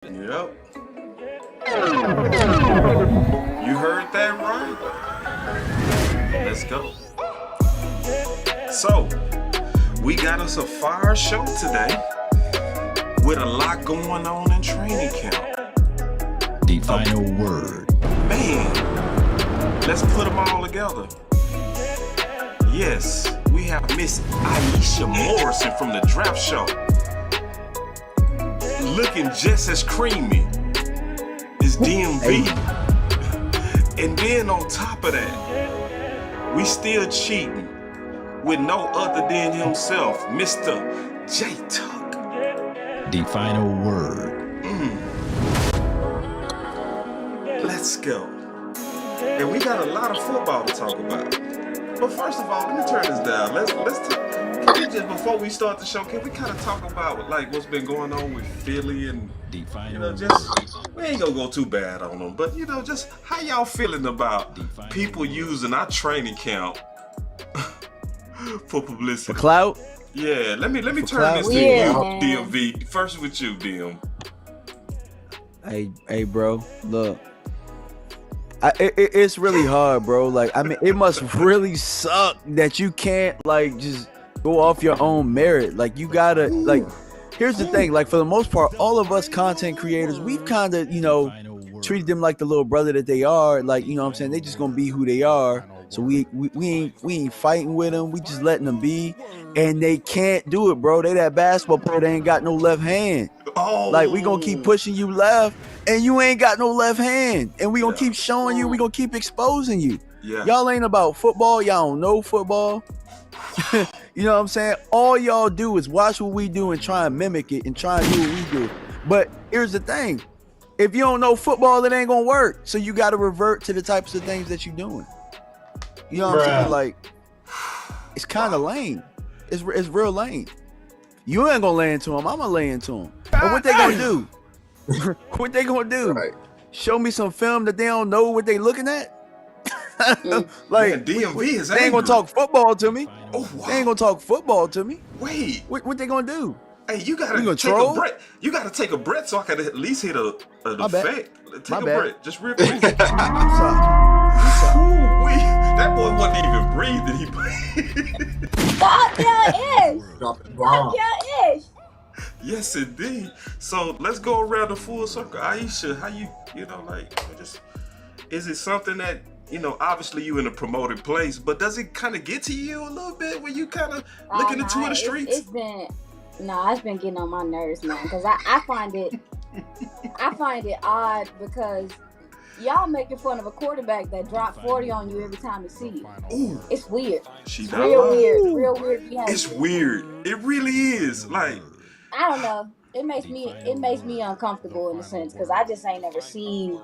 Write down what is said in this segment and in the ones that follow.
Yep. You heard that right? Let's go. So, we got us a fire show today with a lot going on in training camp. The final word. Man, let's put them all together. Yes, we have Miss Iisha Morrison from the draft show. Looking just as creamy as DMV. And then on top of that, we still cheating with no other than himself, Mr. J Tuck. The final word. Let's go. And we got a lot of football to talk about. But first of all, let me turn this down. Let's talk. Can we just, before we start the show, can we kind of talk about like what's been going on with Philly and The final you know, just we ain't gonna go too bad on them, but you know, just how y'all feeling about people using our training camp for publicity? For clout? Yeah, let me turn clout? this to Yeah. you, DMV. First with you, DM. Hey, bro, look. It's really hard, bro. Like, I mean, it must really suck that you can't, like, just go off your own merit. Like, you gotta, like, here's the thing. Like, for the most part, all of us content creators, we've kind of, you know, treated them like the little brother that they are. Like, you know what I'm saying? They just gonna be who they are. So we ain't fighting with them. We just letting them be. And they can't do it, bro. They that basketball player, they ain't got no left hand. Oh, Like, we gonna keep pushing you left, and you ain't got no left hand. And we gonna keep showing you, we gonna keep exposing you. Yeah. Y'all ain't about football. Y'all don't know football. You know what I'm saying? All y'all do is watch what we do and try and mimic it and try and do what we do. But here's the thing. If you don't know football, it ain't gonna work. So you gotta revert to the types of things that you're doing. You know what I'm saying? Like, it's kind of lame. It's real lame. You ain't gonna lay into them. I'm gonna lay into them. And what they gonna do? What they gonna do? Right. Show me some film that they don't know what they looking at? Like, Man, DMV is they ain't angry. gonna talk football to me. Oh, wow. They ain't gonna talk football to me. Wait. What they gonna do? Hey, you gotta You gonna take troll? a break. You gotta take a breath so I can at least hit an My bad. effect. Take My a bad. breath, just real quick. I'm sorry. That boy wasn't even breathing. Fuck your ish. Dropping Fuck bombs. your ish. Yes, indeed. So let's go around the full circle. Aisha, how you know, like, just is it something that obviously you in a promoted place, but does it kind of get to you a little bit when you kind of looking into the streets? It's been getting on my nerves, man, because I find it odd because y'all making fun of a quarterback that dropped 40 on you every time you see it. Ooh, It's weird. she It's not real lying. weird. Real weird behavior. It's weird. It really is. Like, I don't know. It makes me uncomfortable in a sense because I just ain't never seen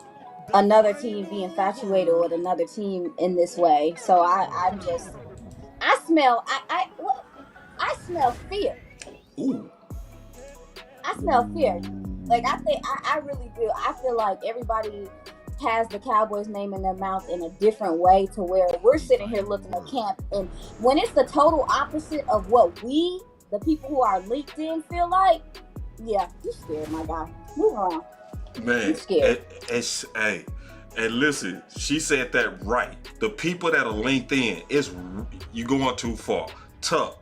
another team be infatuated with another team in this way. So I smell fear. ooh, I smell fear. Like, I really do. I feel like everybody has the Cowboys name in their mouth in a different way to where we're sitting here looking at camp, and when it's the total opposite of what we, the people who are leaked in, feel like, yeah, you're scared, my guy. Move around. man. I'm scared. Hey, and listen, she said that right. The people that are linked in, you going too far. Tough.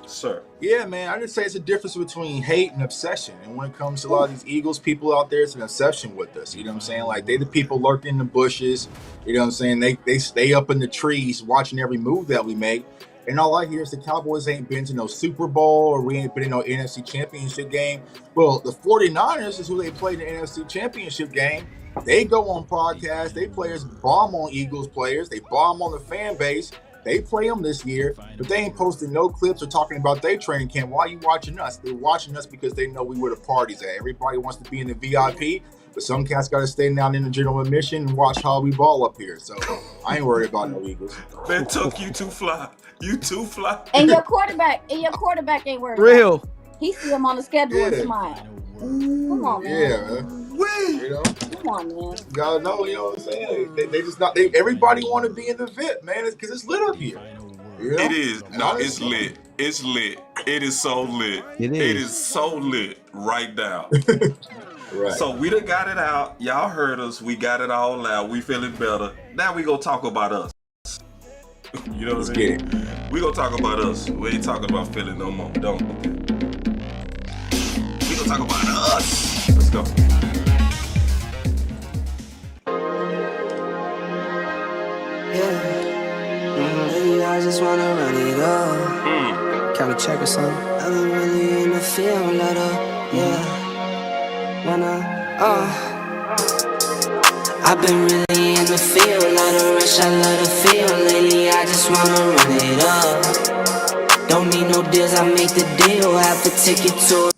Sir. Yeah, man. I just say it's a difference between hate and obsession. And when it comes to a lot of these Eagles people out there, it's an obsession with us. You know what I'm saying? Like, they the people lurking in the bushes. You know what I'm saying? They stay up in the trees watching every move that we make. And all I hear is the Cowboys ain't been to no Super Bowl or we ain't been in no NFC Championship game. Well, the 49ers is who they played in the NFC Championship game. They go on podcasts. They players bomb on Eagles players. They bomb on the fan base. They play them this year, but they ain't posting no clips or talking about their training camp. Why are you watching us? They're watching us because they know we where the party's at. Everybody wants to be in the VIP, but some cats got to stay down in the general admission and watch how we ball up here. So I ain't worried about no Eagles. Man, Tuck, you too fly. You too fly. And your quarterback ain't worried. Real. About it. He see him on the schedule and smile. Come on, man. Yeah, man. You know, Come on, man. you gotta know. You know what I'm saying? They just not. Everybody want to be in the VIP, man, because it's lit up here. You know? It is. No, it's lit. It's lit. It is so lit. It It is. is so lit right now. Right. So we done got it out. Y'all heard us. We got it all out. We feeling better. Now we gonna talk about us. You know what Let's I get mean? it. We gonna talk about us. We ain't talking about feeling no more. Don't. We gonna talk about us. Let's go. Maybe I just wanna run it up. Can we check or something? I've been really in the field, let up, yeah. I've been really in the field, let her rush, I love the feel. Lately, I just wanna run it up. Don't need no deals, I make the deal. Have to ticket to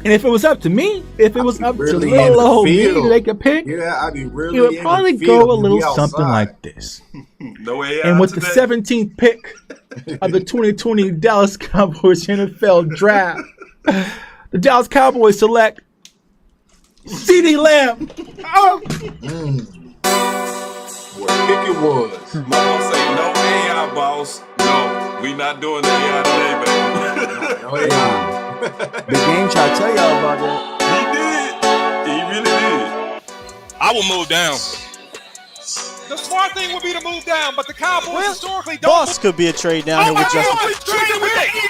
And if it was up to me, if it was up to Really in little the old me field. to make a pick, Yeah, I'd be really it would in probably the field. go a little Be something outside. like this. No AI And with today. the 17th pick of the 2020 Dallas Cowboys NFL draft, the Dallas Cowboys select CeeDee Lamb. Oh. What pick it was. Mama say no AI, boss. No, we not doing the AI today, baby. No AI. The game try to tell y'all about that. He did. He really did. I will move down. The smart thing would be to move down, but the Cowboys historically don't. Boss could be a trade down here with Justin.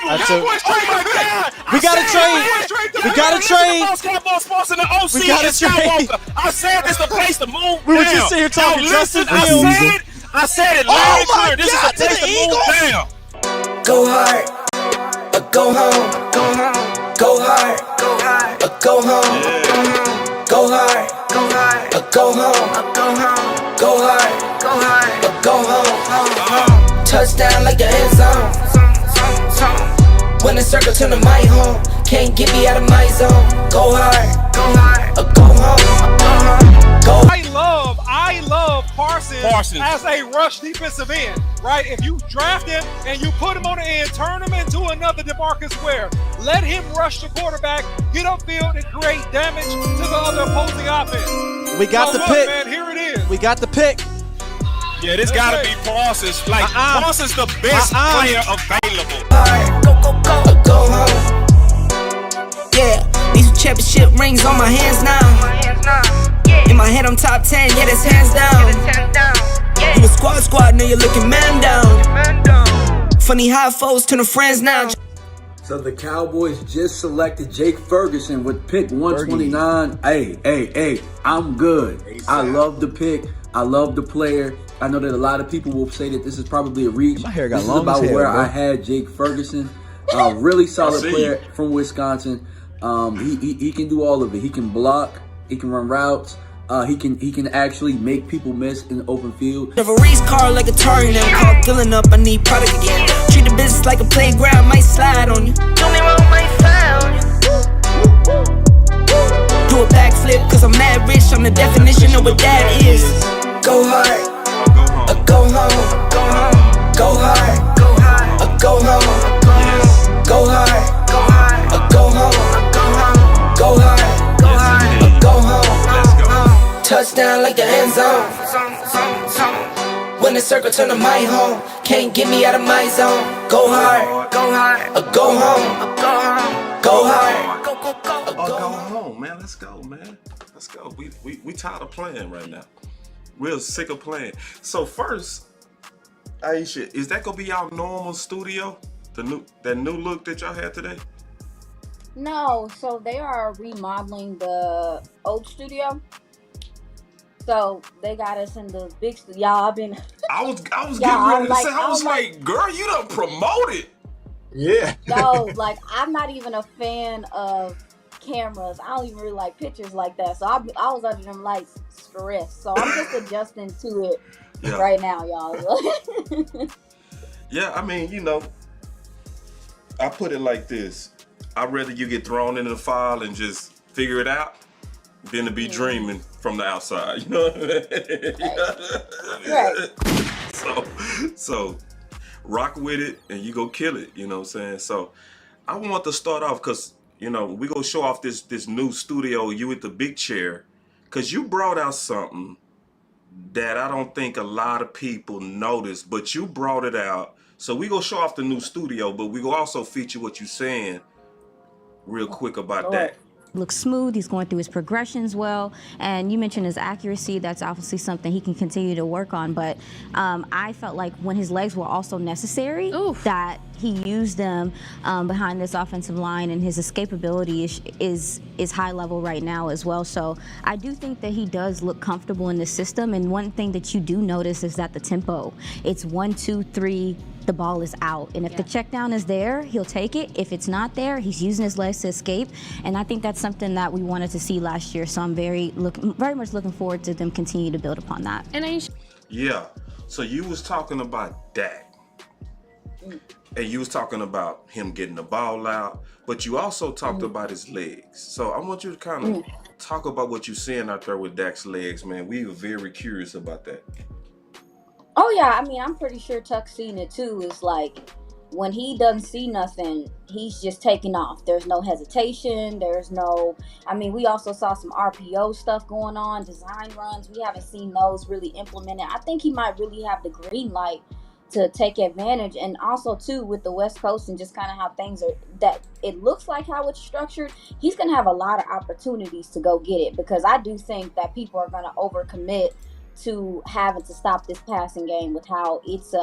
That's a, we got to trade. We got to trade. BossCowboySports and the OC We gotta and trade. Skywalker. I said this is the place to move We were down. just sitting here talking Now Justin listen, Fields. I said it loud Oh and my clear. This God, is the place to to the move Eagles? down. go hard, or go home, go home, go hard, go hard, or go home, go hard, go hard, or go home, go home, go hard, go hard, or go home. Touchdown like the end zone. When the circle turn to my home, can't get me out of my zone. Go hard, or go home, go. I love Parsons as a rush defensive end, right? If you draft him and you put him on the end, turn him into another DeMarcus Ware. Let him rush the quarterback, get upfield, and create damage to the other opposing offense. We got So the look, pick. man, here it is. We got the pick. Yeah, this got to be Parsons. Like, Parsons the best player available. Go home. Yeah, these championship rings on my hands now. In my head, I'm top 10, yeah, that's hands down. You a squad, now you're looking man down. Funny how foes turn to friends now. So the Cowboys just selected Jake Ferguson with pick 129. Hey, I'm good. I love the pick. I love the player. I know that a lot of people will say that this is probably a reach. My hair got this long is about as hell, where bro. I had Jake Ferguson. Really solid see player you. from Wisconsin. He can do all of it. He can block. He can run routes. He can actually make people miss in the open field. Of a race car like a target, I'm caught filling up, I need product again. Treat the business like a playground, might slide on you. Don't me wrong, might slide on you. Do a backflip, cause I'm mad rich, I'm the definition of what that is. Go hard, or go home, go home, go hard, go hard, or go home, go hard, go hard, or go home, go home, go hard, go hard, or go home. Touchdown like the end zone. When the circle turn to my home, can't get me out of my zone. Go hard, or go home, go hard, Go home, man. Let's go, man. Let's go. We tired of playing right now. We're sick of playing. So first, Iisha, is that gonna be our normal studio? That new look that y'all had today? No, so they are remodeling the old studio. So they got us in the big studio. Y'all, I've been. I was getting Yeah, ready to I'm say. like- I was I'm like, girl, you done promoted. Yeah. No, like I'm not even a fan of cameras. I don't even really like pictures like that. So I was under them lights stress. So I'm just adjusting to it Yeah. right now, y'all. Yeah, I mean, I put it like this. I'd rather you get thrown into the file and just figure it out than to be dreaming from the outside. You know what I mean? Right. So rock with it and you go kill it, you know what I'm saying? So I want to start off because, we go show off this new studio, you with the big chair, because you brought out something that I don't think a lot of people noticed, but you brought it out So we gonna show off the new studio, but we gonna also feature what you saying real quick about that. Looks smooth. He's going through his progressions well. And you mentioned his accuracy. That's obviously something he can continue to work on. But I felt like when his legs were also necessary, that he used them behind this offensive line, and his escapability is high level right now as well. So I do think that he does look comfortable in the system. And one thing that you do notice is that the tempo, it's 1, 2, 3, the ball is out. And if the check down is there, he'll take it. If it's not there, he's using his legs to escape. And I think that's something that we wanted to see last year. So I'm very much looking forward to them continue to build upon that. And Yeah. So you was talking about Dak. And you was talking about him getting the ball out, but you also talked about his legs. So I want you to kind of talk about what you're seeing out there with Dak's legs, man. We were very curious about that. Oh yeah, I mean, I'm pretty sure Tuck's seen it too. It's like when he doesn't see nothing, he's just taking off. There's no hesitation. There's no, I mean, we also saw some RPO stuff going on, design runs. We haven't seen those really implemented. I think he might really have the green light to take advantage. And also too, with the West Coast and just kind of how things are, that it looks like how it's structured, he's going to have a lot of opportunities to go get it, because I do think that people are going to overcommit to having to stop this passing game with how it's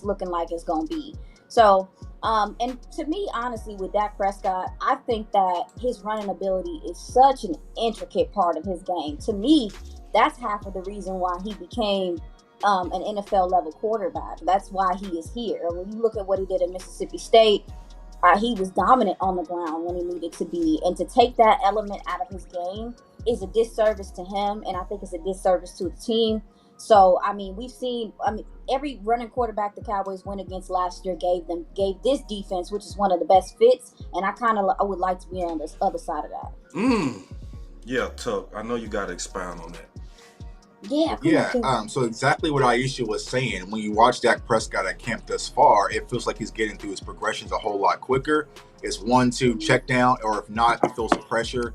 looking like it's gonna be. So and to me, honestly, with Dak Prescott, I think that his running ability is such an intricate part of his game. To me, that's half of the reason why he became an NFL level quarterback. That's why he is here. When you look at what he did at Mississippi State, he was dominant on the ground when he needed to be, and to take that element out of his game is a disservice to him, and I think it's a disservice to the team. So, I mean, we've seen, every running quarterback the Cowboys went against last year gave this defense, which is one of the best fits, and I would like to be on the other side of that. Yeah, Tuck, I know you got to expound on that. Yeah. So exactly what Iisha was saying. When you watch Dak Prescott at camp thus far, it feels like he's getting through his progressions a whole lot quicker. It's 1, 2, check down, or if not, he feels the pressure,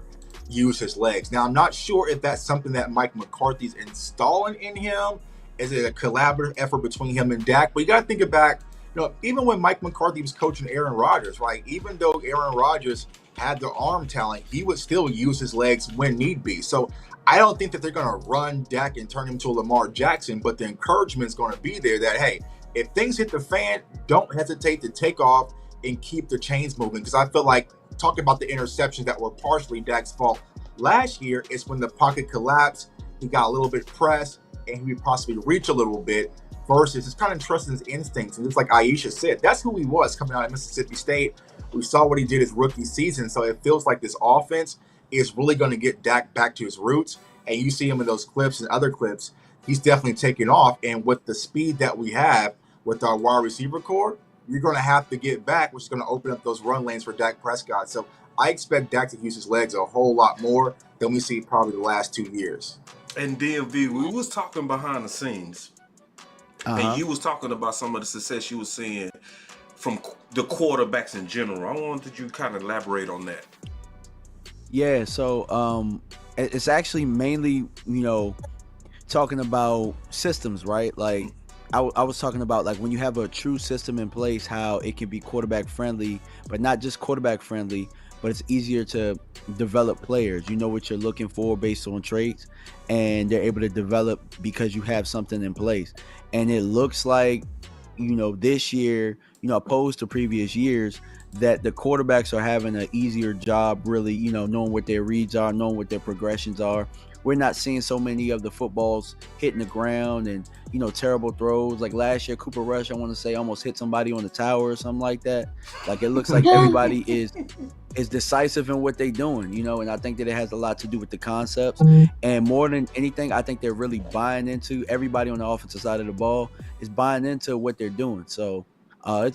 use his legs. Now, I'm not sure if that's something that Mike McCarthy's installing in him. Is it a collaborative effort between him and Dak? But you got to think about, even when Mike McCarthy was coaching Aaron Rodgers, right? Even though Aaron Rodgers had the arm talent, he would still use his legs when need be. So I don't think that they're going to run Dak and turn him to a Lamar Jackson, but the encouragement is going to be there that, hey, if things hit the fan, don't hesitate to take off and keep the chains moving. Because I feel like, talking about the interceptions that were partially Dak's fault last year, is when the pocket collapsed, he got a little bit pressed, and he would possibly reach a little bit, versus just kind of trusting his instincts. And just like Iisha said, that's who he was coming out of Mississippi State. We saw what he did his rookie season, so it feels like this offense is really going to get Dak back to his roots. And you see him in those clips and other clips, he's definitely taking off. And with the speed that we have with our wide receiver core, you're going to have to get back, which is going to open up those run lanes for Dak Prescott. So I expect Dak to use his legs a whole lot more than we see probably the last 2 years. And DMV, we was talking behind the scenes, and you was talking about some of the success you was seeing from the quarterbacks in general. I wanted you to kind of elaborate on that. Yeah, so it's actually mainly, talking about systems, right? Like I was talking about, like, when you have a true system in place, how it can be quarterback friendly, but not just quarterback friendly, but it's easier to develop players. You know what you're looking for based on traits, and they're able to develop because you have something in place. And it looks like, this year, opposed to previous years, that the quarterbacks are having an easier job, really, knowing what their reads are, knowing what their progressions are. We're not seeing so many of the footballs hitting the ground and, terrible throws. Like last year, Cooper Rush, I want to say, almost hit somebody on the tower or something like that. Like, it looks like everybody is decisive in what they're doing, and I think that it has a lot to do with the concepts. And more than anything, I think they're really buying into, everybody on the offensive side of the ball is buying into what they're doing. So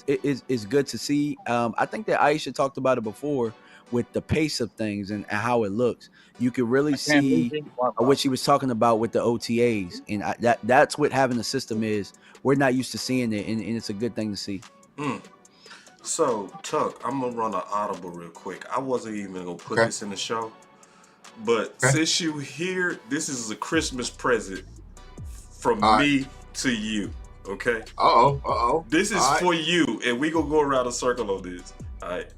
it's good to see. I think that Iisha talked about it before with the pace of things and how it looks. You could really see what she was talking about with the OTAs, and that's what having a system is. We're not used to seeing it, and it's a good thing to see. So, Tuck, I'm going to run an audible real quick. I wasn't even going to put this in the show, but since you here, this is a Christmas present from me to you. Okay. Uh-oh. This is All right. for you, and we gonna go around a circle on this. All right.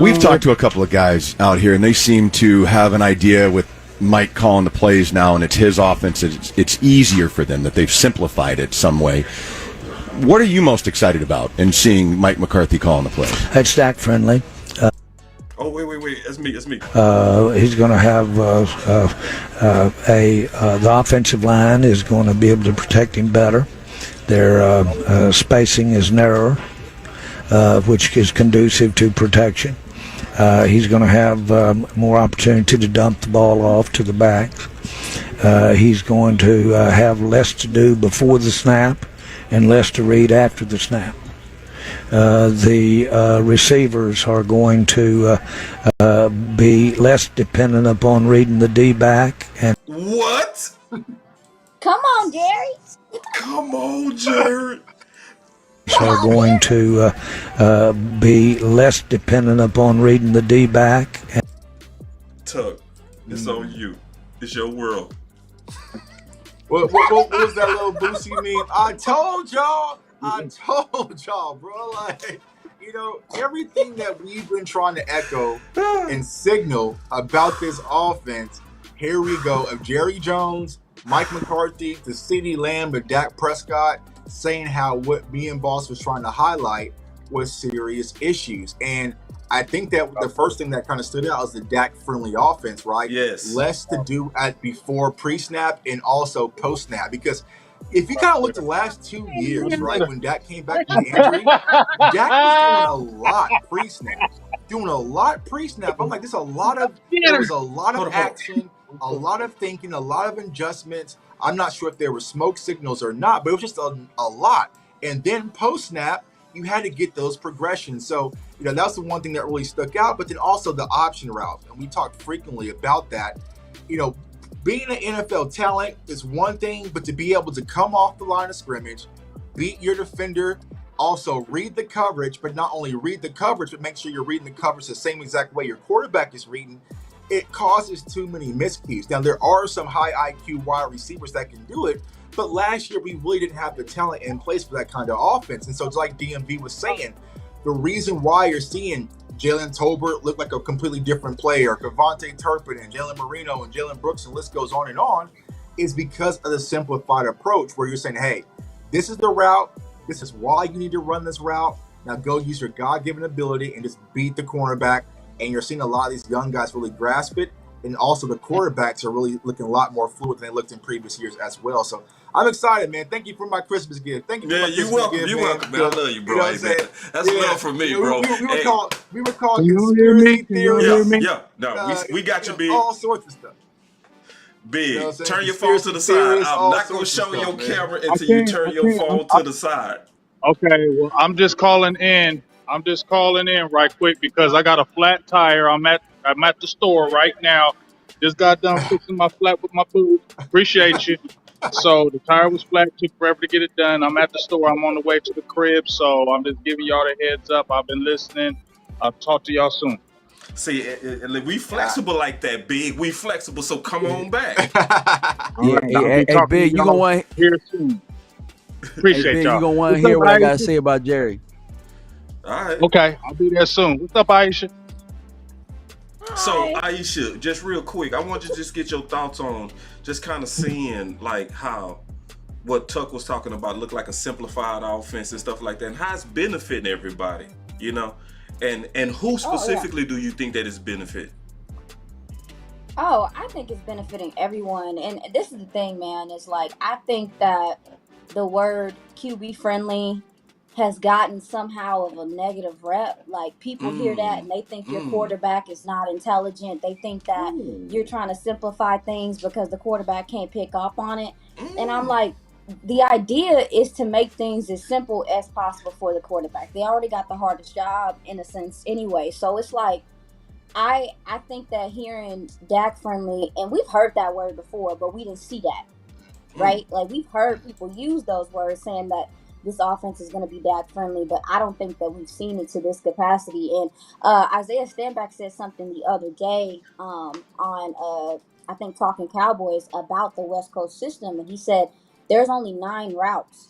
We've talked to a couple of guys out here, and they seem to have an idea with Mike calling the plays now, and it's his offense. It's easier for them, that they've simplified it some way. What are you most excited about in seeing Mike McCarthy calling the plays? It's Dak friendly. Oh, wait. It's me. He's going to have the offensive line is going to be able to protect him better. Their spacing is narrower, which is conducive to protection. He's going to have more opportunity to dump the ball off to the backs. He's going to have less to do before the snap and less to read after the snap. The receivers are going to be less dependent upon reading the D-back. And what? Come on, Jerry. Come on, Jared. are going to be less dependent upon reading the D-back. Tuck, it's on you. It's your world. What was that little Boosie meme? I told y'all, bro. Like, everything that we've been trying to echo and signal about this offense, here we go. Of Jerry Jones, Mike McCarthy, to CeeDee Lamb, to Dak Prescott, saying how what me and Boss was trying to highlight was serious issues. And I think that the first thing that kind of stood out is the Dak-friendly offense, right? Yes. Less to do at before pre-snap and also post-snap. Because if you kind of look the last 2 years, right, when Dak came back from the injury, Dak was doing a lot pre-snap. I'm like, there was a lot of action, a lot of thinking, a lot of adjustments. I'm not sure if there were smoke signals or not, but it was just a lot. And then post-snap, you had to get those progressions. So, that's the one thing that really stuck out. But then also the option route. And we talked frequently about that. Being an NFL talent is one thing, but to be able to come off the line of scrimmage, beat your defender, also read the coverage, but not only read the coverage, but make sure you're reading the coverage the same exact way your quarterback is reading, it causes too many miscues. Now, there are some high IQ wide receivers that can do it, but last year we really didn't have the talent in place for that kind of offense. And so it's like DMV was saying, the reason why you're seeing Jalen Tolbert look like a completely different player, Kavontae Turpin and Jalen Marino and Jalen Brooks, and the list goes on, is because of the simplified approach where you're saying, hey, this is the route. This is why you need to run this route. Now go use your God-given ability and just beat the cornerback. And you're seeing a lot of these young guys really grasp it. And also the quarterbacks are really looking a lot more fluid than they looked in previous years as well. So I'm excited, man. Thank you for my Christmas gift. Thank you for my Christmas gift. You're welcome, man. I love you, bro. That's love for me, bro. We were called conspiracy theories. Yeah. No, we got you, Big. All sorts of stuff. Big, turn your phone to the side. I'm not going to show your camera until you turn your phone to the side. Okay, well, I'm just calling in right quick because I got a flat tire. I'm at the store right now. Just got done fixing my flat with my boo. Appreciate you. So the tire was flat, took forever to get it done. I'm at the store. I'm on the way to the crib, so I'm just giving y'all the heads up. I've been listening. I'll talk to y'all soon. See, we flexible like that, Big. We flexible, so come on back. Hey, Big, you gonna want here soon. Appreciate Big, y'all. you gonna want to hear what I gotta say about Jerry. All right. Okay, I'll be there soon. What's up, Iisha? So, Iisha, just real quick, I want you to just get your thoughts on just kind of seeing like how what Tuck was talking about looked like a simplified offense and stuff like that, and how it's benefiting everybody, and who specifically do you think that is benefiting? Oh, I think it's benefiting everyone. And this is the thing, man, is like, I think that the word QB friendly has gotten somehow of a negative rep. Like, people hear that and they think your quarterback is not intelligent. They think that you're trying to simplify things because the quarterback can't pick up on it. And I'm like, the idea is to make things as simple as possible for the quarterback. They already got the hardest job in a sense anyway. So it's like, I think that hearing Dak friendly, and we've heard that word before, but we didn't see that, right? Like, we've heard people use those words saying that this offense is going to be Dak friendly, but I don't think that we've seen it to this capacity. And Isaiah Stanback said something the other day on, I think, Talking Cowboys about the West Coast system, and he said there's only 9 routes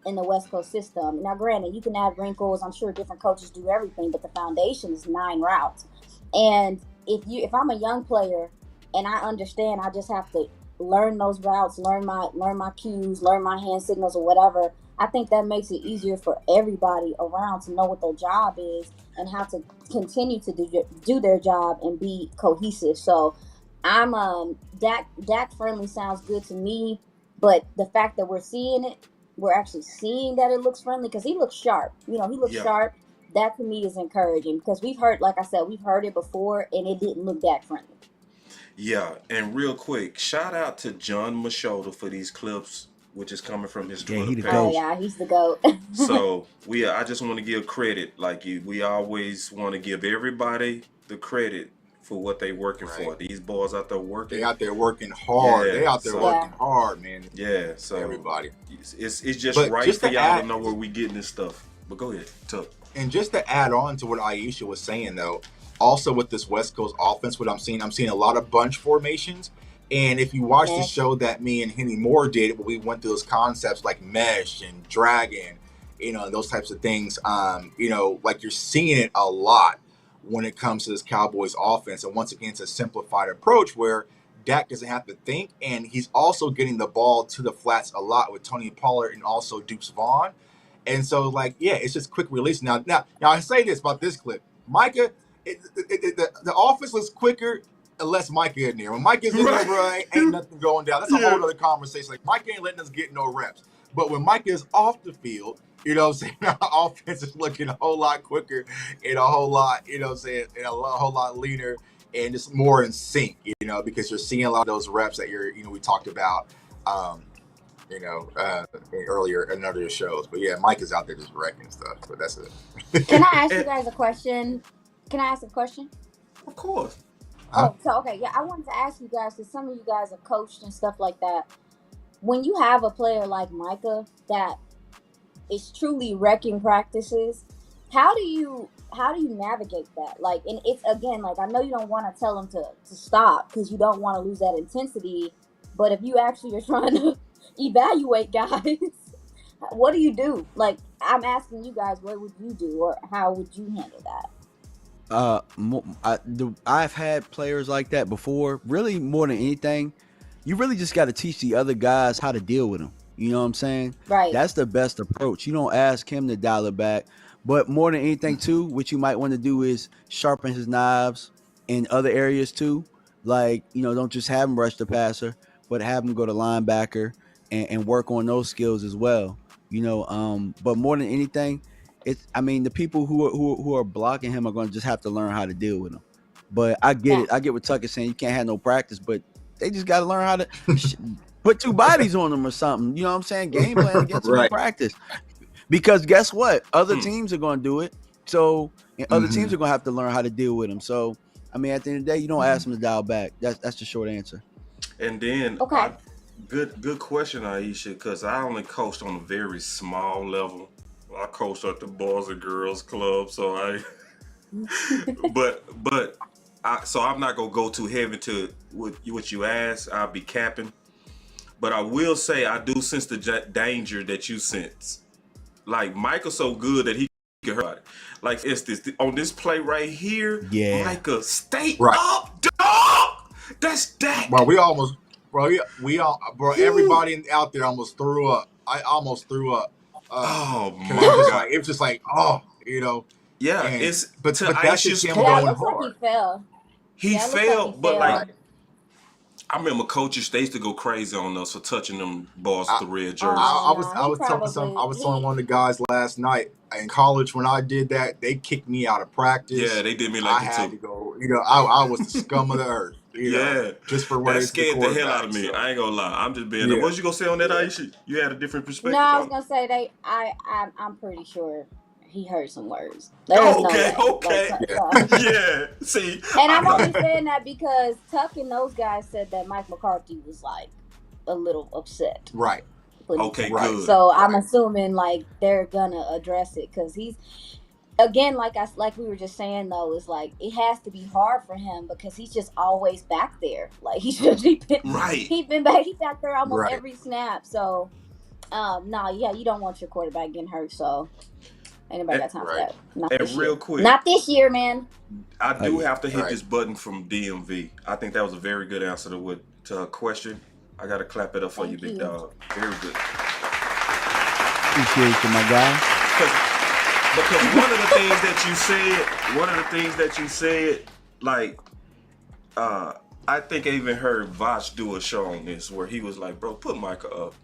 in the West Coast system. Now, granted, you can add wrinkles. I'm sure different coaches do everything, but the foundation is 9 routes. And if I'm a young player and I understand, I just have to learn those routes, learn my cues, learn my hand signals or whatever. I think that makes it easier for everybody around to know what their job is and how to continue to do their job and be cohesive. So I'm Dak friendly sounds good to me, but the fact that we're actually seeing that it looks friendly because he looks sharp. He looks sharp. That to me is encouraging because we've heard it before and it didn't look that friendly. Yeah, and real quick, shout out to John Machota for these clips, which is coming from his Twitter page. Oh yeah, he's the GOAT. So I just want to give credit, we always want to give everybody the credit for what they working for. These boys out there working. They out there working hard. Yeah, they out there working hard, man. Yeah, so everybody. It's just right for y'all to know where we getting this stuff. But go ahead, Tuck. And just to add on to what Iisha was saying, though, also with this West Coast offense, what I'm seeing a lot of bunch formations. And if you watch the show that me and Henny Moore did, where we went through those concepts like mesh and dragon, and those types of things, you're seeing it a lot when it comes to this Cowboys offense. And once again, it's a simplified approach where Dak doesn't have to think, and he's also getting the ball to the flats a lot with Tony Pollard and also Deuce Vaughn. And so, it's just quick release. Now, I say this about this clip. Micah, the offense looks quicker unless Micah in there. When Micah's in there, bro, ain't nothing going down. That's a whole other conversation. Micah ain't letting us get no reps. But when Micah is off the field, our offense is looking a whole lot quicker and a whole lot, and a whole lot leaner and just more in sync, because you're seeing a lot of those reps that we talked about, earlier in other shows. But yeah, Mike is out there just wrecking stuff. But that's it. Can I ask you guys a question? Can I ask a question? Of course. I wanted to ask you guys, because some of you guys are coached and stuff like that. When you have a player like Micah that is truly wrecking practices, how do you navigate that? And it's again, I know you don't want to tell him to stop because you don't want to lose that intensity. But if you actually are trying to evaluate guys, what do you do? I'm asking you guys, what would you do, or how would you handle that? I've had players like that before. Really, more than anything, you really just got to teach the other guys how to deal with them. You know what I'm saying? Right. That's the best approach. You don't ask him to dial it back. But more than anything, too, what you might want to do is sharpen his knives in other areas, too. Don't just have him rush the passer, but have him go to linebacker and work on those skills as well. But more than anything, the people who are blocking him are going to just have to learn how to deal with him. But I get it. I get what Tuck is saying. You can't have no practice, but they just got to learn how to put 2 bodies on them or something. You know what I'm saying? Game plan against them in practice. Because guess what? Other teams are going to do it. So other teams are going to have to learn how to deal with them. So, at the end of the day, you don't ask them to dial back. That's the short answer. And then, good question, Iisha, because I only coached on a very small level. I coached at the Boys and Girls Club, so so I'm not gonna go too heavy to what you asked. I'll be capping, but I will say I do sense the danger that you sense. Micah's so good that he can hurt. It's this on this play right here. Yeah, Micah, stay up, dog. That's that. Bro, we almost, everybody out there almost threw up. I almost threw up. Oh my God! It was just Yeah, and, but that's just him going hard. Like he fell. He fell, but I remember coaches, they used to go crazy on us for touching them balls with the red jerseys. I was telling one of the guys last night in college when I did that, they kicked me out of practice. Yeah, they did me I had to go. I was the scum of the earth. Just for what that scared the hell out of me. So. I ain't gonna lie. I'm just being. What you gonna say on that, Aisha? You had a different perspective. No, I was gonna say I'm pretty sure he heard some words. Okay. Yeah. See. And I'm only saying that because Tuck and those guys said that Mike McCarthy was a little upset. Right. Okay. Good. So I'm assuming they're gonna address it because he's. Again, like we were just saying though, is it has to be hard for him because he's just always back there. He's been back there almost every snap. So No, yeah, you don't want your quarterback getting hurt, so anybody got time for that? Not And this real year. quick, Not this year, man. I do have to hit this button from DMV. I think that was a very good answer to her question. I got to clap it up for you, big dog. Very good. Appreciate you, my guy. Because one of the things that you said, like, I think I even heard Vosh do a show on this where he was like, bro, put Micah up.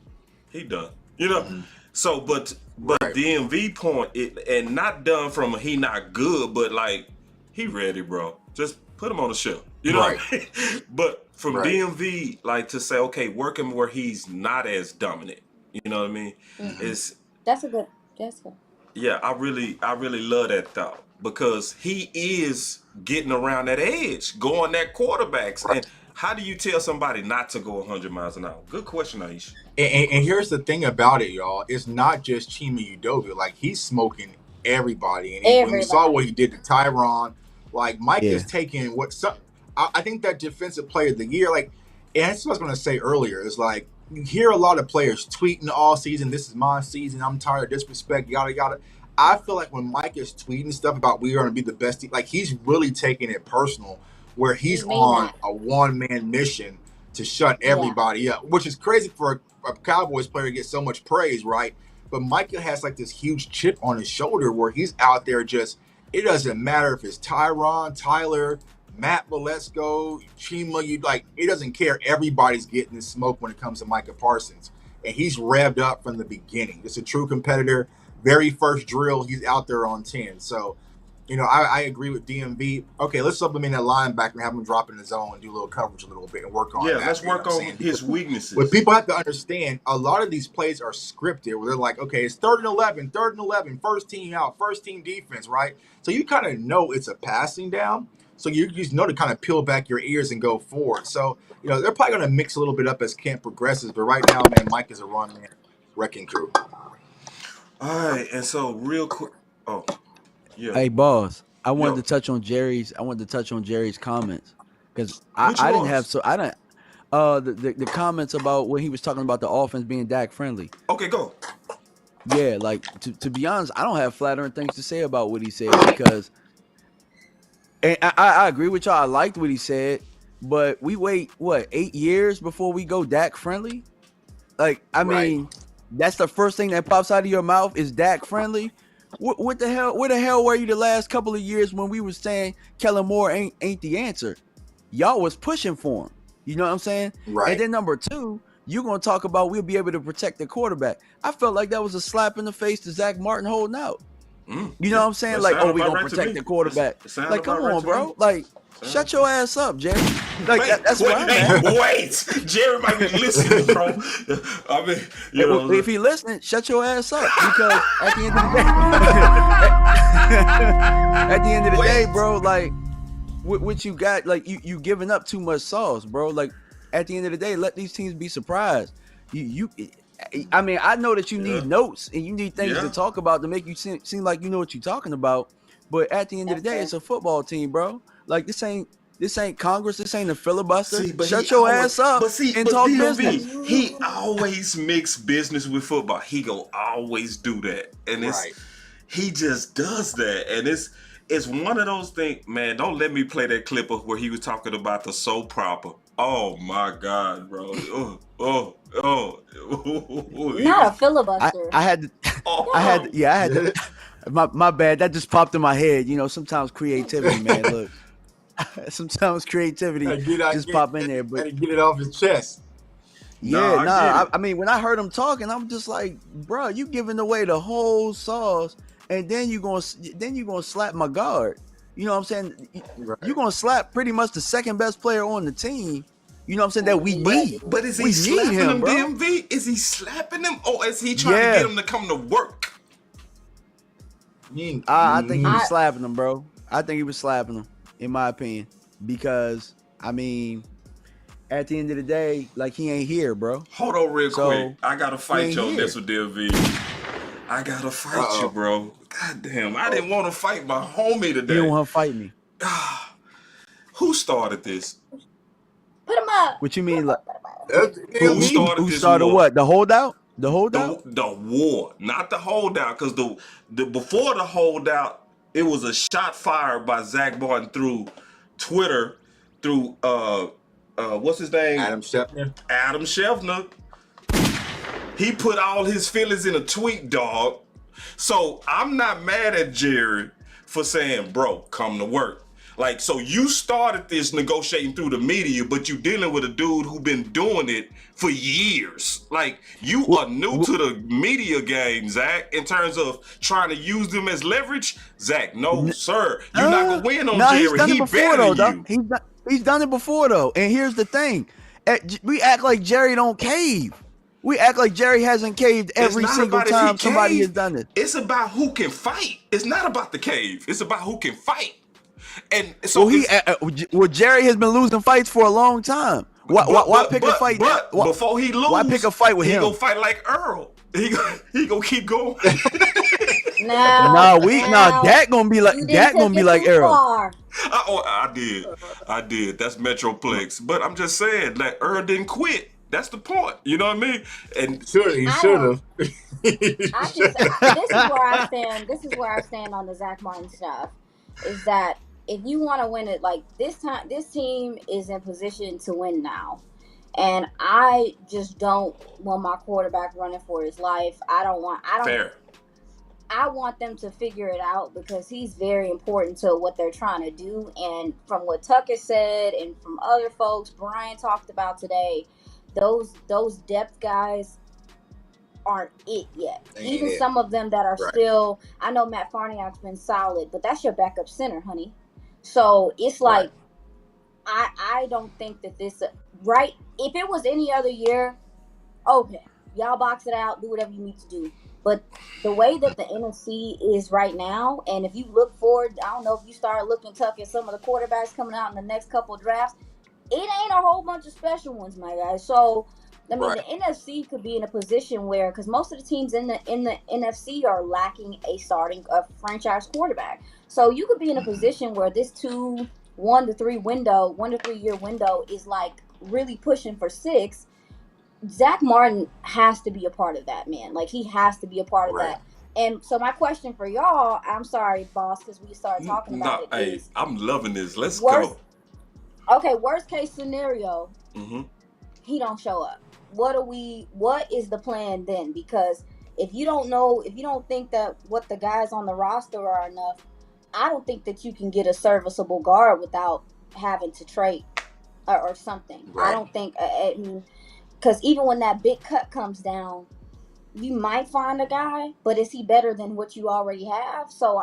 He done. You know? Mm-hmm. So, but DMV point, and not done from a he not good, but like, he ready, bro. Just put him on the show. You know? Right. But from DMV, like, to say, okay, working where he's not as dominant. You know what I mean? Mm-hmm. That's good. Yeah, I really love that thought because he is getting around that edge, going at quarterbacks. And how do you tell somebody not to go 100 miles an hour? Good question, Iisha. And here's the thing about it, y'all. It's not just Chima Udovia. Like, he's smoking everybody. And when we saw what he did to Tyron, like, Mike is taking I think that defensive player of the year, like, and that's what I was going to say earlier, is like, you hear a lot of players tweeting all season, this is my season, I'm tired of disrespect, yada, yada. I feel like when Mike is tweeting stuff about we're going to be the best team, like, he's really taking it personal, where he's on a one-man mission to shut everybody up, which is crazy for a Cowboys player to get so much praise, right? But Micah has, like, this huge chip on his shoulder where he's out there just, it doesn't matter if it's Tyron, Tyler, Matt Valesco, Chima, it doesn't care. Everybody's getting the smoke when it comes to Micah Parsons. And he's revved up from the beginning. Just a true competitor. Very first drill, he's out there on 10. So, I agree with DMV. Okay, let's supplement that linebacker and have him drop in the zone and do a little coverage a little bit and work on that. Yeah, let's work on his weaknesses. What people have to understand, a lot of these plays are scripted where they're like, okay, it's 3rd and 11, first team out, first team defense, right? So you kind of know it's a passing down. So you just know to kind of peel back your ears and go forward. So, they're probably going to mix a little bit up as camp progresses. But right now, man, Mike is a run-man wrecking crew. All right, and so real quick. Oh, yeah. Hey, boss. I wanted to touch on Jerry's comments because I didn't have the comments about when he was talking about the offense being Dak friendly. Okay, go. Yeah, like to be honest, I don't have flattering things to say about what he said because. And I agree with y'all. I liked what he said, but we wait 8 years before we go Dak friendly. Like, I mean, that's the first thing that pops out of your mouth is Dak friendly. What the hell? Where the hell were you the last couple of years when we were saying Kellen Moore ain't the answer? Y'all was pushing for him. You know what I'm saying? Right. And then number two, you're gonna talk about we'll be able to protect the quarterback. I felt like that was a slap in the face to Zach Martin holding out. You know what I'm saying? Like, we gonna protect the quarterback. Like, come on, bro. Like, shut your ass up, Jerry. Like, that's what I'm at. Wait, Jerry might be listening, bro. I mean, if he listening, shut your ass up because at the end of the day, bro, like, what you got, like, you giving up too much sauce, bro. Like, at the end of the day, let these teams be surprised. I mean, I know that you need notes and you need things to talk about to make you seem like you know what you're talking about. But at the end of the day, it's a football team, bro. Like, this ain't Congress. This ain't a filibuster. Shut your ass up and talk business. He always mix business with football. He go always do that, and he just does that, and it's one of those things, man. Don't let me play that clip of where he was talking about the soap proper. Oh my God, bro. Not a filibuster. I had to. My bad. That just popped in my head. Sometimes creativity, man. Look, sometimes creativity just pop in there, but get it off his chest. Yeah, I mean, when I heard him talking, I'm just like, bro, you giving away the whole sauce, and then you gonna slap my guard. You know what I'm saying? You're going to slap pretty much the second best player on the team. You know what I'm saying? That we need. But is he slapping him, DMV? Is he slapping him? Or is he trying to get him to come to work? I think he was slapping him, bro. I think he was slapping him, in my opinion. Because, I mean, at the end of the day, like, he ain't here, bro. Hold on real quick. I got to fight you on this with DMV. I got to fight you, bro. God damn, I didn't want to fight my homie today. You don't want to fight me. Who started this? Put him up. What you mean? Like, who started what? The holdout? The holdout? The war, not the holdout, because the before the holdout, it was a shot fired by Zach Martin through Twitter, through what's his name? Adam Schefter. Adam Schefter. He put all his feelings in a tweet, dog. So I'm not mad at Jerry for saying, bro, come to work. Like, so you started this negotiating through the media, but you dealing with a dude who been doing it for years. Like, you are new to the media game, Zach, in terms of trying to use them as leverage. Zach, no, sir. You're not going to win on Jerry. He's done it before, though, better than you. He's done it before, though. And here's the thing. We act like Jerry don't cave. We act like Jerry hasn't caved every single time somebody has done it. It's about who can fight. It's not about the cave. It's about who can fight. And so Jerry has been losing fights for a long time. Why pick a fight? But before he lose, why pick a fight with him? He gonna fight like Earl. He gonna keep going. Dak gonna be like Earl. I did. That's Metroplex. But I'm just saying, like, Earl didn't quit. That's the point. You know what I mean? And he should have. This is where I stand on the Zach Martin stuff. Is that if you want to win it, like this team is in position to win now. And I just don't want my quarterback running for his life. Fair. I want them to figure it out because he's very important to what they're trying to do. And from what Tucker said and from other folks Brian talked about today, those depth guys aren't it yet. Even some of them that are still, I know Matt Farniok's been solid, but that's your backup center, honey. So it's like, I don't think that this, right? If it was any other year, okay, y'all box it out, do whatever you need to do. But the way that the NFC is right now, and if you look forward, I don't know if you start looking tough at some of the quarterbacks coming out in the next couple of drafts, it ain't a whole bunch of special ones, my guys. So, I mean, the NFC could be in a position where, because most of the teams in the NFC are lacking a franchise quarterback. So you could be in a position where this 1 to 3 year window is like really pushing for 6. Zach Martin has to be a part of that, man. Like, he has to be a part of that. And so my question for y'all, I'm sorry, boss, because we started talking about it. I'm loving this. Let's go. Okay, worst case scenario, he don't show up. What is the plan then? Because if you don't think that what the guys on the roster are enough, I don't think that you can get a serviceable guard without having to trade or something. I don't think, because even when that big cut comes down, you might find a guy, but is he better than what you already have? So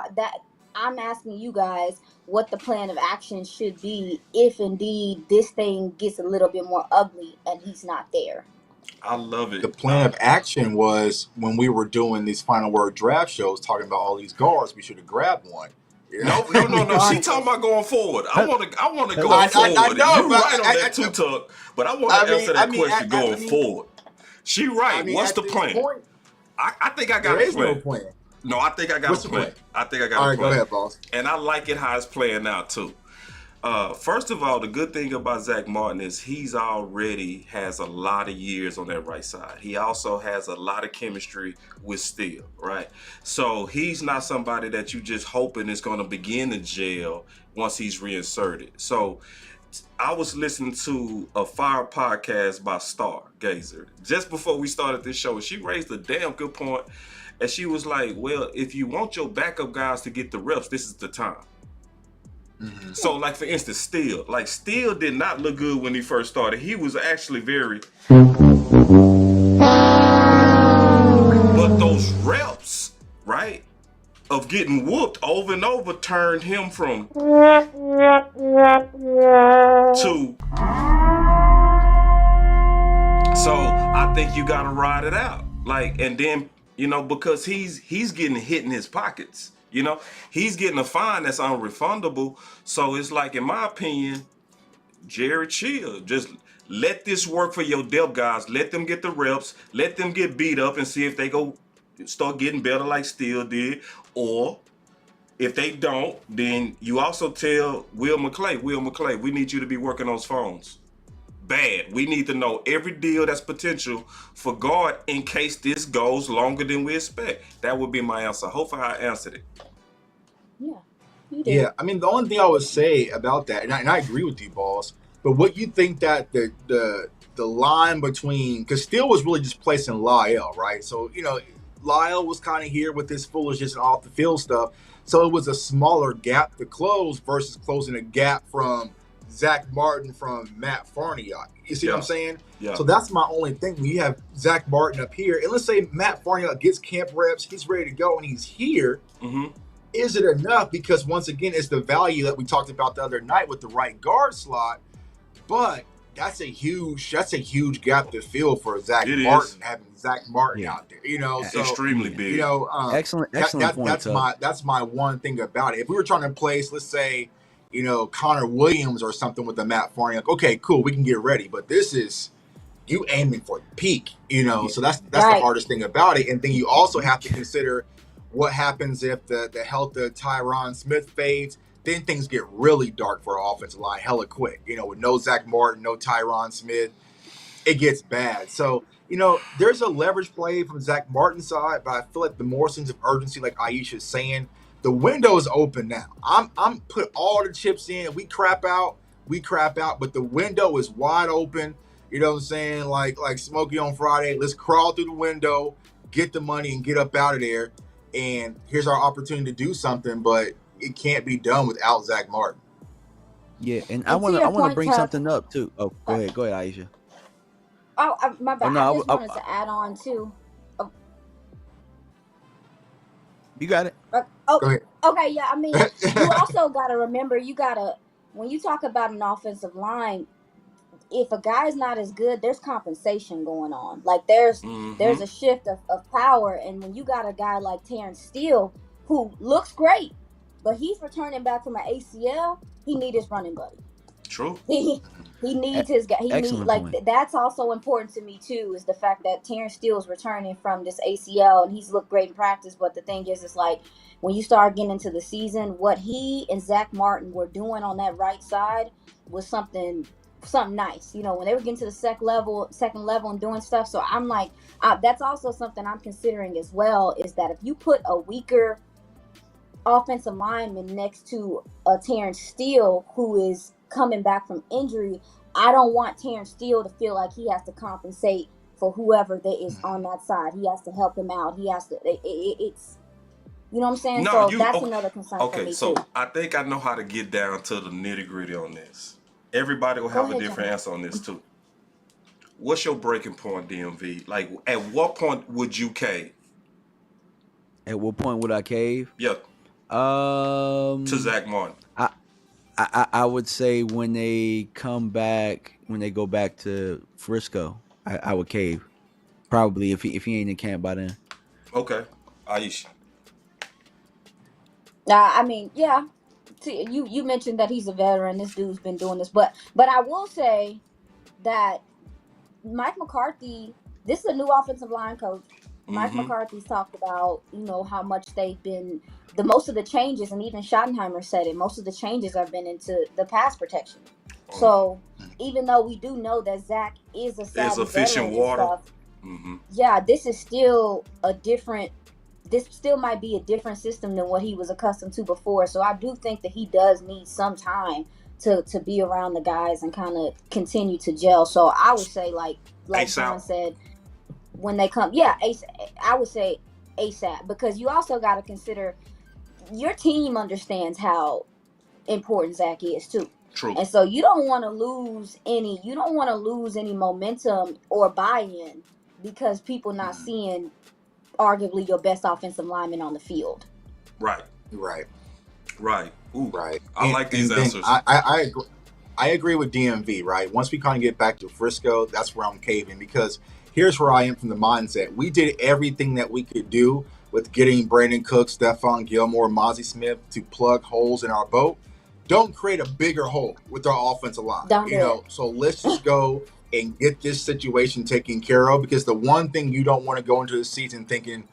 I'm asking you guys what the plan of action should be if indeed this thing gets a little bit more ugly and he's not there. I love it. The plan of action was when we were doing these final word draft shows, talking about all these guards, we should have grabbed one. No. She talking about going forward. I want to go forward. I know, you're right on that too, Tuck. But I want to answer that question going forward. She right. What's the plan? I think I got a plan. There is no plan. No, I think I got a plan. I think I got a plan. All right, go ahead, boss. And I like it how it's playing out too. First of all, the good thing about Zach Martin is he's already has a lot of years on that right side. He also has a lot of chemistry with Steele, right? So he's not somebody that you just hoping is going to begin to gel once he's reinserted. So I was listening to a fire podcast by Stargazer just before we started this show, and she raised a damn good point. And she was like, well, if you want your backup guys to get the reps, this is the time. Mm-hmm. So, like, for instance, Steele did not look good when he first started. He was actually very... But those reps, right, of getting whooped over and over turned him from... to... So, I think you got to ride it out. Like, and then... because he's getting hit in his pockets. He's getting a fine that's unrefundable. So it's like, in my opinion, Jerry, chill. Just let this work for your depth guys. Let them get the reps. Let them get beat up and see if they go start getting better like Steele did. Or if they don't, then you also tell Will McClay, we need you to be working those phones. bad. We need to know every deal that's potential for guard in case this goes longer than we expect. That would be my answer. Hopefully I answered it. Yeah, you did. Yeah, I mean, the only thing I would say about that, and I agree with you, Boss, but what you think that the line between, because Steele was really just placing Lyle, right? So, Lyle was kind of here with this foolishness and off the field stuff. So it was a smaller gap to close versus closing a gap from Zach Martin from Matt Farniok. You see what I'm saying? Yeah. So that's my only thing. When you have Zach Martin up here, and let's say Matt Farniok gets camp reps, he's ready to go, and he's here. Mm-hmm. Is it enough? Because once again, it's the value that we talked about the other night with the right guard slot. But that's a huge gap to fill for Zach Martin, having Zach Martin out there. So extremely big. Excellent point. That's my one thing about it. If we were trying to place, let's say, Connor Williams or something with the Matt Farniok, okay, cool, we can get ready. But this is you aiming for the peak, So that's the hardest thing about it. And then you also have to consider what happens if the health of Tyron Smith fades. Then things get really dark for our offensive line hella quick. With no Zach Martin, no Tyron Smith, it gets bad. So, there's a leverage play from Zach Martin's side, but I feel like the more sense of urgency, like Iisha's saying, the window is open now. I'm put all the chips in. We crap out, but the window is wide open. You know what I'm saying? Like Smokey on Friday, let's crawl through the window, get the money, and get up out of there. And here's our opportunity to do something, but it can't be done without Zach Martin. Yeah, and I want to bring something up too. Oh, go ahead, Iisha. Oh, my bad. I just wanted to add on too. Oh. You got it. Okay. Yeah. I mean, you also got to remember, when you talk about an offensive line, if a guy's not as good, there's compensation going on. Like there's a shift of power, and when you got a guy like Terrence Steele who looks great, but he's returning back from an ACL, he needs his running buddy. True. He needs his guy. That's also important to me too, is the fact that Terrence Steele is returning from this ACL and he's looked great in practice. But the thing is, it's like when you start getting into the season, what he and Zach Martin were doing on that right side was something nice. When they were getting to the second level and doing stuff. So I'm like, that's also something I'm considering as well, is that if you put a weaker offensive lineman next to a Terrence Steele who is coming back from injury, I don't want Terrence Steele to feel like he has to compensate for whoever that is on that side. He has to help him out. He has to. It's, you know what I'm saying? No, so that's another concern for me so too. I think I know how to get down to the nitty gritty on this. Everybody will have a different answer on this too. What's your breaking point, DMV? Like, at what point would you cave? At what point would I cave? Yeah. To Zach Martin. I would say when they go back to Frisco, I would cave. Probably if he ain't in camp by then. Okay. Iisha. I mean, yeah. See, you mentioned that he's a veteran. This dude's been doing this, but I will say that Mike McCarthy, this is a new offensive line coach. Mike McCarthy's talked about, how much they've been, most of the changes, and even Schottenheimer said it, most of the changes have been into the pass protection. So even though we do know that Zach is a savvy efficient veteran water. And stuff, yeah, this is still this still might be a different system than what he was accustomed to before. So I do think that he does need some time to be around the guys and kind of continue to gel. So I would say, like John said, when they come, I would say ASAP, because you also got to consider your team understands how important Zach is too. True. And so you don't want to lose any momentum or buy-in because people not seeing arguably your best offensive lineman on the field. Right. Ooh. Right. I like these answers. I agree with DMV, right? Once we kind of get back to Frisco, that's where I'm caving, because here's where I am from the mindset. We did everything that we could do with getting Brandon Cook, Stephon Gilmore, Mozzie Smith to plug holes in our boat. Don't create a bigger hole with our offensive line. So let's just go and get this situation taken care of, because the one thing you don't want to go into the season thinking,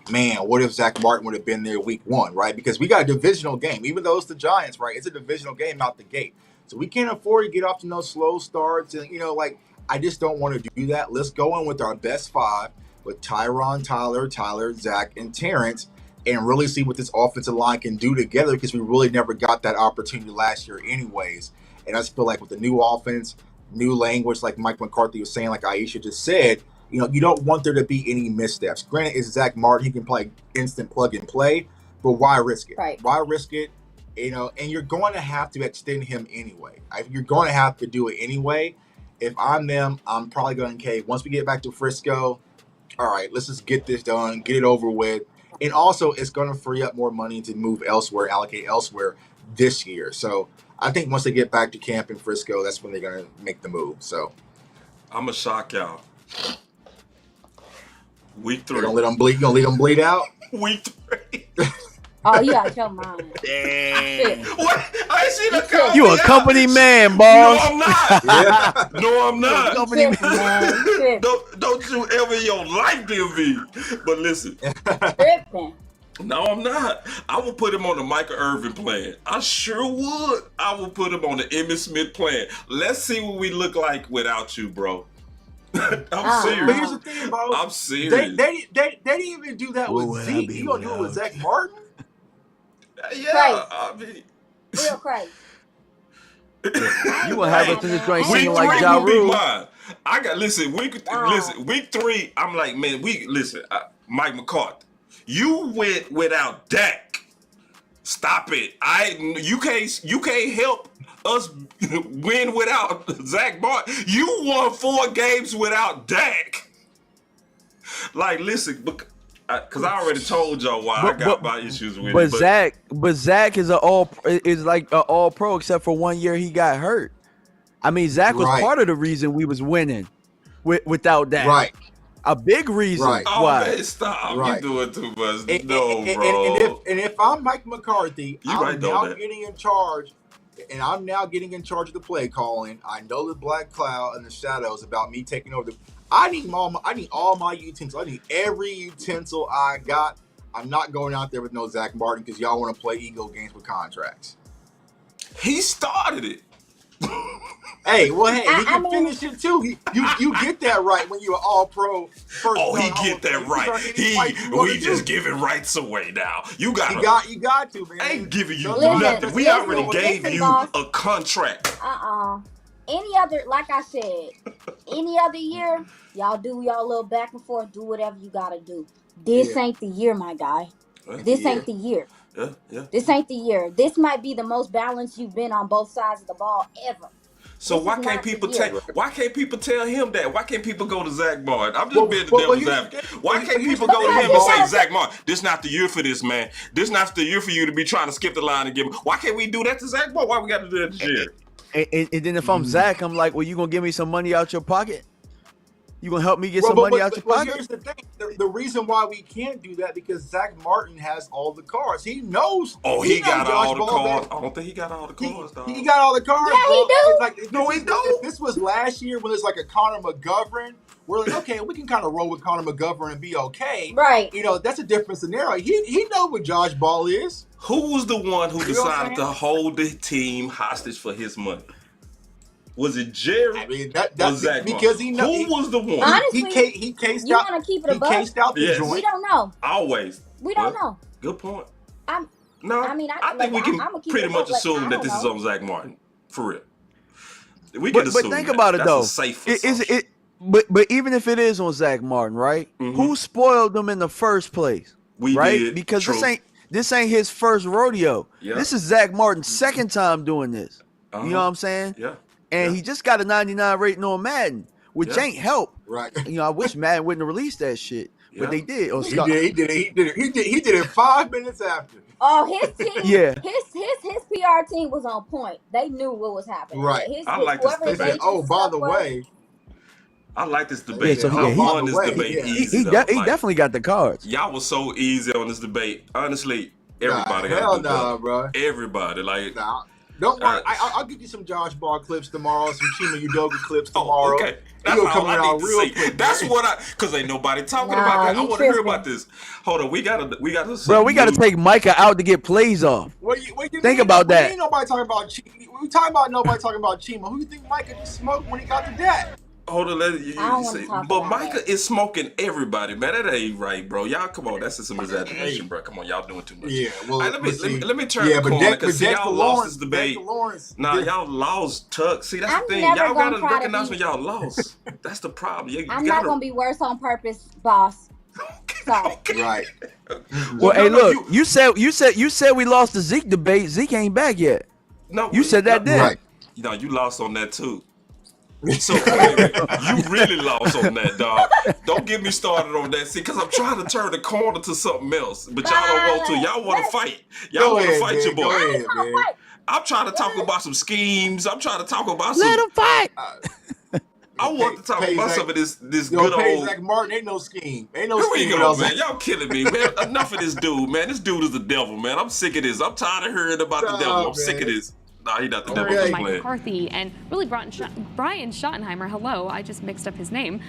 man, what if Zach Martin would have been there week one, right? Because we got a divisional game. Even though it's the Giants, right? It's a divisional game out the gate. So we can't afford to get off to no slow starts. And, like, I just don't want to do that. Let's go in with our best 5 with Tyron, Tyler, Zach, and Terrence and really see what this offensive line can do together because we really never got that opportunity last year anyways. And I just feel like with the new offense, new language, like Mike McCarthy was saying, like Iisha just said, you don't want there to be any missteps. Granted, it's Zach Martin. He can play instant plug and play, but why risk it? Right. Why risk it? And you're going to have to extend him anyway. You're going to have to do it anyway. If I'm them, I'm probably going to, okay, once we get back to Frisco, all right, let's just get this done, get it over with. And also, it's going to free up more money to move elsewhere, allocate elsewhere this year. So I think once they get back to camp in Frisco, that's when they're going to make the move. So I'm going to shock y'all. Week 3. You're going to let them bleed? You going to let them bleed out? Week 3. Oh, you out your mind. Damn. What? I ain't seen a company. You a company man, boss. No, I'm not. Yeah. No, I'm not. Company man. Don't you ever in your life, DMV. But listen. No, I'm not. I will put him on the Michael Irvin plan. I sure would. I will put him on the Emmitt Smith plan. Let's see what we look like without you, bro. I'm serious. But here's the thing, bro. I'm serious. They didn't even do that with Zeke. You gonna do it with Zach Martin? Yeah, Crazy. I mean, Real crazy. You gonna have us in this joint singing week like 3 Ja will be Rule. mine. I got listen. Week 3. I'm like, man. Mike McCarthy. You went without Dak. Stop it. You can't help us win without Zach Martin. You won 4 games without Dak. Like, listen, because I already told y'all why I got my issues with it. But Zach is like an all pro except for 1 year he got hurt. I mean, Zach was part of the reason we was winning without Dak. Right. A big reason why. Oh, man, stop. You doing too much. Bro. And if I'm Mike McCarthy, I'm now getting in charge. And I'm now getting in charge of the play calling. I know the black cloud and the shadows about me taking over I need all my utensils. I need every utensil I got. I'm not going out there with no Zach Martin because y'all want to play ego games with contracts. He started it. He can finish it too. You get that right when you're an all-pro. He get that right. We just giving rights away now. You got to, man. I ain't giving you nothing. We already gave you a contract. Any other, like I said, any other year, y'all do y'all little back and forth, do whatever you gotta do. This ain't the year, my guy. This ain't the year. Yeah. This ain't the year. This might be the most balanced you've been on both sides of the ball ever. So why can't people tell him that? Why can't people go to Zach Martin? I'm just being the devil's advocate. Why can't people go to him and say, Zach Martin, this not the year for this, man. This not the year for you to be trying to skip the line and give him. Why can't we do that to Zach Martin? Why we got to do that this year? And then if I'm Zach, I'm like, well, you gonna give me some money out your pocket? You gonna help me get some money out your pocket? Here's the thing: the reason why we can't do that because Zach Martin has all the cards. He knows. Oh, he got all the cards. I don't think he got all the cards, though. He got all the cards. Yeah, he do. No, he don't. If this was last year when it's like a Connor McGovern, we're like, okay, we can kind of roll with Connor McGovern and be okay. Right. That's a different scenario. He knows what Josh Ball is. Who was the one who decided to hold the team hostage for his money? Was it Jerry? I mean, that's Zach because he knows. Who was the one? Honestly, he cased out. Want to keep it above? He cased out the joint. We don't know. Always. We don't know. Good point. I think we can pretty much assume that this is on Zach Martin. For real. We can assume. But think about it though. But even if it is on Zach Martin, right? Mm-hmm. Who spoiled them in the first place? We right? did. Because True. this ain't his first rodeo. Yeah. This is Zach Martin's second time doing this. You know what I'm saying? Yeah. And he just got a 99 rating on Madden, which ain't help. Right. I wish Madden wouldn't have released that shit, but they did. He did it 5 minutes after. Oh, his team. Yeah. His PR team was on point. They knew what was happening. Right. I like this debate. By the way. I like this debate. Yeah, so I won this debate easy. He definitely got the cards. Y'all was so easy on this debate. Honestly, everybody got to do better. Bro. Everybody. Don't worry. I'll get you some Josh Ball clips tomorrow, some Chima Udoka clips tomorrow. Okay. That's all I need to see. That's what because ain't nobody talking about that. I want to hear about this. Hold on. We gotta Bro, we gotta take Micah out to get plays off. What you think about that. Ain't nobody talking about Chima. We talking about nobody talking about Chima. Who you think Micah just smoked when he got to that? Hold on, but Micah is smoking everybody, man. That ain't right, bro. Y'all, come on, that's just some exaggeration, bro. Come on, y'all doing too much. Yeah, well, let me turn the corner because y'all lost this debate. Nah, y'all lost, Tuck. See, that's the thing. Y'all gotta recognize when y'all lost. That's the problem. I'm not gonna be worse on purpose, boss. Sorry. Right. Well, hey, look, you said we lost the Zeke debate. Zeke ain't back yet. No, you said that then. Right. No, you lost on that too. So you really lost on that, dog. Don't get me started on that. See, because I'm trying to turn the corner to something else, but y'all don't want to. Y'all want to fight. Y'all want to fight your boy. I'm trying to talk about some schemes. I'm trying to talk about some. Let him fight. I want to talk about some of this good old. Zach Martin ain't no scheme. Ain't no Here we scheme. go, man. Y'all killing me, man. Enough of this dude, man. This dude is the devil, man. I'm sick of this. I'm tired of hearing about the devil. I'm sick of this. Nah, he not the devil. Mike McCarthy and really Brian Schottenheimer. Hello, I just mixed up his name.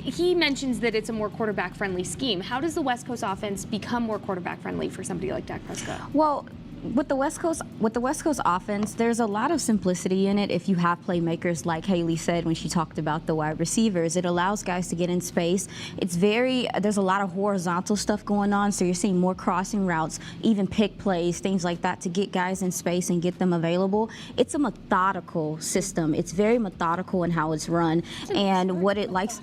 He mentions that it's a more quarterback-friendly scheme. How does the West Coast offense become more quarterback-friendly for somebody like Dak Prescott? Well, with the West Coast offense, there's a lot of simplicity in it. If you have playmakers, like Haley said when she talked about the wide receivers, it allows guys to get in space. There's a lot of horizontal stuff going on, so you're seeing more crossing routes, even pick plays, things like that to get guys in space and get them available. It's a methodical system. It's very methodical in how it's run, and what it likes.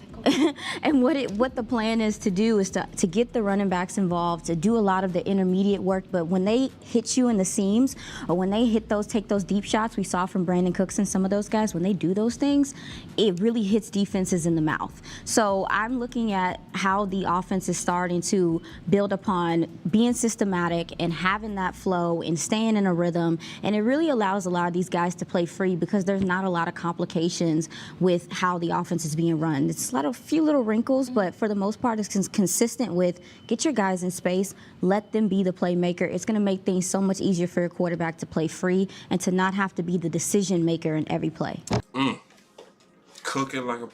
And what the plan is to do is to get the running backs involved, to do a lot of the intermediate work. But when they hit you in the seams, or when they take those deep shots we saw from Brandon Cooks and some of those guys, when they do those things, it really hits defenses in the mouth. So I'm looking at how the offense is starting to build upon being systematic and having that flow and staying in a rhythm. And it really allows a lot of these guys to play free because there's not a lot of complications with how the offense is being run. It's a few little wrinkles, but for the most part, it's consistent with get your guys in space, let them be the playmaker. It's going to make things so much easier for your quarterback to play free and to not have to be the decision maker in every play. Cooking like a.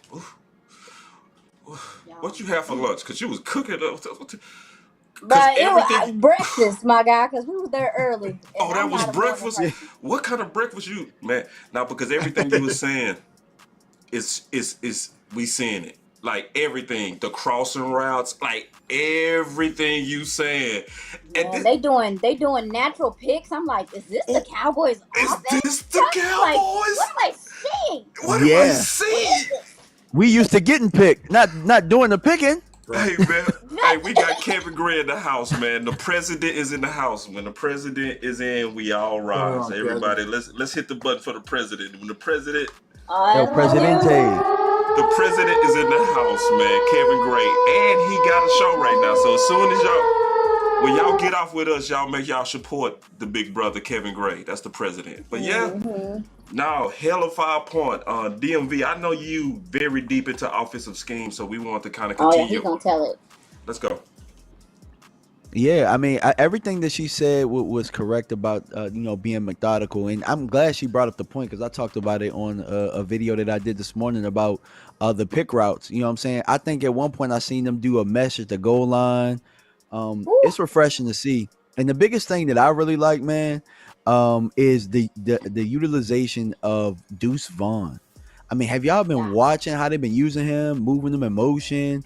What you have for lunch? Because you was cooking. But it was breakfast, my guy, because we was there early. Oh, that was breakfast? What kind of breakfast you, man? Now, because everything you were saying is we seeing it. Like everything, the crossing routes, like everything you saying. And man, they doing natural picks. I'm like, is this the Cowboys offense? Is this the Cowboys? Like, what am I seeing? What am I seeing? We used to getting picked, not doing the picking. Hey man, hey, we got Kevin Gray in the house, man. The president is in the house. When the president is in, we all rise. Everybody, let's hit the button for the president. When the president, El Presidente. The president is in the house, man, Kevin Gray, and he got a show right now. So as soon as when y'all get off with us, y'all make y'all support the big brother, Kevin Gray. That's the president. But now, hell of 5 point. DMV, I know you very deep into offensive schemes, so we want to kind of continue. Oh, yeah, he's going to tell it. Let's go. Yeah, I mean, everything that she said was correct about, being methodical. And I'm glad she brought up the point because I talked about it on a video that I did this morning about the pick routes. You know what I'm saying? I think at one point I seen them do a mesh at the goal line. It's refreshing to see. And the biggest thing that I really like, man, is the utilization of Deuce Vaughn. I mean, have y'all been watching how they've been using him, moving them in motion,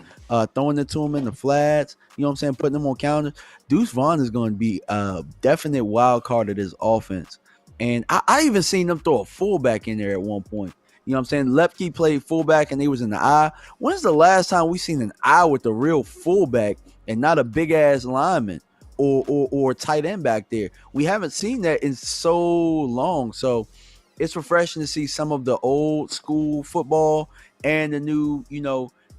throwing it to him in the flats, you know what I'm saying, putting them on counters? Deuce Vaughn is going to be a definite wild card of this offense. And I even seen them throw a fullback in there at one point. You know what I'm saying? Lepke played fullback and they was in the eye. When's the last time we seen an eye with a real fullback and not a big-ass lineman or tight end back there? We haven't seen that in so long. So it's refreshing to see some of the old school football and the new,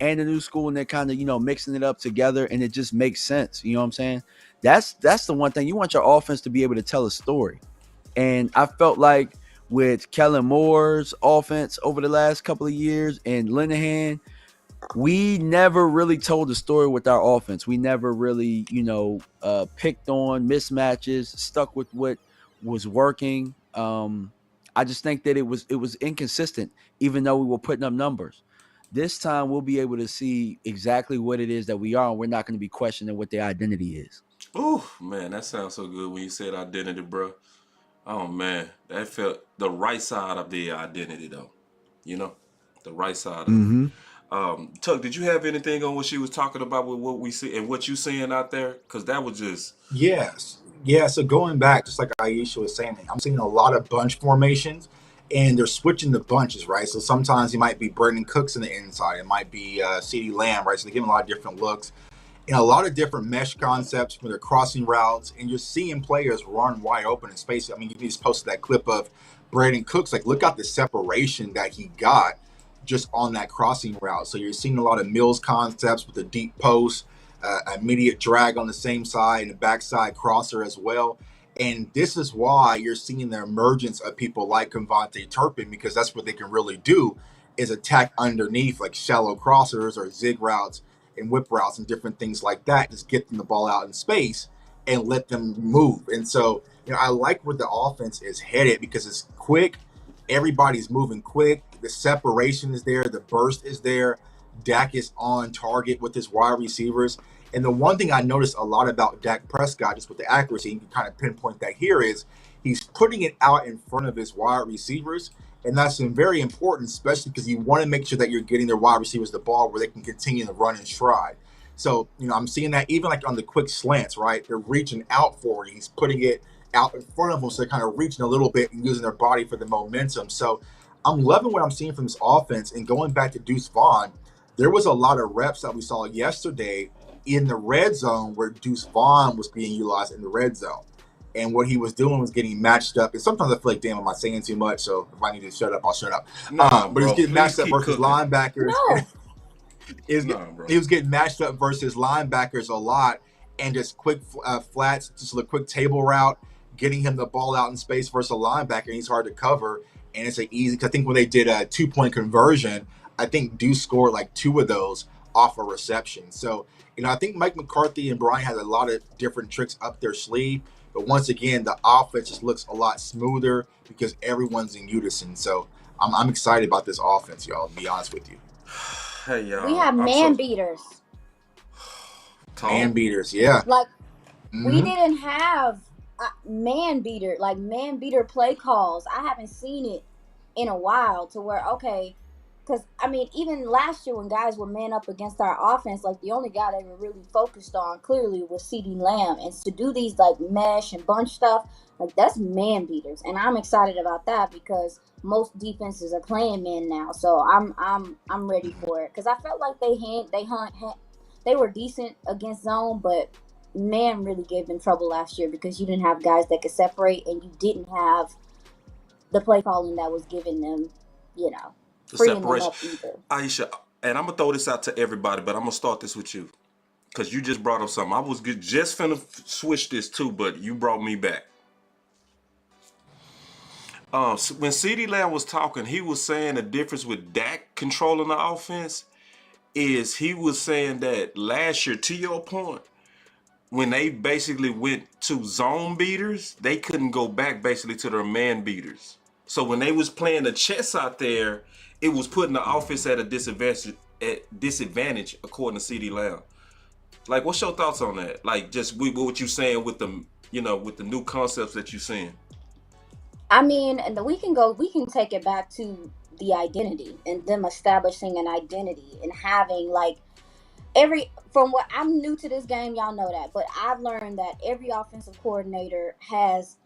and the new school, and they're kind of, mixing it up together, and it just makes sense. You know what I'm saying? That's the one thing. You want your offense to be able to tell a story. And I felt like with Kellen Moore's offense over the last couple of years and Linehan, we never really told the story with our offense. We never really, picked on mismatches, stuck with what was working. I just think that it was inconsistent, even though we were putting up numbers. This time we'll be able to see exactly what it is that we are, and we're not going to be questioning what their identity is. Ooh, man, that sounds so good when you said identity, bro. Oh man, that felt the right side of the identity, though. You know, the right side of it. Tuck, did you have anything on what she was talking about with what we see and what you seeing out there? Because that was just Yes. Yeah. So going back, just like Iisha was saying, I'm seeing a lot of bunch formations and they're switching the bunches, right? So sometimes it might be Brandon Cooks in the inside. It might be CeeDee Lamb, right? So they give him a lot of different looks and a lot of different mesh concepts for their crossing routes. And you're seeing players run wide open in space. I mean, you just posted that clip of Brandon Cooks. Like, look at the separation that he got just on that crossing route. So you're seeing a lot of Mills concepts with the deep post, immediate drag on the same side and the backside crosser as well. And this is why you're seeing the emergence of people like Konvontae Turpin, because that's what they can really do is attack underneath, like shallow crossers or zig routes and whip routes and different things like that. Just get them the ball out in space and let them move. And so, I like where the offense is headed because it's quick. Everybody's moving quick. The separation is there. The burst is there. Dak is on target with his wide receivers. And the one thing I noticed a lot about Dak Prescott, just with the accuracy, you can kind of pinpoint that here, is he's putting it out in front of his wide receivers. And that's very important, especially because you want to make sure that you're getting their wide receivers the ball where they can continue to run and stride. So, I'm seeing that even like on the quick slants, right? They're reaching out for it. He's putting it out in front of them, so they're kind of reaching a little bit and using their body for the momentum. So I'm loving what I'm seeing from this offense. And going back to Deuce Vaughn, there was a lot of reps that we saw yesterday in the red zone where Deuce Vaughn was being utilized in the red zone. And what he was doing was getting matched up. And sometimes I feel like, damn, am I saying too much? So if I need to shut up, I'll shut up. But he's getting matched up versus linebackers. No. He was getting matched up versus linebackers a lot, and just quick flats, just a quick table route, getting him the ball out in space versus a linebacker. And he's hard to cover, and it's an easy. Cause I think when they did a 2-point conversion, I think Deuce scored like 2 of those off a reception. So I think Mike McCarthy and Brian had a lot of different tricks up their sleeve. But once again, the offense just looks a lot smoother because everyone's in unison. So I'm excited about this offense, y'all, to be honest with you. Hey, y'all. We have man beaters. Man beaters, yeah. Like, we didn't have man beater play calls. I haven't seen it in a while to where, okay, because, even last year when guys were man up against our offense, like, the only guy they were really focused on clearly was CeeDee Lamb. And to do these, like, mesh and bunch stuff, like, that's man beaters. And I'm excited about that because most defenses are playing man now. So I'm ready for it. Because I felt like they were decent against zone, but man really gave them trouble last year because you didn't have guys that could separate and you didn't have the play calling that was giving them, the freeing them separation. up either. Aisha, and I'm going to throw this out to everybody, but I'm going to start this with you because you just brought up something. I was just finna switch this too, but you brought me back. When CeeDee Lamb was talking, he was saying the difference with Dak controlling the offense is he was saying that last year, to your point, when they basically went to zone beaters, they couldn't go back basically to their man beaters. So when they was playing the chess out there, it was putting the offense at a disadvantage according to CeeDee Lamb. Like, what's your thoughts on that? Like, just what you saying with the, with the new concepts that you're seeing. And we can take it back to the identity and them establishing an identity and having from what I'm new to this game, y'all know that, but I've learned that every offensive coordinator has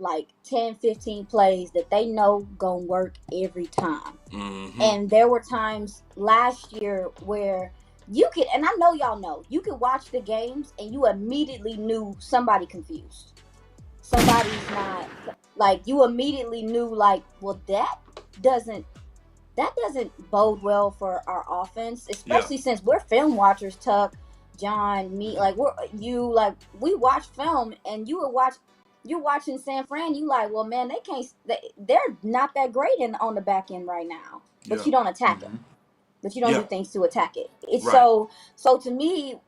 10, 15 plays that they know gonna work every time. Mm-hmm. And there were times last year where you could, and I know y'all know, you could watch the games and you immediately knew somebody confused. Somebody's not, you immediately knew, well, that doesn't bode well for our offense, especially since we're film watchers, Tuck, John, me, we watch film, and you're watching San Fran, you well, man, they're not that great on the back end right now, but you don't attack it, but you don't do things to attack it. It's right. So to me,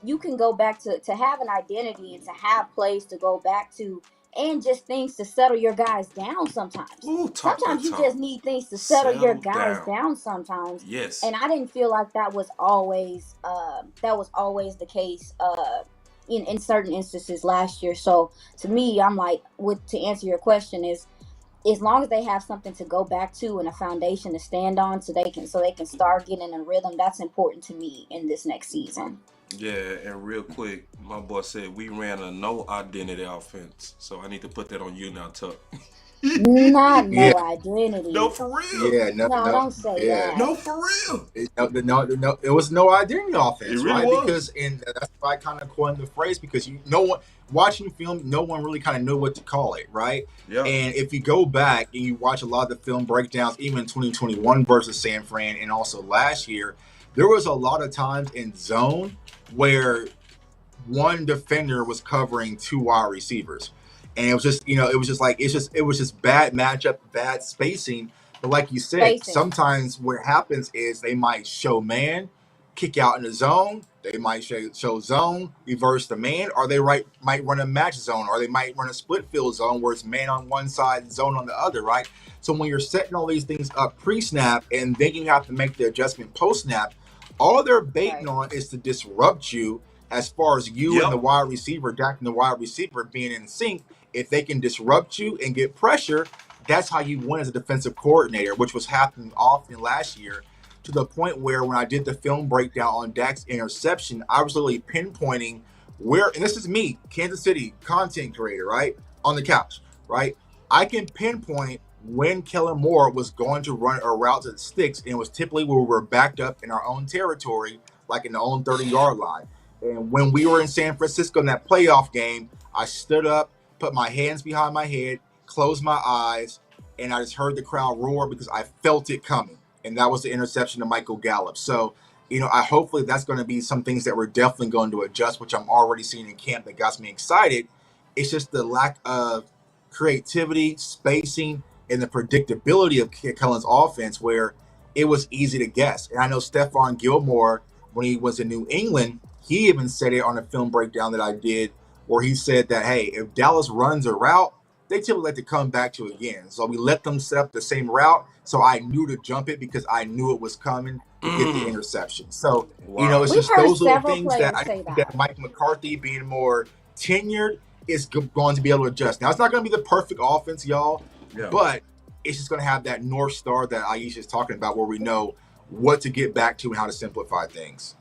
you can go back to have an identity and to have plays to go back to and just things to settle your guys down sometimes. Ooh, Sometimes you just need things to settle your guys down sometimes. Yes. And I didn't feel like that was always the case in certain instances last year. So to me, I'm like, to answer your question is, as long as they have something to go back to and a foundation to stand on, so they can start getting in a rhythm, that's important to me in this next season. Yeah, and real quick, my boy said we ran a no identity offense, so I need to put that on you now, Tuck. Not no identity. No, for real. Yeah, no, don't say that. No, for real. No, it was no identity offense, It really right? was. And that's why I kind of coined the phrase, because no one watching film, no one really kind of knew what to call it, right? Yeah. And if you go back and you watch a lot of the film breakdowns, even in 2021 versus San Fran, and also last year, there was a lot of times in zone where one defender was covering two wide receivers. And it was just, it was just bad matchup, bad spacing. But like you said, sometimes what happens is they might show man, kick out in the zone. They might show zone, reverse the man, or they might run a match zone, or they might run a split field zone where it's man on one side, zone on the other, right? So when you're setting all these things up pre-snap, and then you have to make the adjustment post-snap, all they're baiting on is to disrupt you as far as you and the wide receiver, Dak and the wide receiver being in sync. If they can disrupt you and get pressure, that's how you win as a defensive coordinator, which was happening often last year, to the point where when I did the film breakdown on Dak's interception, I was literally pinpointing where, and this is me, Kansas City content creator, right, on the couch, right? I can pinpoint when Kellen Moore was going to run a route that sticks, and it was typically where we were backed up in our own territory, like in the own 30-yard line. And when we were in San Francisco in that playoff game, I stood up, put my hands behind my head, closed my eyes, and I just heard the crowd roar because I felt it coming. And that was the interception to Michael Gallup. So, hopefully that's going to be some things that we're definitely going to adjust, which I'm already seeing in camp that got me excited. It's just the lack of creativity, spacing, and the predictability of Kellen's offense, where it was easy to guess. And I know Stephon Gilmore, when he was in New England, he even said it on a film breakdown that I did, where he said that, hey, if Dallas runs a route, they typically like to come back to it again. So we let them set up the same route. So I knew to jump it because I knew it was coming to get the interception. So, it's just those little things that I think that Mike McCarthy, being more tenured, is going to be able to adjust. Now, it's not going to be the perfect offense, y'all, but it's just going to have that North Star that Iisha is talking about, where we know what to get back to and how to simplify things.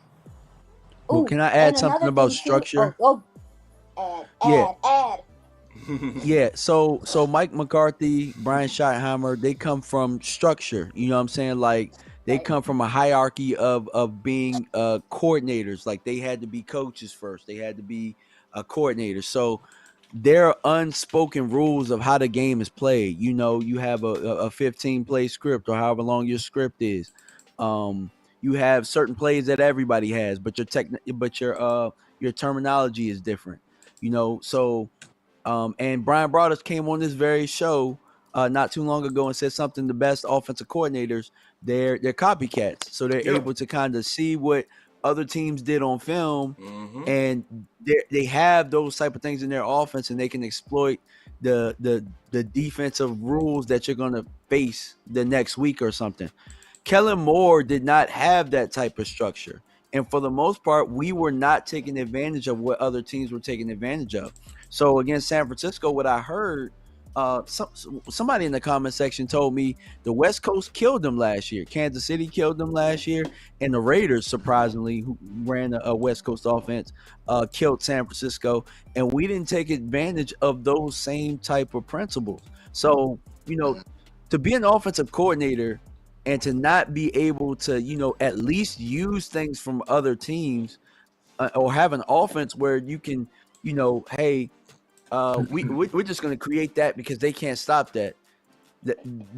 Well, can I add something about structure? Add. Yeah, so Mike McCarthy, Brian Schottenheimer, they come from structure. You know what I'm saying? Like, they come from a hierarchy of being coordinators. Like, they had to be coaches first. They had to be coordinators. So there are unspoken rules of how the game is played. You have a 15-play script, or however long your script is. You have certain plays that everybody has, but your terminology is different. So and Brian Broaddus came on this very show not too long ago and said something: the best offensive coordinators, they're copycats, so they're able to kind of see what other teams did on film, and they have those type of things in their offense, and they can exploit the defensive rules that you're going to face the next week or something. Kellen Moore did not have that type of structure. And for the most part, we were not taking advantage of what other teams were taking advantage of. So against San Francisco, what I heard, somebody in the comment section told me the West Coast killed them last year. Kansas City killed them last year. And the Raiders, surprisingly, who ran a West Coast offense, killed San Francisco. And we didn't take advantage of those same type of principles. So, to be an offensive coordinator and to not be able to, at least use things from other teams or have an offense where you can, hey, we're just going to create that because they can't stop that.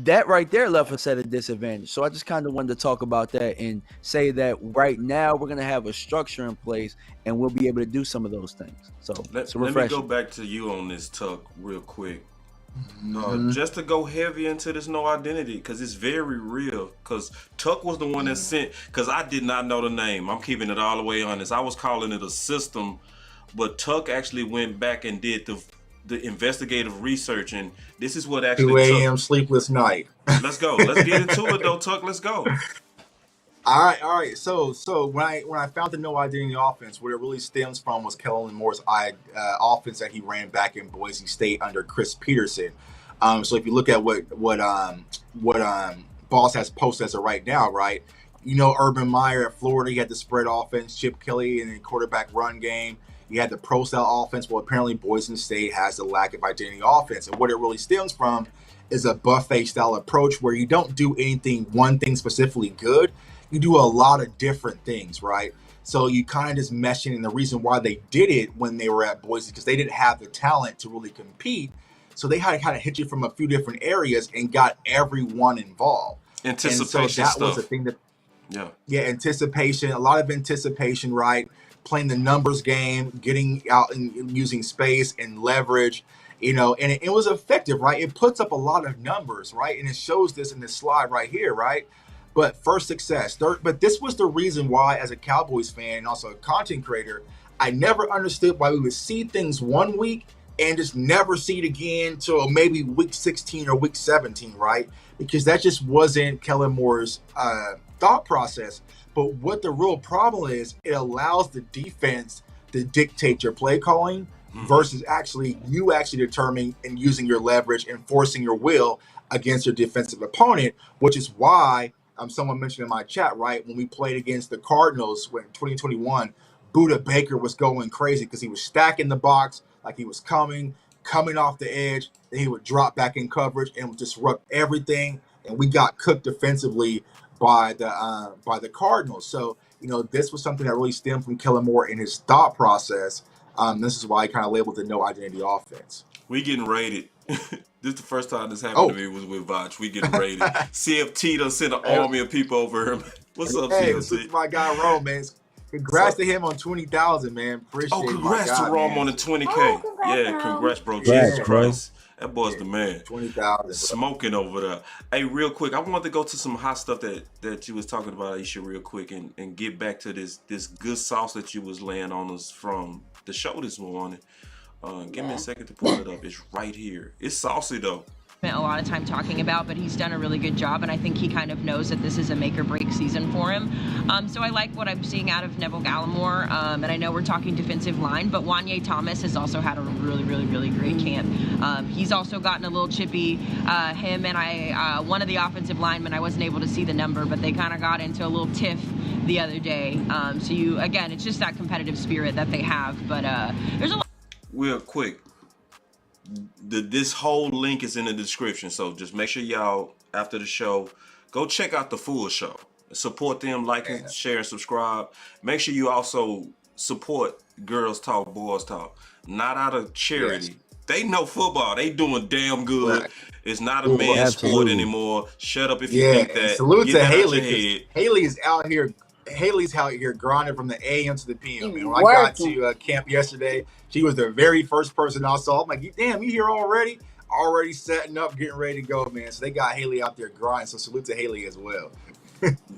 That right there left us at a disadvantage. So I just kind of wanted to talk about that and say that right now we're going to have a structure in place and we'll be able to do some of those things. So let me go back to you on this, Tuck, real quick. Just to go heavy into this no identity, because it's very real. Because Tuck was the one that sent, because I did not know the name. I'm keeping it all the way honest. I was calling it a system, but Tuck actually went back and did the investigative research, and this is what actually 2 a.m. sleepless night. Let's go. Let's get into it though, Tuck. Let's go. All right. So when I found the no identity offense, what it really stems from was Kellen Moore's offense that he ran back in Boise State under Chris Peterson. So if you look at what Boss has posted as of right now, right? Urban Meyer at Florida, he had the spread offense, Chip Kelly in the quarterback run game. You had the pro style offense. Well, apparently Boise State has the lack of identity offense, and what it really stems from is a buffet style approach where you don't do one thing specifically good. You do a lot of different things, right? So you kind of just mesh in, and the reason why they did it when they were at Boise because they didn't have the talent to really compete. So they had to kind of hit you from a few different areas and got everyone involved. Anticipation and so that stuff. was the thing that, anticipation, a lot of anticipation, right? Playing the numbers game, getting out and using space and leverage, and it was effective, right? It puts up a lot of numbers, right? And it shows this in this slide right here, right? But first success. But this was the reason why, as a Cowboys fan and also a content creator, I never understood why we would see things one week and just never see it again till maybe week 16 or week 17, right? Because that just wasn't Kellen Moore's thought process. But what the real problem is, it allows the defense to dictate your play calling versus you actually determining and using your leverage and forcing your will against your defensive opponent, which is why someone mentioned in my chat, right, when we played against the Cardinals in 2021, Budda Baker was going crazy because he was stacking the box like he was coming off the edge, then he would drop back in coverage and would disrupt everything, and we got cooked defensively by the Cardinals. So, this was something that really stemmed from Kellen Moore in his thought process. This is why I kind of labeled the no identity offense. We getting raided. This is the first time this happened to me was with Vach. We getting raided. CFT done sent an army of people over him. What's up, CFT? This is my guy Rome, man. Congrats to him on 20,000, man. Appreciate it. Congrats to Rome on the 20K. Congrats, bro. Congrats, Jesus Christ. That boy's the man. 20,000. Smoking over there. Hey, real quick, I wanted to go to some hot stuff that you was talking about, Iisha, real quick, and get back to this good sauce that you was laying on us from the show this morning. Give me a second to pull it up. It's right here. It's saucy though. Spent a lot of time talking about, but he's done a really good job, and I think he kind of knows that this is a make or break season for him. So I like what I'm seeing out of Neville Gallimore, and I know we're talking defensive line, but Wanye Thomas has also had a really great camp. He's also gotten a little chippy. Him and one of the offensive linemen, I wasn't able to see the number, but they kind of got into a little tiff the other day. So it's just that competitive spirit that they have, but there's a lot. Real quick, this whole link is in the description, so just make sure y'all, after the show, go check out the full show. Support them, like and share and subscribe. Make sure you also support Girls Talk, Boys Talk. Not out of charity. Yes. They know football. They doing damn good. Right. It's not a man's sport anymore. Shut up if you think that. Salute to Haley. Haley's out here grinding from the AM to the PM. Man. When I got to camp yesterday, she was the very first person I saw. I'm like, damn, you here already? Already setting up, getting ready to go, man. So they got Haley out there grinding. So salute to Haley as well.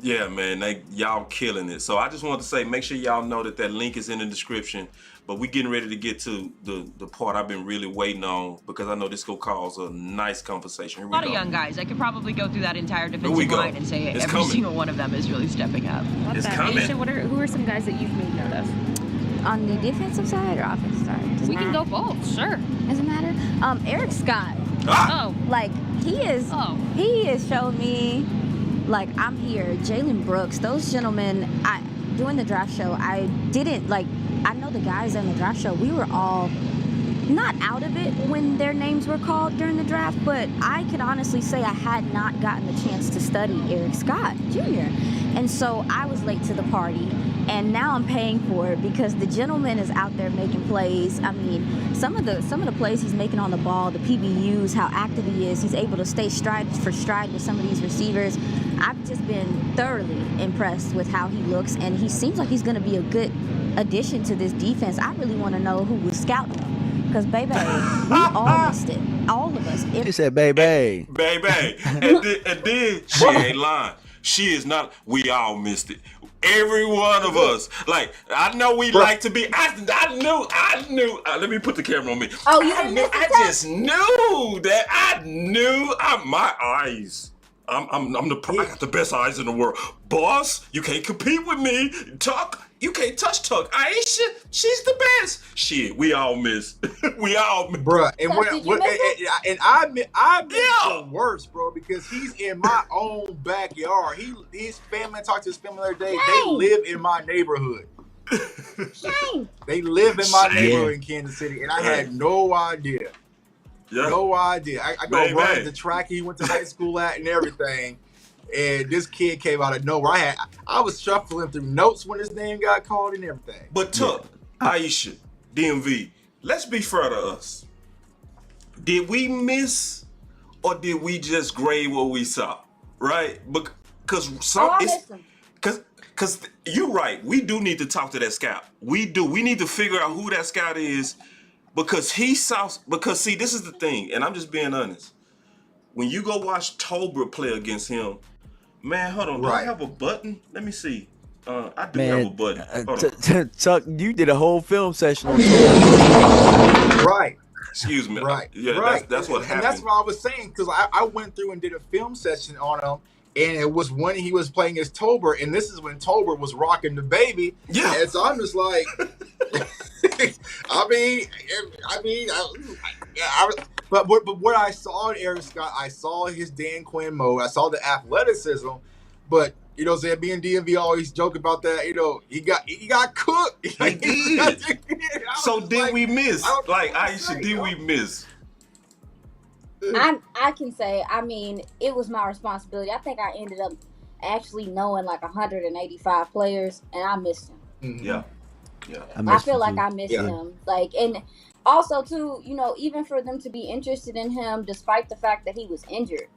Yeah, man, y'all killing it. So I just wanted to say, make sure y'all know that link is in the description. But we getting ready to get to the part I've been really waiting on, because I know this gonna cause a nice conversation. Here we a lot go. of young guys. I could probably go through that entire defensive line and say every single one of them is really stepping up. It's coming. Iisha, who are some guys that you've made note of? On the defensive side or offensive side? We can go both, sure. Doesn't matter. Eric Scott. Like he has shown me, like, I'm here. Jalen Brooks, those gentlemen. During the draft show, I know the guys in the draft show, we were all not out of it when their names were called during the draft, but I could honestly say I had not gotten the chance to study Eric Scott Jr. And so I was late to the party, and now I'm paying for it because the gentleman is out there making plays. I mean, some of the plays he's making on the ball, the PBUs, how active he is, he's able to stay stride for stride with some of these receivers. I've just been thoroughly impressed with how he looks, and he seems like he's going to be a good addition to this defense. I really want to know who was scouting him. Because, baby, we all missed it. All of us. She said, baby. Baby. And then she ain't lying. She is not. We all missed it. Every one of us. Like, I know we like to be. I knew. Let me put the camera on me. Oh, you I knew. I just knew that. I knew. My eyes. I got the best eyes in the world. Boss, you can't compete with me. Tuck, you can't touch Tuck. Aisha, she's the best. Shit, we all miss. We all miss. Bruh, and I miss the worst, bro, because he's in my own backyard. His family, I talked to his family the other day. They live in my neighborhood. Shame. They live in my neighborhood in Kansas City, and I had no idea. Yeah. No idea. I go run the track he went to high school at and everything. And this kid came out of nowhere. I was shuffling through notes when his name got called and everything. But Tuck, Iisha, DMV, let's be fair to us. Did we miss or did we just grade what we saw? Right? Because because you're right. We do need to talk to that scout. We do. We need to figure out who that scout is. Because see, this is the thing, and I'm just being honest. When you go watch Tolbert play against him, man, hold on, do I have a button? Let me see. I do have a button. Chuck, you did a whole film session on Right. Excuse me. Right. Yeah, right. That's what happened. And that's what I was saying, because I went through and did a film session on him, and it was when he was playing as Tolbert, and this is when Tolbert was rocking the baby. Yeah. And so I'm just like... But what I saw in Eric Scott, I saw his Dan Quinn mode. I saw the athleticism, but you know, saying me and DMV always joke about that. You know, he got cooked. He did. So did we miss? Like Iisha, did we miss? I can say, I mean, it was my responsibility. I think I ended up actually knowing like 185 players, and I missed him. Mm-hmm. Yeah. I feel like I missed him. Like, and also too, you know, even for them to be interested in him, despite the fact that he was injured,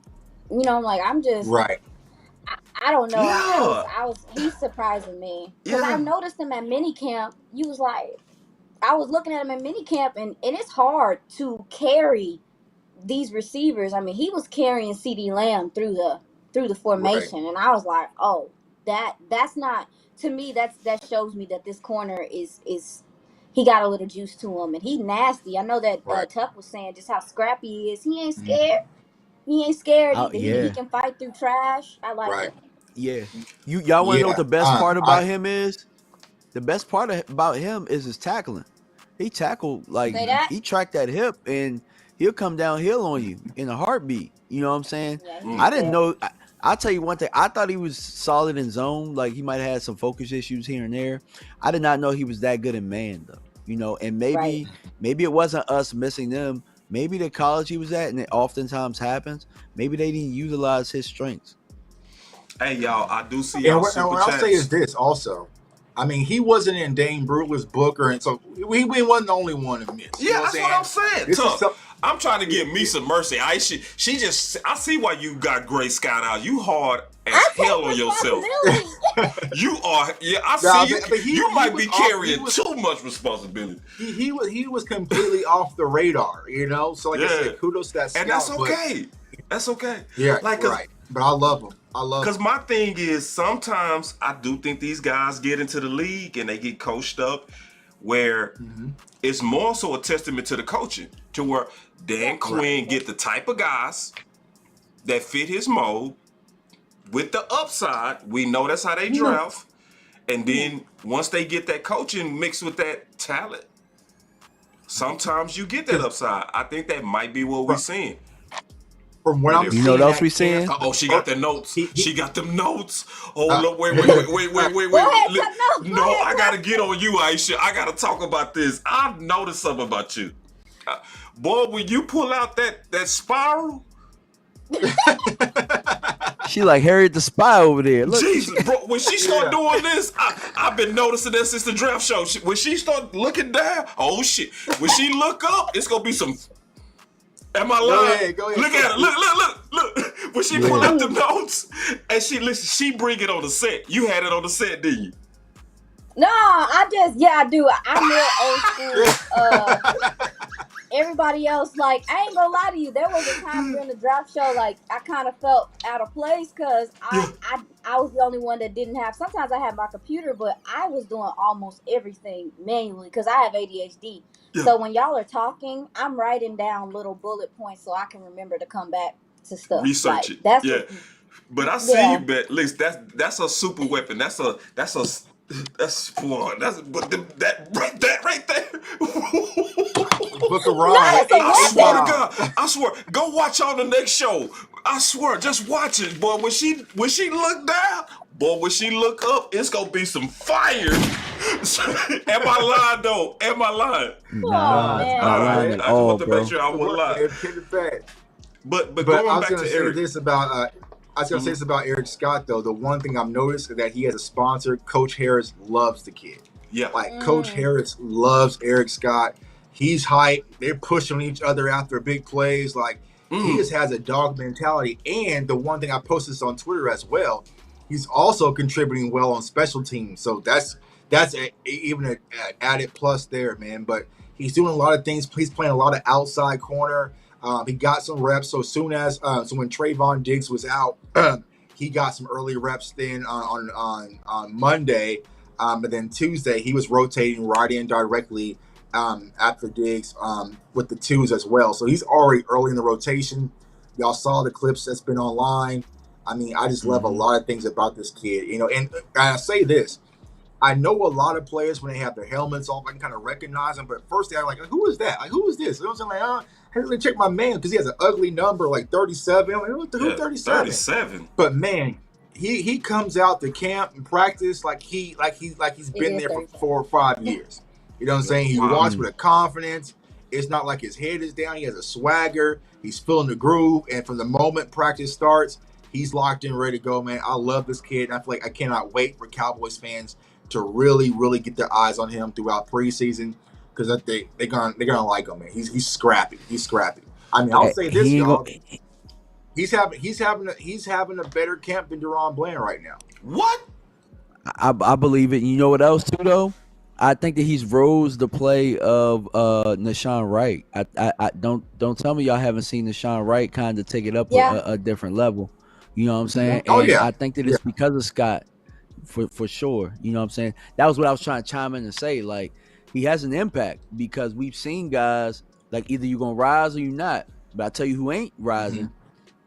you know, like I'm just I don't know. Yeah. He's surprising me because I noticed him at minicamp. You was like, I was looking at him at minicamp, and it's hard to carry these receivers. I mean, he was carrying CeeDee Lamb through the formation, and I was like, oh, that's not. To me, that shows me that this corner is he got a little juice to him, and he nasty. I know that Tuck was saying just how scrappy he is. He ain't scared. He ain't scared. He can fight through trash. I like it. Yeah. Y'all want to know what the best part about him is? The best part about him is his tackling. He tackled he tracked that hip, and he'll come downhill on you in a heartbeat. You know what I'm saying? Yeah, I didn't know. I'll tell you one thing. I thought he was solid in zone. Like, he might have had some focus issues here and there. I did not know he was that good in man, though. You know, and maybe it wasn't us missing them. Maybe the college he was at, and it oftentimes happens, maybe they didn't utilize his strengths. Hey, y'all, I do see y'all super chats. What I'll say is this also. I mean, he wasn't in Dane Brugler's Booker, and so we wasn't the only one to miss. Yeah, that's what I'm saying. I'm trying to give me some mercy. I see why you got great scout out. You hard as hell on yourself. You are. Yeah, I see you. You might be carrying too much responsibility. He was completely off the radar, you know. So like I said, kudos to that scout. And that's okay. That's okay. Yeah, right. But I love him. Because my thing is, sometimes I do think these guys get into the league and they get coached up where it's more so a testament to the coaching, to where Dan Quinn get the type of guys that fit his mold with the upside. We know that's how they draft. And then once they get that coaching mixed with that talent, sometimes you get that upside. I think that might be what we're seeing. From what I'm seeing, what else we seeing? Oh, she got the notes. She got them notes. Oh, look, wait. Go ahead, No, I gotta get on you, Iisha. I gotta talk about this. I've noticed something about you, boy. When you pull out that spiral, she like Harriet the Spy over there. Look. Jesus, bro. When she start doing this, I've been noticing that since the draft show. When she start looking down, oh shit. When she look up, it's gonna be some. Am I lying? Go ahead. Look at her. Look. When she pull out the notes and she bring it on the set. You had it on the set, didn't you? No, I do. I'm real old school. everybody else, like, I ain't gonna lie to you, there was a time during the draft show, like, I kind of felt out of place because I was the only one that didn't have. Sometimes I had my computer, but I was doing almost everything manually because I have ADHD. Yeah. So when y'all are talking, I'm writing down little bullet points so I can remember to come back to stuff. Research like, it. That's Yeah. But I see Yeah. you, bet. Listen, that's a super weapon. That's one. That's but that right there. Book of Ron. I swear to God. I swear. Go watch on the next show. I swear. Just watch it, boy. When she look down, boy. When she look up, it's gonna be some fire. Am I lying though? Am I lying? Nah, not lying at I just all, want to bro. make sure I won't lie. But I going was back gonna to say Eric. this about say this about Eric Scott though. The one thing I've noticed is that he has a sponsor. Coach Harris loves the kid. Yeah, like Coach Harris loves Eric Scott. He's hyped. They're pushing each other after big plays. Like he just has a dog mentality. And the one thing I posted this on Twitter as well, he's also contributing well on special teams. So that's even an added plus there, man. But he's doing a lot of things. He's playing a lot of outside corner. He got some reps. So soon as so when Trayvon Diggs was out, he got some early reps then on Monday. But then Tuesday he was rotating right in directly after Diggs with the twos as well. So he's already early in the rotation. Y'all saw the clips that's been online. I mean, I just love a lot of things about this kid, you know. And I say this, I know a lot of players when they have their helmets off, I can kind of recognize them. But first they're like, who is that? Like, who is this? You know what I'm saying? Like, hey, let me check my man because he has an ugly number, like 37. I'm like, who 37? 37. But man, he comes out to camp and practice like he's been there for 4 or 5 years. You know what I'm saying? He walks with a confidence. It's not like his head is down. He has a swagger. He's feeling the groove. And from the moment practice starts, he's locked in, ready to go, man. I love this kid. And I feel like I cannot wait for Cowboys fans to really, really get their eyes on him throughout preseason because they're gonna like him, man. He's scrappy. He's scrappy. I mean, I'll say this, y'all. He's having a better camp than Deron Bland right now. What? I believe it. You know what else too, though? I think that he's rose the play of Nashawn Wright. I don't tell me y'all haven't seen Nashawn Wright kind of take it up a different level. You know what I'm saying? Oh, and yeah. I think that it's because of Scott for sure. You know what I'm saying? That was what I was trying to chime in and say. Like, he has an impact because we've seen guys like either you're gonna rise or you're not. But I tell you who ain't rising.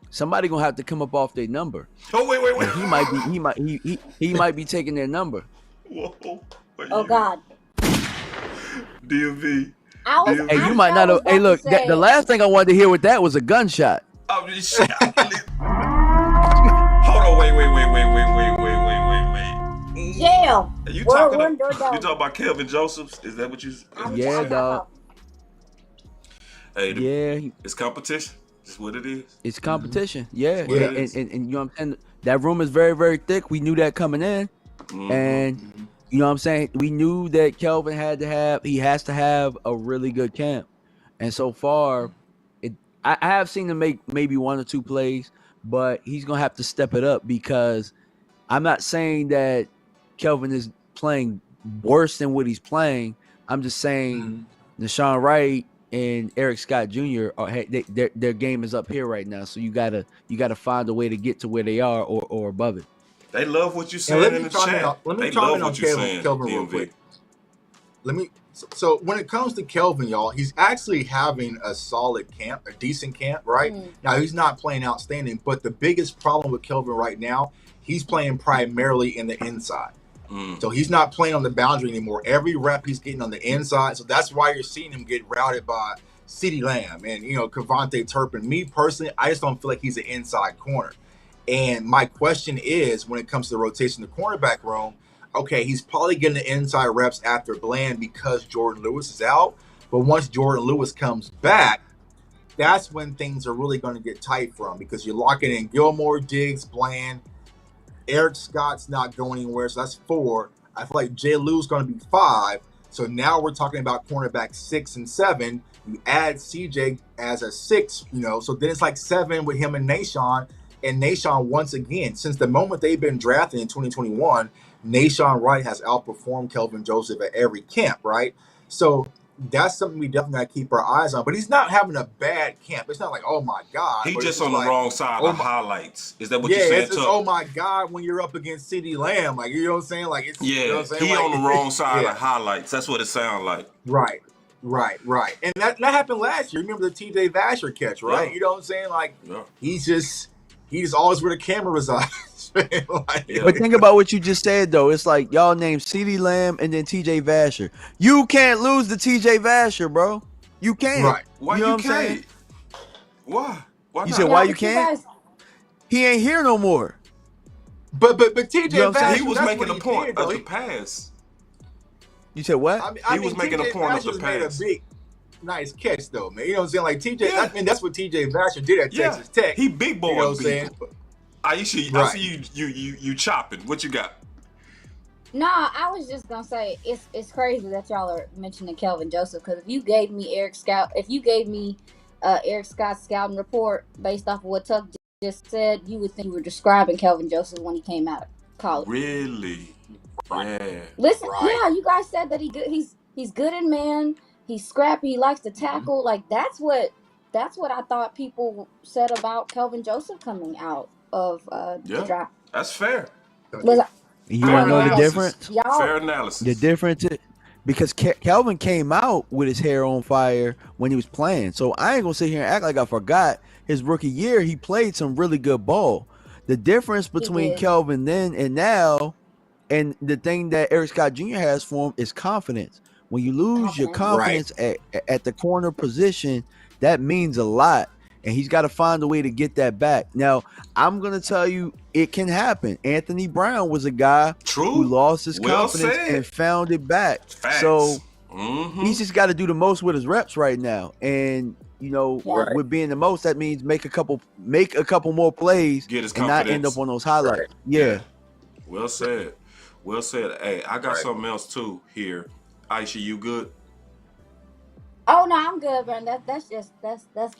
Somebody gonna have to come up off their number. Oh wait. And he might be taking their number. Whoa. Oh God. DMV. Hey, you might not have. Hey, look, the last thing I wanted to hear with that was a gunshot. Oh, shit. Hold on, wait. Jail. You talking about Kelvin Josephs? Is that what you? Yeah, dog. Hey, it's competition. It's what it is. It's competition. Yeah. And you know what I'm saying? That room is very, very thick. We knew that coming in. And you know what I'm saying? We knew that Kelvin has to have a really good camp. And so far, I have seen him make maybe 1 or 2 plays, but he's going to have to step it up because I'm not saying that Kelvin is playing worse than what he's playing. I'm just saying Nashawn Wright and Eric Scott Jr. Their game is up here right now. So you gotta find a way to get to where they are or above it. They love what you're saying in the chat. Let me they comment love on what you're saying, Kelvin real quick. So when it comes to Kelvin, y'all, he's actually having a solid camp, a decent camp, right? Now, he's not playing outstanding, but the biggest problem with Kelvin right now, he's playing primarily in the inside. So he's not playing on the boundary anymore. Every rep he's getting on the inside. So that's why you're seeing him get routed by CeeDee Lamb and, Kevontae Turpin. Me personally, I just don't feel like he's an inside corner. And my question is, when it comes to the rotation in the cornerback room, okay, he's probably getting the inside reps after Bland because Jordan Lewis is out. But once Jordan Lewis comes back, that's when things are really going to get tight for him because you're locking in Gilmore, Diggs, Bland. Eric Scott's not going anywhere, so that's 4. I feel like Jay Lou's going to be 5. So now we're talking about cornerback 6 and 7. You add CJ as a 6, so then it's like 7 with him and Nashawn. And Nashawn, once again, since the moment they've been drafted in 2021, Nashawn Wright has outperformed Kelvin Joseph at every camp, right? So that's something we definitely got to keep our eyes on. But he's not having a bad camp. It's not like, oh my God. He but just it's on the like, wrong side of highlights. Is that what yeah, you're saying? it's just, oh my God, when you're up against CeeDee Lamb, like, you know what I'm saying? Like, it's, Yeah, you know what I'm saying? he Like, on the wrong side of highlights. That's what it sounds like. Right. And that happened last year. Remember the TJ Vasher catch, right? Yeah. You know what I'm saying? Like, he's always where the camera resides. Like, But think about what you just said, though. It's like y'all named CeeDee Lamb and then TJ Vasher. You can't lose to TJ Vasher, bro. You can't. Right. Why you know you what I'm saying? can't? Why? Why You not? said why you can't? He ain't here no more. But TJ You know what I'm Vasher, saying? He was that's making what a he point did, of though. the pass. You said what? I He was making a TJ point of the Vasher's made a pass. big, nice catch, though, man. You know what I'm saying? Like, TJ, I mean, that's what TJ Vasher did at Texas Tech. He big boy. You know what I'm saying? Aisha, I see you chopping. What you got? No, I was just gonna say it's crazy that y'all are mentioning Kelvin Joseph, because if you gave me Eric Scott's scouting report based off of what Tuck just said, you would think you were describing Kelvin Joseph when he came out of college. Really? Yeah. Listen, yeah, you guys said that he's good in man, he's scrappy, he likes to tackle. Like that's what I thought people said about Kelvin Joseph coming out of the draft. That's fair. You want to know the difference? Fair analysis. The difference is because Kelvin came out with his hair on fire when he was playing. So I ain't gonna sit here and act like I forgot his rookie year. He played some really good ball. The difference between Kelvin then and now, and the thing that Eric Scott Jr. has for him is confidence. When you lose your confidence at the corner position, that means a lot. And he's got to find a way to get that back. Now, I'm going to tell you, it can happen. Anthony Brown was a guy who lost his confidence and found it back. Facts. So he's just got to do the most with his reps right now. And, you know, with being the most, that means make a couple more plays Get his and not end up on those highlights. Right. Yeah. Well said. Well said. Hey, I got something else too here. Aisha, you good? Oh no, I'm good, man. That's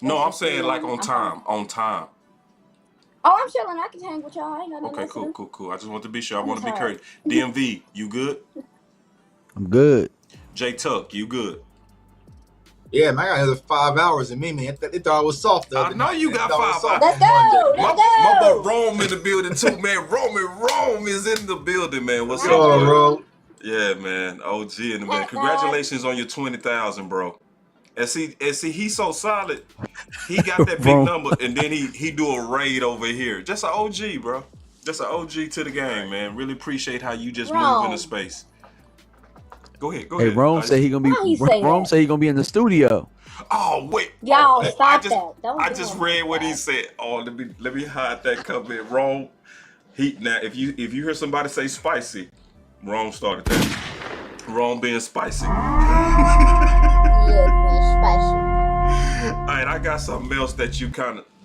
No, I'm saying like on time. On time. Oh, I'm chilling. I can hang with y'all. I ain't got nothing else to do. Cool. I just want to be sure. I want to be courteous. DMV, you good? I'm good. J Tuck, you good? Yeah, man, I got another 5 hours in me, man. They thought I was soft. I know you got 5 hours. Let's go. My boy Rome in the building too, man. Rome is in the building, man. What's up, bro? Yeah, man. OG in the man. Congratulations on your 20,000, bro. And see, he's so solid. He got that big number, and then he do a raid over here. Just an OG, bro. Just an OG to the game, man. Really appreciate how you just move into space. Go ahead. Hey, Rome said he gonna be. Rome said he gonna be in the studio. Oh wait, y'all stop that. I just read what he said. Oh, let me hide that comment. Rome. Now if you hear somebody say spicy, Rome started that. Rome being spicy. All right, I got something else that you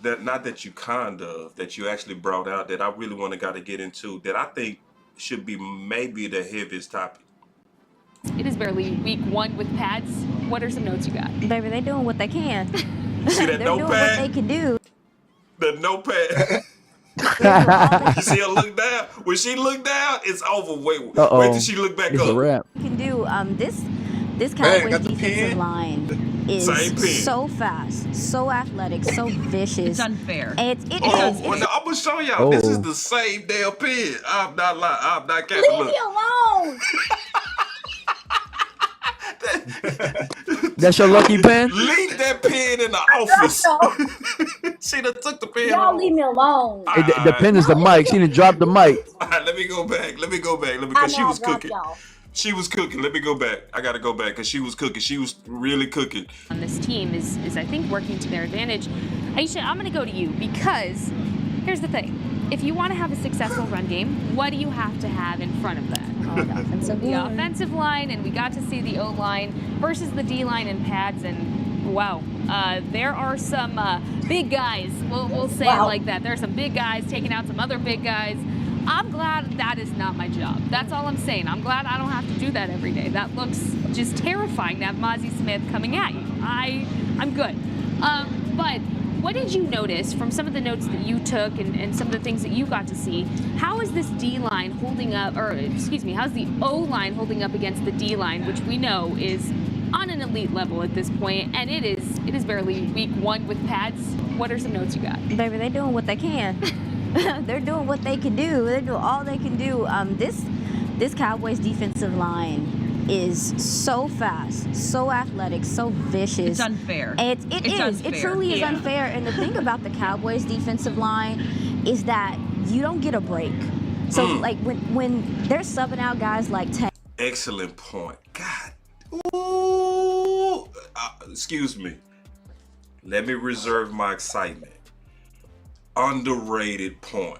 that you actually brought out that I really got to get into that I think should be maybe the heaviest topic. It is barely week 1 with pads. What are some notes you got? Baby, they're doing what they can. You see that they're doing what they can do. The notepad. You see her look down? When she look down, it's over. Wait till she look back up. It's a wrap. Can do this Cowboys defensive line is so fast, so athletic, so vicious. It's unfair. I'm gonna show y'all. This is the same damn pin. I'm not lying. I'm not capping. Leave me alone. That's your lucky pen? Leave that pen in the office. She done took the pen. Y'all leave me alone. Hey, the pen is the mic. She done dropped the mic. All right, let me go back. Because she was cooking. She was cooking. Let me go back. I got to go back because she was cooking. She was really cooking. On this team is I think, working to their advantage. Aisha, I'm going to go to you because here's the thing. If you want to have a successful run game, what do you have to have in front of that? The offensive line, and we got to see the O-line versus the D-line and pads, and wow, there are some big guys. We'll say it like that. There are some big guys taking out some other big guys. I'm glad that is not my job. That's all I'm saying. I'm glad I don't have to do that every day. That looks just terrifying to have Mozzie Smith coming at you. I'm good. But what did you notice from some of the notes that you took and some of the things that you got to see? How is this D-line holding up, how's the O-line holding up against the D-line, which we know is on an elite level at this point, and it is barely week 1 with pads. What are some notes you got? Baby, they're doing what they can. They're doing what they can do. They're doing all they can do. This Cowboys defensive line is so fast, so athletic, so vicious. It's unfair. It is. Unfair. It truly is unfair. And the thing about the Cowboys defensive line is that you don't get a break. So like when they're subbing out guys like Tank. Excellent point. God. Ooh. Excuse me. Let me reserve my excitement. Underrated point.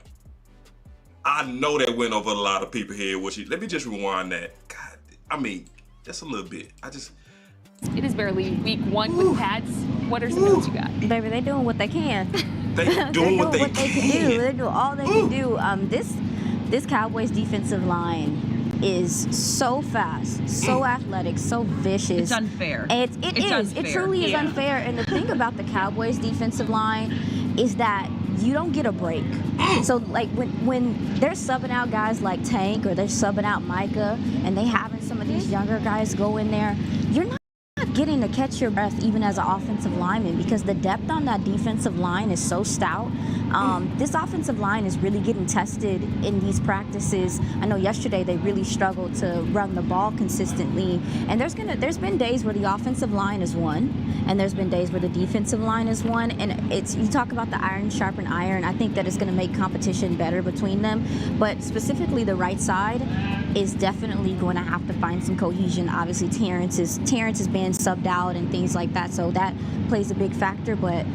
I know that went over a lot of people here. Let me just rewind that. God, I mean, just a little bit. It is barely week 1 with pads. What are some notes you got? Baby, they're doing what they can. They're doing what they can do. They're doing all they can do. This Cowboys defensive line is so fast, so athletic, so vicious. It's unfair. It is. Unfair. It truly is unfair. And the thing about the Cowboys defensive line is that you don't get a break. So like when they're subbing out guys like Tank or they're subbing out Micah and they having some of these younger guys go in there, you're not getting to catch your breath even as an offensive lineman because the depth on that defensive line is so stout. This offensive line is really getting tested in these practices. I know yesterday they really struggled to run the ball consistently, and there's been days where the offensive line is won, and there's been days where the defensive line is won. And you talk about the iron sharpen iron. I think that it's going to make competition better between them, but specifically the right side is definitely going to have to find some cohesion. Obviously, Terrence is being subbed out and things like that, so that plays a big factor. But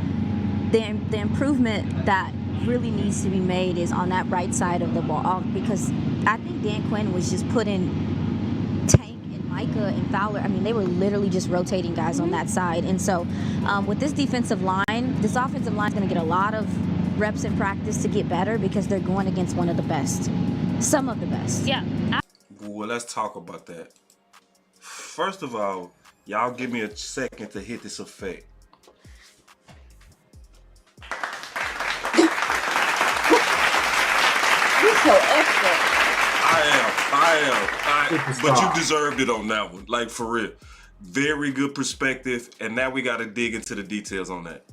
the improvement that really needs to be made is on that right side of the ball, because I think Dan Quinn was just putting Tank and Micah and Fowler. I mean, they were literally just rotating guys on that side. And so with this defensive line, this offensive line is going to get a lot of reps in practice to get better because they're going against one of the best, some of the best. Yeah. Well, let's talk about that. First of all, y'all give me a second to hit this effect. You're so extra. I am. But you deserved it on that one. Like, for real. Very good perspective. And now we got to dig into the details on that.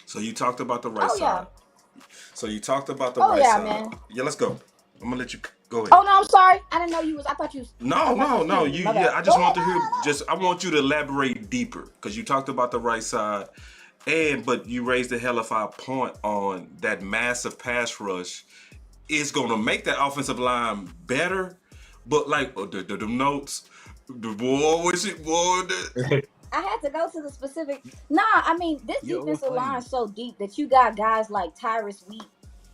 So you talked about the right side. So you talked about the right side. Man. Yeah, let's go. I'm going to let you go ahead. Oh, no, I'm sorry. I didn't know you was. I thought you was. No. I just want to hear. I want you to elaborate deeper because you talked about the right side, but you raised a hell of a point on that massive pass rush. It's gonna make that offensive line better, but like the notes, the boy. I had to go to the specific. Nah, I mean this defensive line is so deep that you got guys like Tyrus Wheat,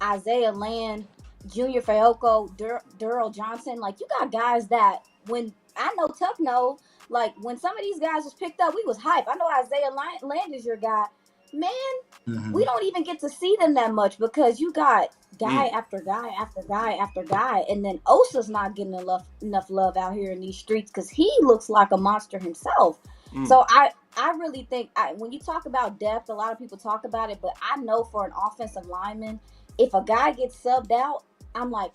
Isaiah Land, Junior Fayoko, Durrell Johnson. Like, you got guys that when I know Tuck know, like when some of these guys was picked up, we was hype. I know Isaiah Land is your guy. Man, we don't even get to see them that much because you got guy after guy after guy after guy, and then Osa's not getting enough love out here in these streets because he looks like a monster himself. So I really think when you talk about depth, a lot of people talk about it, but I know for an offensive lineman, if a guy gets subbed out, I'm like,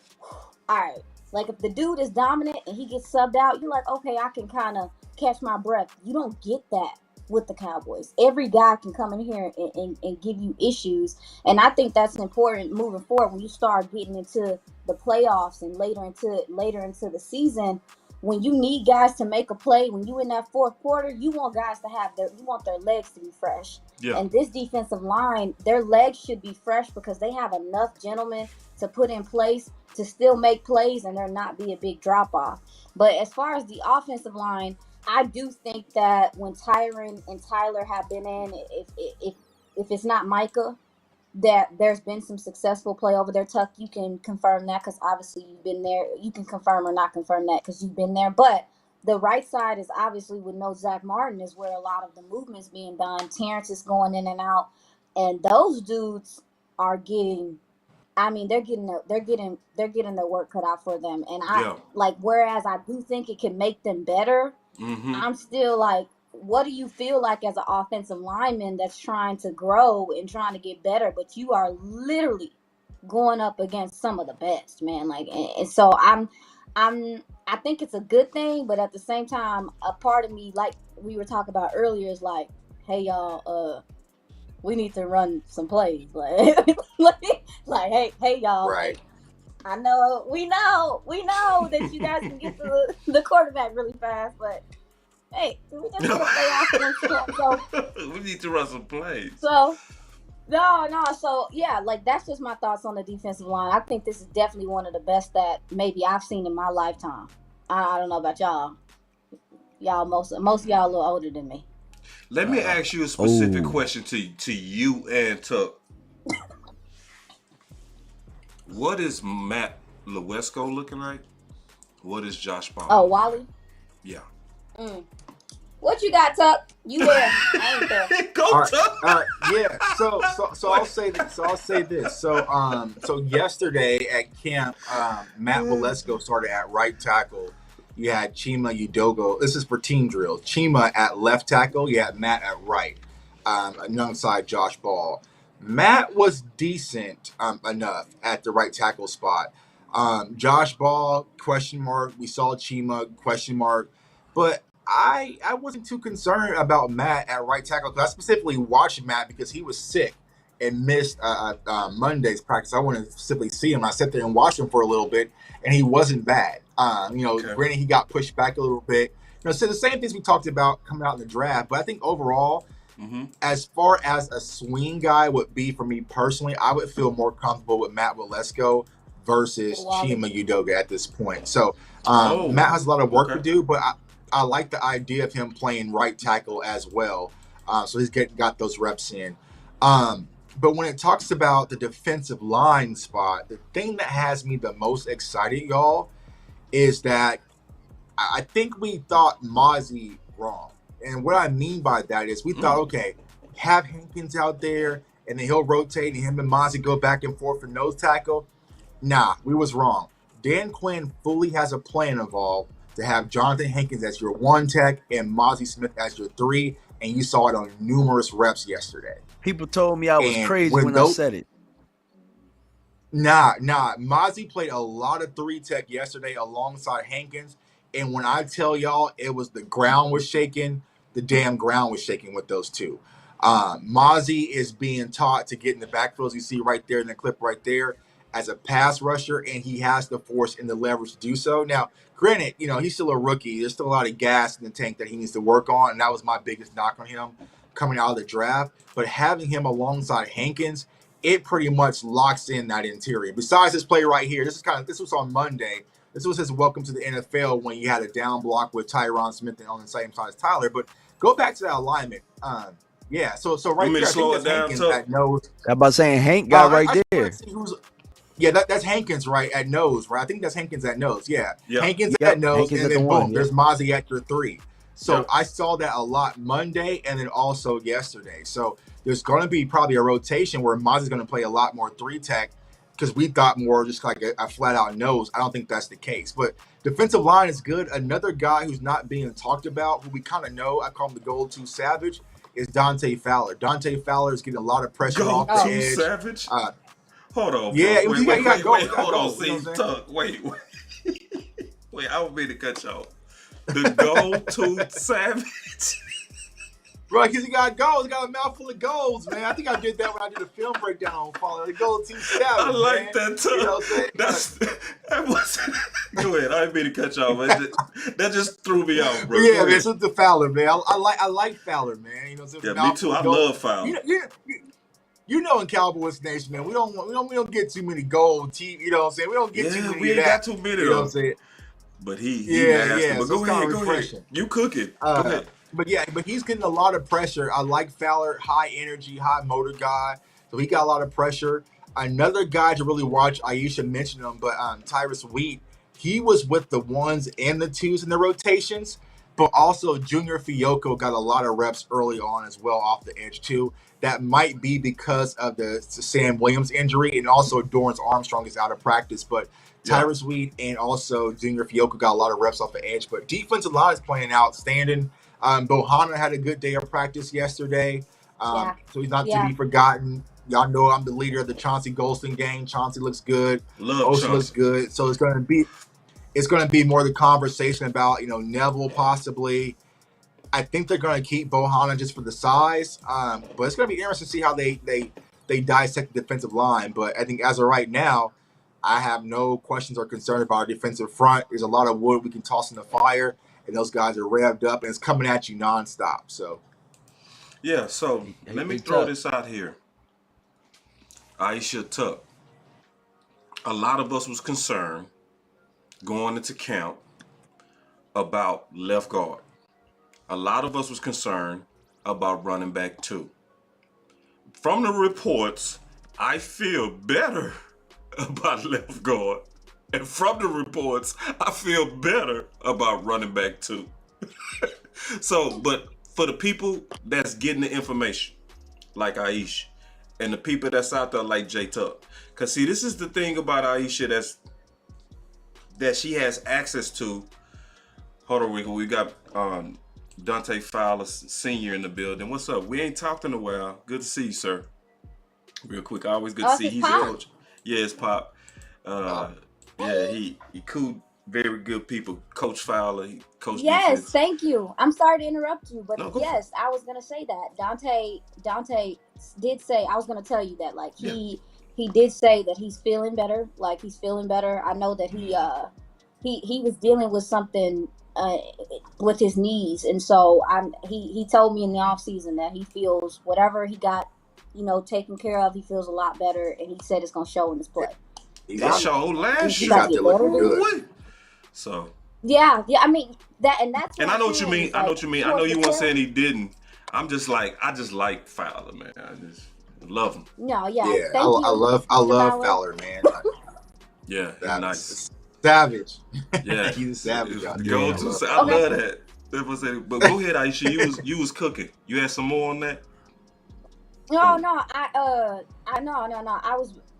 all right. Like if the dude is dominant and he gets subbed out, you're like, okay, I can kind of catch my breath. You don't get that with the Cowboys. Every guy can come in here and give you issues. And I think that's important moving forward when you start getting into the playoffs and later into the season. When you need guys to make a play, when you in that fourth quarter, you want guys to you want their legs to be fresh. Yeah. And this defensive line, their legs should be fresh because they have enough gentlemen to put in place to still make plays and there not be a big drop off. But as far as the offensive line, I do think that when Tyron and Tyler have been in, if it's not Micah, that there's been some successful play over there. Tuck, you can confirm that because obviously you've been there. You can confirm or not confirm that because you've been there. But the right side is obviously with no Zach Martin is where a lot of the movement's being done. Terrence is going in and out, and those dudes are getting. I mean, they're getting their work cut out for them. And whereas I do think it can make them better, I'm still like, what do you feel like as an offensive lineman that's trying to grow and trying to get better, but you are literally going up against some of the best, man. Like, and so I think it's a good thing, but at the same time, a part of me, like we were talking about earlier, is like, hey y'all, we need to run some plays, like hey y'all, Right. like I know we know that you guys can get to the quarterback really fast, but hey, we just want to play offense. So We need to run some plays. so no. So yeah, like that's just my thoughts on the defensive line. I think this is definitely one of the best that maybe I've seen in my lifetime. I don't know about y'all. Y'all most of y'all a little older than me. Let me ask you a specific question to you and Tuck. What is Matt Lewesko looking like? What is Josh Ball? Oh, Wally? Yeah. What you got, Tuck? You there? I ain't there. Go, Tuck. Yeah. So I'll say this. So yesterday at camp, Matt Lewesko started at right tackle. You had Chima Udogo. This is for team drills. Chima at left tackle. You had Matt at right, alongside Josh Ball. Matt was decent enough at the right tackle spot. Josh Ball, question mark. We saw Chima, question mark. But I wasn't too concerned about Matt at right tackle because I specifically watched Matt because he was sick and missed Monday's practice. I wanted to specifically see him. I sat there and watched him for a little bit, and he wasn't bad. Granted, he got pushed back a little bit. So the same things we talked about coming out in the draft. But I think overall, as far as a swing guy would be for me personally, I would feel more comfortable with Matt Lewesko versus Chima Udoga at this point. So Matt has a lot of work to do, but I like the idea of him playing right tackle as well. So he's got those reps in. But when it talks about the defensive line spot, the thing that has me the most excited, y'all, is that I think we thought Mozzie wrong. And what I mean by that is we thought, okay, have Hankins out there, and then he'll rotate, and him and Mozzie go back and forth for nose tackle. Nah, we was wrong. Dan Quinn fully has a plan involved to have Jonathan Hankins as your 1 tech and Mozzie Smith as your 3, and you saw it on numerous reps yesterday. People told me I was crazy when I said it. Nah. Mozzie played a lot of 3 tech yesterday alongside Hankins, and when I tell y'all it was the ground was shaking, the damn ground was shaking with those two. Mozzie is being taught to get in the backfield, as you see right there in the clip right there, as a pass rusher, and he has the force and the leverage to do so. Now, granted, he's still a rookie. There's still a lot of gas in the tank that he needs to work on, and that was my biggest knock on him coming out of the draft. But having him alongside Hankins, it pretty much locks in that interior. Besides this play right here, this was on Monday. This was his welcome to the NFL when you had a down block with Tyron Smith on the same side as Tyler. But go back to that alignment. Yeah, so right there, I think that's Hankins at nose. I'm about saying Hank got right there. Yeah, that's Hankins right at nose, right? I think that's Hankins at nose. Yeah, yep. Hankins at nose, Hankins and then boom, there's yep. Mozzie at your 3. So I saw that a lot Monday and then also yesterday. So there's going to be probably a rotation where Mozzie's going to play a lot more 3 tech because we thought more just like a flat out nose. I don't think that's the case. But defensive line is good. Another guy who's not being talked about, who we kind of know, I call him the Gold 2 Savage, is Dante Fowler. Dante Fowler is getting a lot of pressure off the edge. Savage? Hold on. Yeah, wait, hold on. See, Tuck, wait. Wait, I don't mean to cut you off. The go-to Savage. Bro, because he got goals. He got a mouthful of goals, man. I think I did that when I did a film breakdown on Follow. The go-to Savage, I like man. that, Tuck. You know what I'm saying? That wasn't... Go ahead. I didn't mean to cut you off. That just threw me off, bro. Yeah, man. It's with the Fowler, man. I like Fowler, man. Yeah, me too. I love Fowler. You know, in Cowboys Nation, man, we don't get too many gold team. You know what I'm saying? We don't get too many. We ain't got too many. You know what I'm saying? But he nasty. But so go ahead. You cooking? Go ahead. But he's getting a lot of pressure. I like Fowler, high energy, high motor guy. So he got a lot of pressure. Another guy to really watch, Iisha mentioned him, but Tyrus Wheat, he was with the 1s and the 2s in the rotations. But also Junior Fiocco got a lot of reps early on as well off the edge too. That might be because of the Sam Williams injury, and also Dorrance Armstrong is out of practice. But Tyrus Wheat and also Junior Fiocco got a lot of reps off the edge. But defensive line is playing outstanding. Bohanna had a good day of practice yesterday, so he's not to be forgotten. Y'all know I'm the leader of the Chauncey Golston gang. Chauncey looks good. Love Osa Chauncey. looks good. So it's going to be more the conversation about, Neville possibly. I think they're going to keep Bohanna just for the size. But it's going to be interesting to see how they dissect the defensive line. But I think as of right now, I have no questions or concern about our defensive front. There's a lot of wood we can toss in the fire, and those guys are revved up, and it's coming at you nonstop. So, yeah. So let me throw this out here. Iisha Tuck. A lot of us was concerned going into camp about left guard. A lot of us was concerned about running back 2. From the reports, I feel better about left guard. And from the reports, I feel better about running back 2. So, but for the people that's getting the information, like Iisha, and the people that's out there like J Tuck. Because see, this is the thing about Iisha that she has access to. Hold on, we got Dante Fowler Sr. in the building. What's up? We ain't talked in a while. Good to see you, sir. Real quick, always good to see you. He's a coach. Yeah, it's Pop. Yeah, he cool, very good people. Coach Fowler, he coach Yes, defense. thank you. I'm sorry to interrupt you, but No, yes, I was gonna say that. Dante did say, I was gonna tell you that, like, he did say that he's feeling better. Like, he's feeling better. I know that he was dealing with something with his knees, and so he told me in the off season that he feels whatever he got, taken care of, he feels a lot better, and he said it's gonna show in his play. He showed last year. So yeah, I mean that, and that's. And I know what you mean. I know what you mean. I know you weren't saying he didn't. I just like Fowler, man. I just love him. No, yeah. I love Fowler, man. Yeah, nice. Savage. Yeah, he's a savage. I love that. But go ahead, Iisha. You was cooking. You had some more on that? No.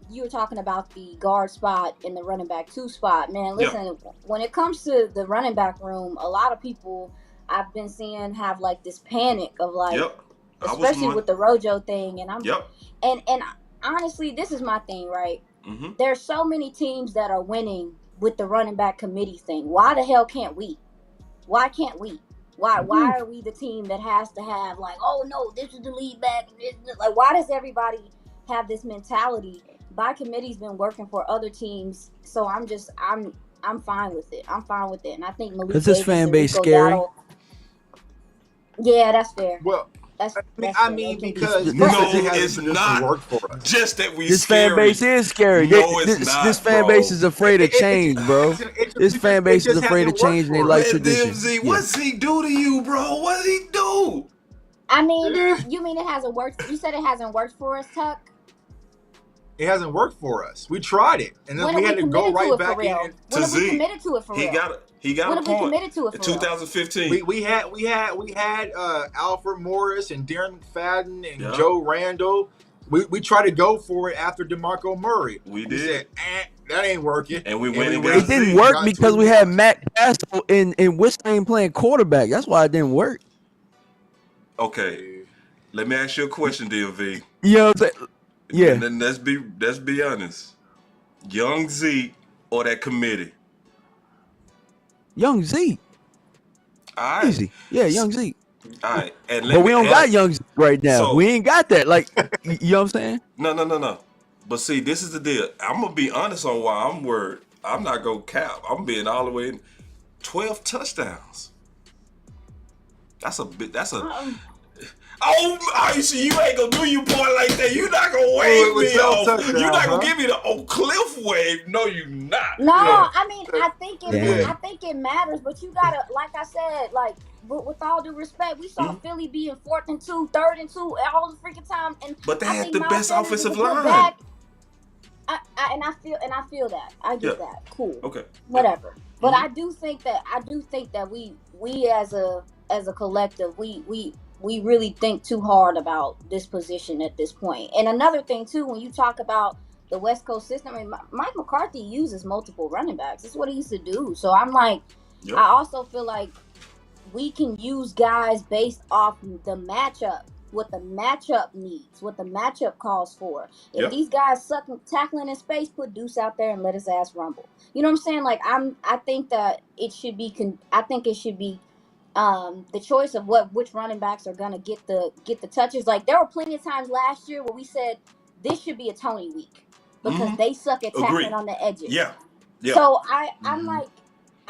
You were talking about the guard spot and the running back 2 spot. Man, listen, when it comes to the running back room, a lot of people I've been seeing have like this panic of like, especially with the Rojo thing. And and honestly, this is my thing, right? Mm-hmm. There's so many teams that are winning with the running back committee thing. Why the hell can't we? Why can't we? Why are we the team that has to have like, oh no, this is the lead back? Like, why does everybody have this mentality? My committee's been working for other teams, so I'm fine with it. I'm fine with it, and I think Malik Is this Davis fan and base Rico scary? Dowdle- Yeah, that's fair. Well, that's because it's not work for us. Just that we. This scary. fan base is scary. No, it's not. This fan base is afraid of change, bro. This fan base is afraid of change and they like tradition. DMZ, what's he do to you, bro? What did he do? I mean, you mean it hasn't worked? You said it hasn't worked for us, Tuck? It hasn't worked for us. We tried it, and then we had to go right back in to Zeke. When committed to it for real? He got a point. Committed to it for in 2015. We had Alfred Morris and Darren McFadden and Joe Randall. We tried to go for it after DeMarco Murray. We did. Said, that ain't working. And we went. It didn't work because we had Matt Castle and Wistain playing quarterback. That's why it didn't work. Okay, let me ask you a question, DMV. You know what I'm saying? Yeah. And then let's be honest. Young Zeke or that committee? Young Zeke. All right. Easy. Yeah, Young Zeke. All right. But we don't got Young Zeke right now. So, we ain't got that. Like, you know what I'm saying? No. But see, this is the deal. I'm going to be honest on why I'm worried. I'm not going to cap. I'm being all the way in 12 touchdowns. That's a Oh, Iisha, you ain't gonna do you point like that. You not gonna wave me off. You not gonna give me the old cliff wave. No, you not. No, I mean, I think it matters, but you gotta, like I said, like with all due respect, we saw Philly being 4th and 2, 3rd and 2 all the freaking time, and but they had the Miles best Sanders offensive was line. back. I feel that. I get that. Cool. Okay. Whatever. But I do think that we as a collective, we really think too hard about this position at this point. And another thing too, when you talk about the West Coast system, I mean, Mike McCarthy uses multiple running backs. That's what he used to do. So I'm like, I also feel like we can use guys based off the matchup. what the matchup needs, what the matchup calls for. If Yep. these guys suck tackling in space, put Deuce out there and let his ass rumble. You know what I'm saying? Like I think that it should be the choice of which running backs are gonna get the touches. Like there were plenty of times last year where we said this should be a Tony week because they suck at tackling Agreed. on the edges. Yeah. Yeah. So I'm like,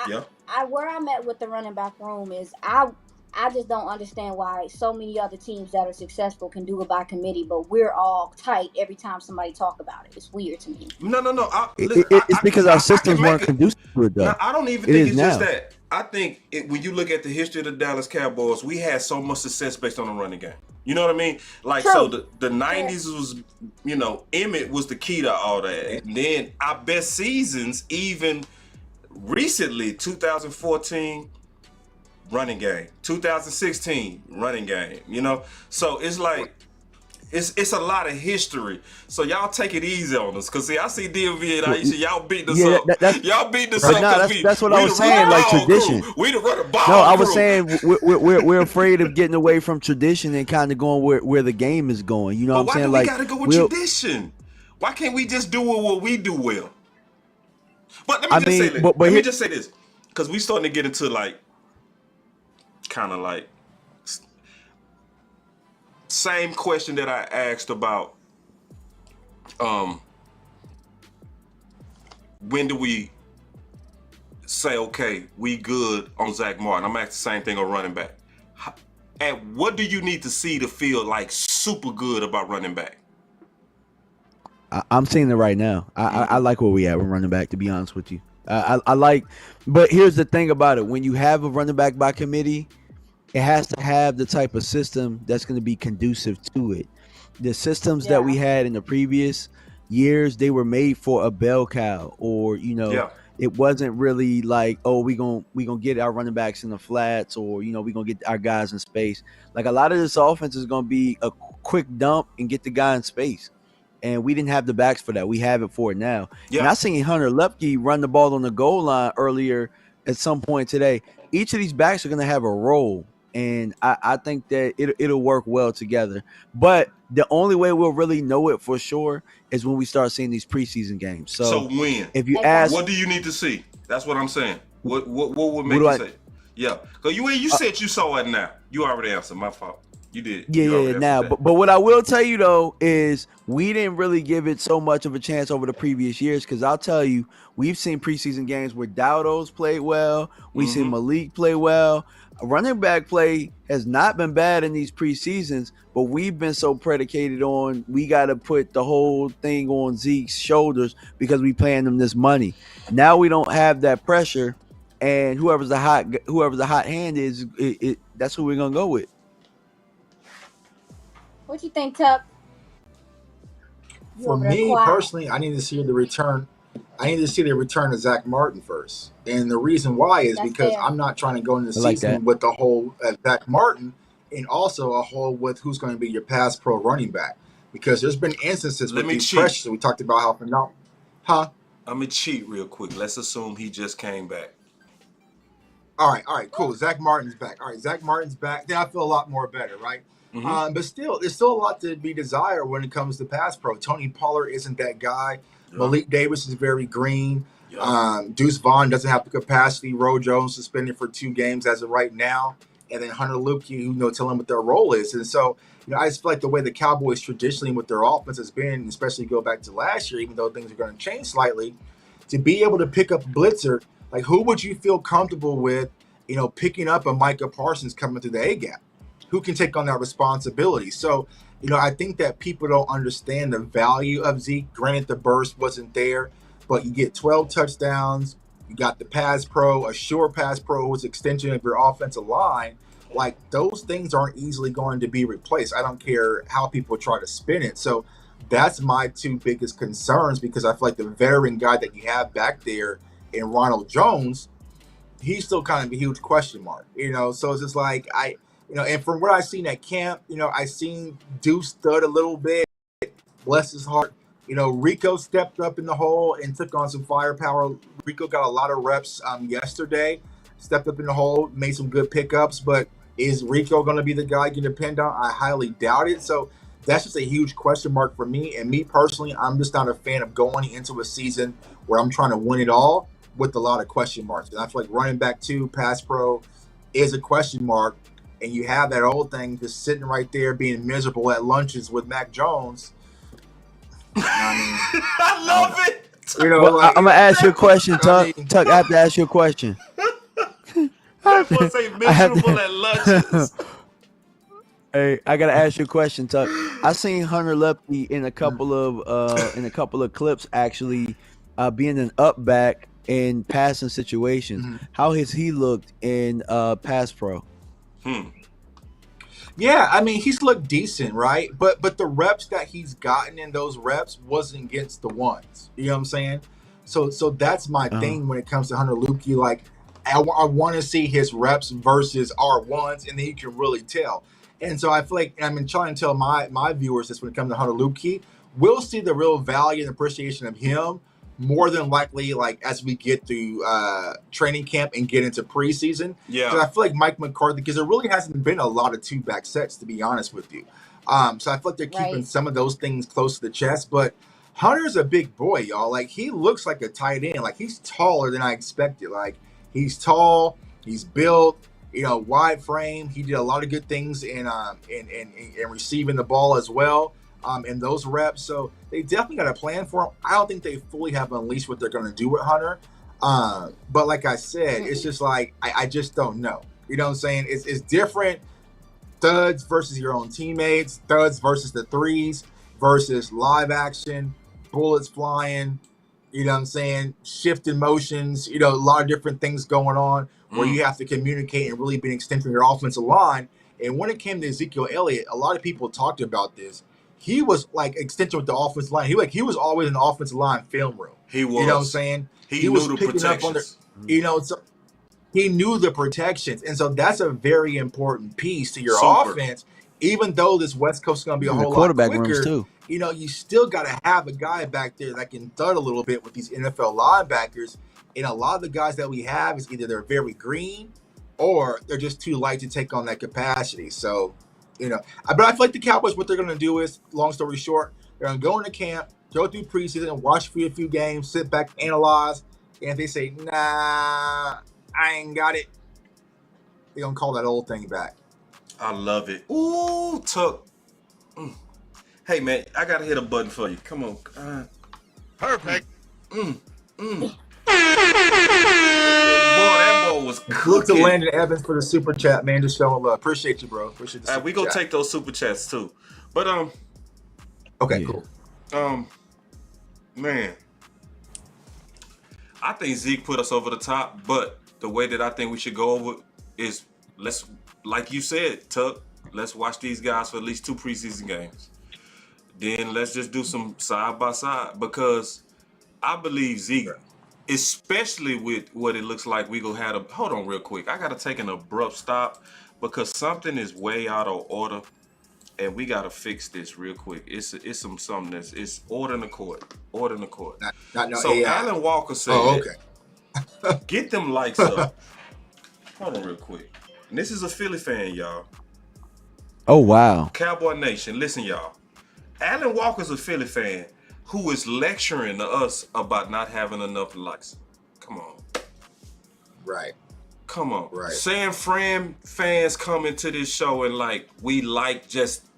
Yeah. where I'm at with the running back room is I just don't understand why so many other teams that are successful can do it by committee, but we're all tight every time somebody talk about it. It's weird to me. No. It's because our systems weren't conducive to it, though. No, I don't even It think is it's now. just that. I think when you look at the history of the Dallas Cowboys, we had so much success based on the running game. You know what I mean? Like, True. so the 90s was, Emmett was the key to all that. And then our best seasons, even recently, 2014, running game. 2016, running game. So it's like, it's a lot of history. So y'all take it easy on us. Because, see, I see DMV and Iisha, y'all beating us up. Y'all beating us up. No, that's what I was saying, like tradition. We the run ball No, I was crew. saying we're afraid of getting away from tradition and kind of going where the game is going. You know But what why I'm saying? do we Like, gotta go with tradition? Why can't we just do what we do well? But let me just say this. Because we starting to get into like, kind of like, same question that I asked about when do we say, okay, we good on Zach Martin? I'm asking the same thing on running back. And what do you need to see to feel like super good about running back? I'm seeing it right now. I like where we at with running back, to be honest with you. I like, but here's the thing about it. When you have a running back by committee, it has to have the type of system that's going to be conducive to it. The systems that we had in the previous years, they were made for a bell cow, or it wasn't really like, oh, we gonna get our running backs in the flats, or we gonna get our guys in space. Like, a lot of this offense is gonna be a quick dump and get the guy in space, and we didn't have the backs for that. We have it for it now. And I seen Hunter Lepke run the ball on the goal line earlier at some point today. Each of these backs are gonna have a role. And I think that it'll work well together. But the only way we'll really know it for sure is when we start seeing these preseason games. So when? If you ask, what do you need to see? That's what I'm saying. What would make you say? Yeah. Because you said you saw it now. You already answered. My fault. You did. Yeah. Now, but what I will tell you though is we didn't really give it so much of a chance over the previous years, because I'll tell you, we've seen preseason games where Dowdo's played well. We've seen Malik play well. Running back play has not been bad in these preseasons, but we've been so predicated on we got to put the whole thing on Zeke's shoulders because we paying him this money. Now we don't have that pressure, and whoever's the hot hand is, that's who we're gonna go with. What you think, Tuck? For me personally, I need to see the return. I need to see the return of Zach Martin first. And the reason why is because I'm not trying to go into the season with the whole Zach Martin, and also a whole with who's going to be your pass pro running back. Because there's been instances with these pressures. We talked about how phenomenal. Huh? I'm going to cheat real quick. Let's assume he just came back. All right, cool. Zach Martin's back. All right, Zach Martin's back. Then I feel a lot more better, right? But still, there's still a lot to be desired when it comes to pass pro. Tony Pollard isn't that guy. Malik Davis is very green. Deuce Vaughn doesn't have the capacity. Roe Jones suspended for 2 games as of right now. And then Hunter Luepke, tell him what their role is. And so, I just feel like the way the Cowboys traditionally with their offense has been, especially go back to last year, even though things are going to change slightly, to be able to pick up a blitzer, like who would you feel comfortable with, picking up a Micah Parsons coming through the A-gap? Who can take on that responsibility? So, I think that people don't understand the value of Zeke. Granted, the burst wasn't there, but you get 12 touchdowns. You got the pass pro, a sure pass pro who's extension of your offensive line. Like, those things aren't easily going to be replaced. I don't care how people try to spin it. So that's my 2 biggest concerns, because I feel like the veteran guy that you have back there in Ronald Jones, he's still kind of a huge question mark. So it's just like and from what I've seen at camp, I seen Deuce stud a little bit, bless his heart. Rico stepped up in the hole and took on some firepower. Rico got a lot of reps yesterday, stepped up in the hole, made some good pickups. But Is Rico going to be the guy you can depend on? I highly doubt it. So that's just a huge question mark for me. And me personally, I'm just not a fan of going into a season where I'm trying to win it all with a lot of question marks. And I feel like running back 2, pass pro is a question mark. And you have that old thing just sitting right there being miserable at lunches with Mac Jones. I love it. You know, Well, like, I'm gonna ask you a question, Tuck. I mean- Tuck, I have to ask you a question. That was a miserable at lunches. Hey, I gotta ask you a question, Tuck. I seen Hunter Lefty in a couple of clips actually being an up back in passing situations. How has he looked in pass pro? Yeah, I mean, he's looked decent, right? But the reps that he's gotten in those reps wasn't against the ones. You know what I'm saying? So that's my thing when it comes to Hunter Lukey. Like, I want to see his reps versus our ones, and then you can really tell. And so I feel like, and I've been trying to tell my viewers this when it comes to Hunter Lukey, we'll see the real value and appreciation of him more than likely, like, as we get through training camp and get into preseason. Yeah. Because I feel like Mike McCarthy, because there really hasn't been a lot of 2-back sets, to be honest with you. So I feel like they're keeping some of those things close to the chest. But Hunter's a big boy, y'all. Like, he looks like a tight end. Like, he's taller than I expected. Like, he's tall, he's built, you know, wide frame. He did a lot of good things in receiving the ball as well. In those reps. So they definitely got a plan for him. I don't think they fully have unleashed what they're going to do with Hunter. But like I said, it's just like, I just don't know. You know what I'm saying? It's different thuds versus your own teammates, thuds versus the threes versus live action, bullets flying, you know what I'm saying? Shifting motions, you know, a lot of different things going on where you have to communicate and really be an extension of your offensive line. And when it came to Ezekiel Elliott, a lot of people talked about this. He was like extension with the offensive line. He was always in the offensive line film room. He was. You know what I'm saying? He was knew the picking up on protections. you know, so he knew the protections. And so that's a very important piece to your Super. offense. Even though this West Coast is going to be a The whole lot quarterback quicker, rooms too. you know, you still got to have a guy back there that can thud a little bit with these NFL linebackers. And a lot of the guys that we have is either they're very green or they're just too light to take on that capacity. So, you know, but I feel like the Cowboys, what they're going to do is, long story short, they're going to go into camp, go through preseason, watch for a few games, sit back, analyze. And if they say, nah, I ain't got it, they're going to call that old thing back. I love it. Ooh, Tuck. Hey, man, I got to hit a button for you. Come on. Perfect. Boy, that ball was Look to cooking. Landon Evans for the super chat, man. Just showing love. Appreciate you, bro. Appreciate the super We gonna chat. take those super chats too. But Okay, cool. Man, I think Zeke put us over the top, but the way that I think we should go over is let's, like you said, Tuck, let's watch these guys for at least 2 preseason games. Then let's just do some side by side, because I believe Zeke, especially with what it looks like we gonna have a, hold on real quick. I gotta take an abrupt stop because something is way out of order and we gotta fix this real quick. It's something that's, it's order in the court. Order in the court. Not no So AI. Alan Walker said, okay. Get them lights up. Hold on real quick. And this is a Philly fan, y'all. Oh wow. Cowboy Nation, listen, y'all. Alan Walker's a Philly fan who is lecturing to us about not having enough lights. Come on. Right. Come on. Right. San Fran fans come into this show and like, we like just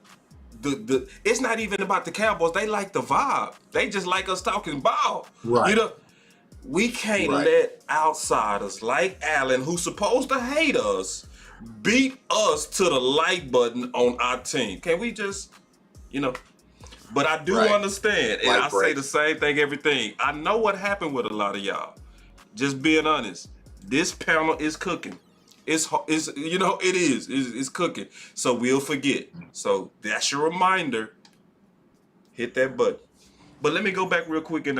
the it's not even about the Cowboys. They like the vibe. They just like us talking ball. Right. You know, we can't let outsiders like Alan, who's supposed to hate us, beat us to the like button on our team. Can we just, you know? But I do understand, and I say the same thing, everything. I know what happened with a lot of y'all. Just being honest, this panel is cooking. It's you know, it is. It's cooking. So we'll forget. So that's your reminder. Hit that button. But let me go back real quick and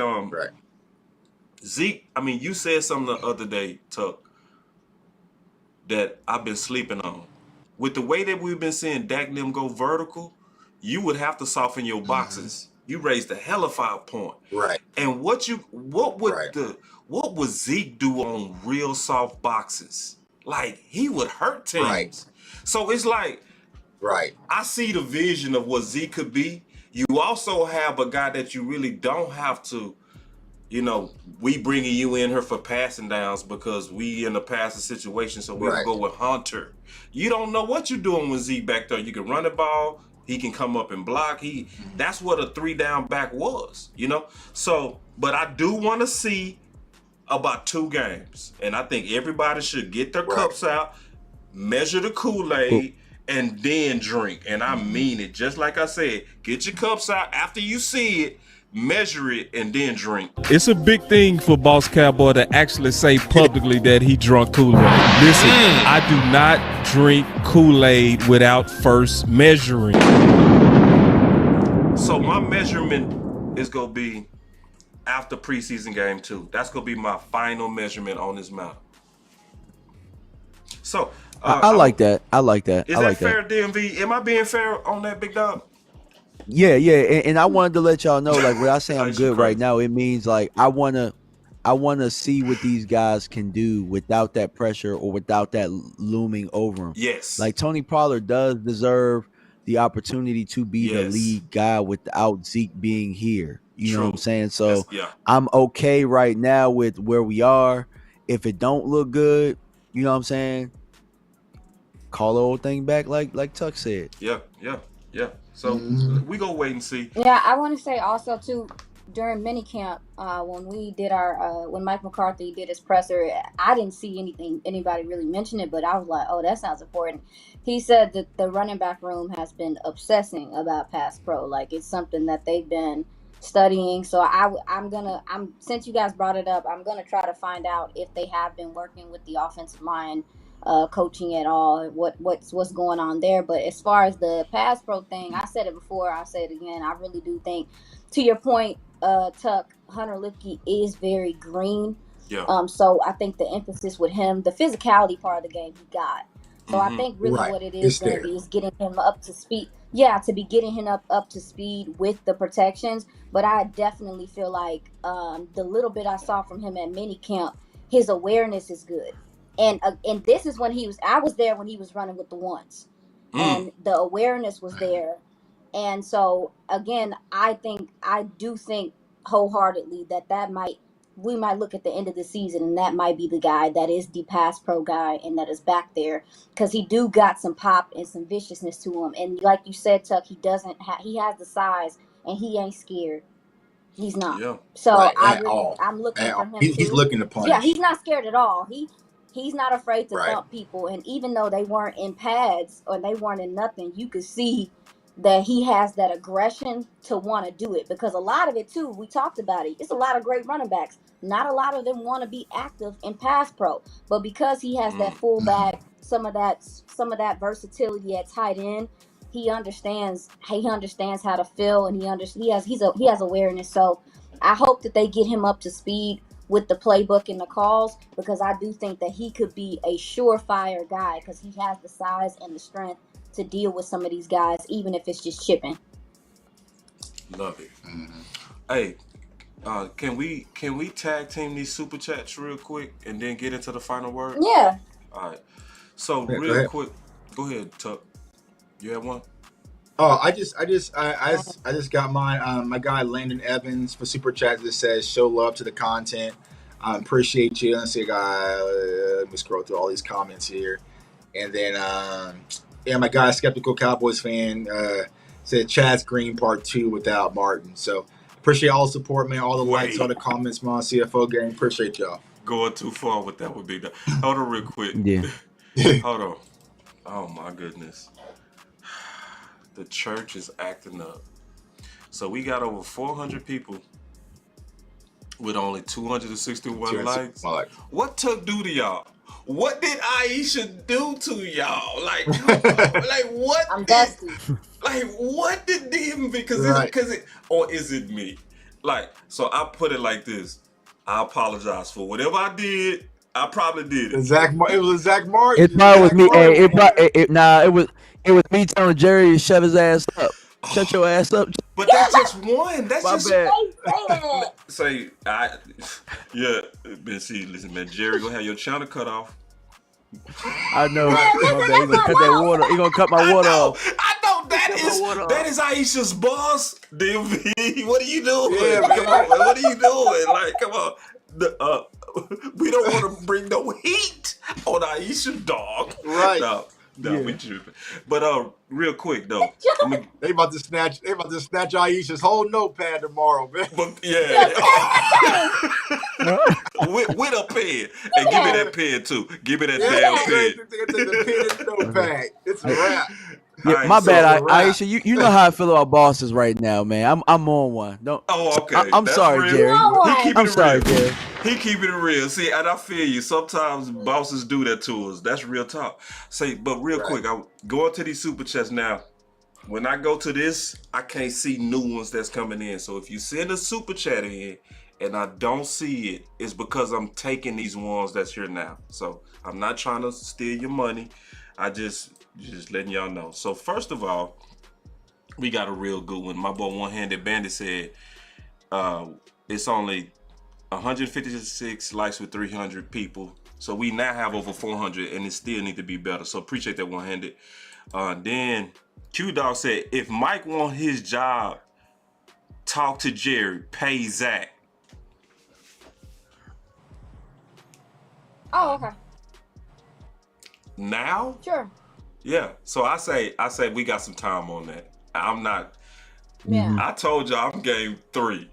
Zeke, I mean, you said something the other day, Tuck, that I've been sleeping on. With the way that we've been seeing Dak and them go vertical, you would have to soften your boxes. You raised the hell of 5 point. Right. And what would Zeke do on real soft boxes? like he would hurt teams. Right. So it's like, right. I see the vision of what Zeke could be. You also have a guy that you really don't have to, you know, we bringing you in here for passing downs because we in a passing situation, so we'll Right. go with Hunter. You don't know what you're doing with Zeke back there. You can run the ball. He can come up and block. That's what a 3-down back was, you know? So, but I do want to see about 2 games. And I think everybody should get their cups out, measure the Kool-Aid, and then drink. And I mean it. Just like I said, get your cups out after you see it, measure it, and then drink. It's a big thing for Boss Cowboy to actually say publicly that he drunk Kool-Aid. Listen, I do not drink Kool-Aid without first measuring. So my measurement is going to be after preseason game 2. That's going to be my final measurement on this matter. So I like that. I like that. Is I like that fair, DMV? Am I being fair on that, big dog? Yeah, and I wanted to let y'all know, like, when I say I'm good right now, it means like I wanna see what these guys can do without that pressure or without that looming over them. Yes. Like Tony Pollard does deserve the opportunity to be the lead guy without Zeke being here. You know what I'm saying? So I'm okay right now with where we are. If it don't look good, you know what I'm saying? Call the whole thing back, like Tuck said. Yeah. So we go wait and see. Yeah, I want to say also too, during minicamp, when we did our when Mike McCarthy did his presser, I didn't see anybody really mention it, but I was like, oh, that sounds important. He said that the running back room has been obsessing about pass pro, like it's something that they've been studying. So I'm since you guys brought it up, I'm gonna try to find out if they have been working with the offensive line coaching at all, what's going on there. But as far as the pass pro thing, I said it before, I'll say it again, I really do think, to your point, Tuck, Hunter Lipke is very green. So I think the emphasis with him, the physicality part of the game he got. So I think really what it is going to be is getting him up to speed. Yeah, to be getting him up to speed with the protections. But I definitely feel like the little bit I saw from him at minicamp, his awareness is good. And this is when I was there when he was running with the ones, and the awareness was there. And so again, I do think wholeheartedly that we might look at the end of the season and that might be the guy that is the pass pro guy and that is back there, because he do got some pop and some viciousness to him. And like you said, Tuck, he has the size and he ain't scared. He's not. Yeah. So I'm looking for him. He's looking to punish. Yeah, he's not scared at all. He's not afraid to thump people. And even though they weren't in pads or they weren't in nothing, you could see that he has that aggression to want to do it. Because a lot of it, too, we talked about it. It's a lot of great running backs. Not a lot of them want to be active in pass pro. But because he has that fullback, some of that versatility at tight end, he understands how to feel, and he has awareness. So I hope that they get him up to speed with the playbook and the calls, because I do think that he could be a surefire guy because he has the size and the strength to deal with some of these guys, even if it's just chipping. Love it. Hey, can we tag team these super chats real quick and then get into the final word? Yeah. All right. So real quick, go ahead, Tuck. You have one? Oh, I just got mine. My guy Landon Evans for super chat that says show love to the content. Appreciate you. Let's see, let me scroll through all these comments here, and then my guy Skeptical Cowboys fan said Chad's Green Part 2 without Martin. So appreciate all the support, man. All the likes, all the comments, man. CFO game. Appreciate y'all. Going too far with that would be done. Hold on, real quick. Yeah. Hold on. Oh my goodness. The church is acting up. So we got over 400 people with only 261 likes. What Tuck do to y'all? What did Iisha do to y'all? Like what? I'm dusty. Like what did DMV? Because or is it me? Like, so I put it like this. I apologize for whatever I did. I probably did it. It was Zach Martin. It probably was me. It was me telling Jerry to shut his ass up. Shut your ass up. But that's just one. That's just bad. Say, listen, man. Jerry gonna have your channel cut off. I know. My bad. He gonna cut that water. He gonna cut my water off. I know that is Iisha's boss. DMV, what are you doing? Yeah, come on, man. What are you doing? Like, come on. We don't want to bring no heat on Iisha, dog. Right. No, we tripping. But real quick though, they about to snatch Aisha's whole notepad tomorrow, man. But yeah, with a pen, and give me that pen too. Give me that damn pen. The notepad. It's a wrap. Yeah, Right, my so bad, the rap. Aisha. You know how I feel about bosses right now, man. I'm on one. Don't. Oh, okay. I'm That's sorry, real. Jerry. He keeping I'm it sorry, real. Jerry. He keeping it real. See, and I feel you. Sometimes bosses do that to us. That's real talk. Say, but real quick, I go into these super chats now. When I go to this, I can't see new ones that's coming in. So if you send a super chat in and I don't see it, it's because I'm taking these ones that's here now. So I'm not trying to steal your money. I just letting y'all know. So first of all, we got a real good one. My boy One Handed Bandit said it's only 156 likes with 300 people. So we now have over 400 and it still need to be better. So appreciate that, One Handed. Then Q Dog said, if Mike want his job, talk to Jerry, pay Zach. Oh, okay. Now? Sure. Yeah. So I say we got some time on that. I'm not. Yeah. I told y'all I'm game 3.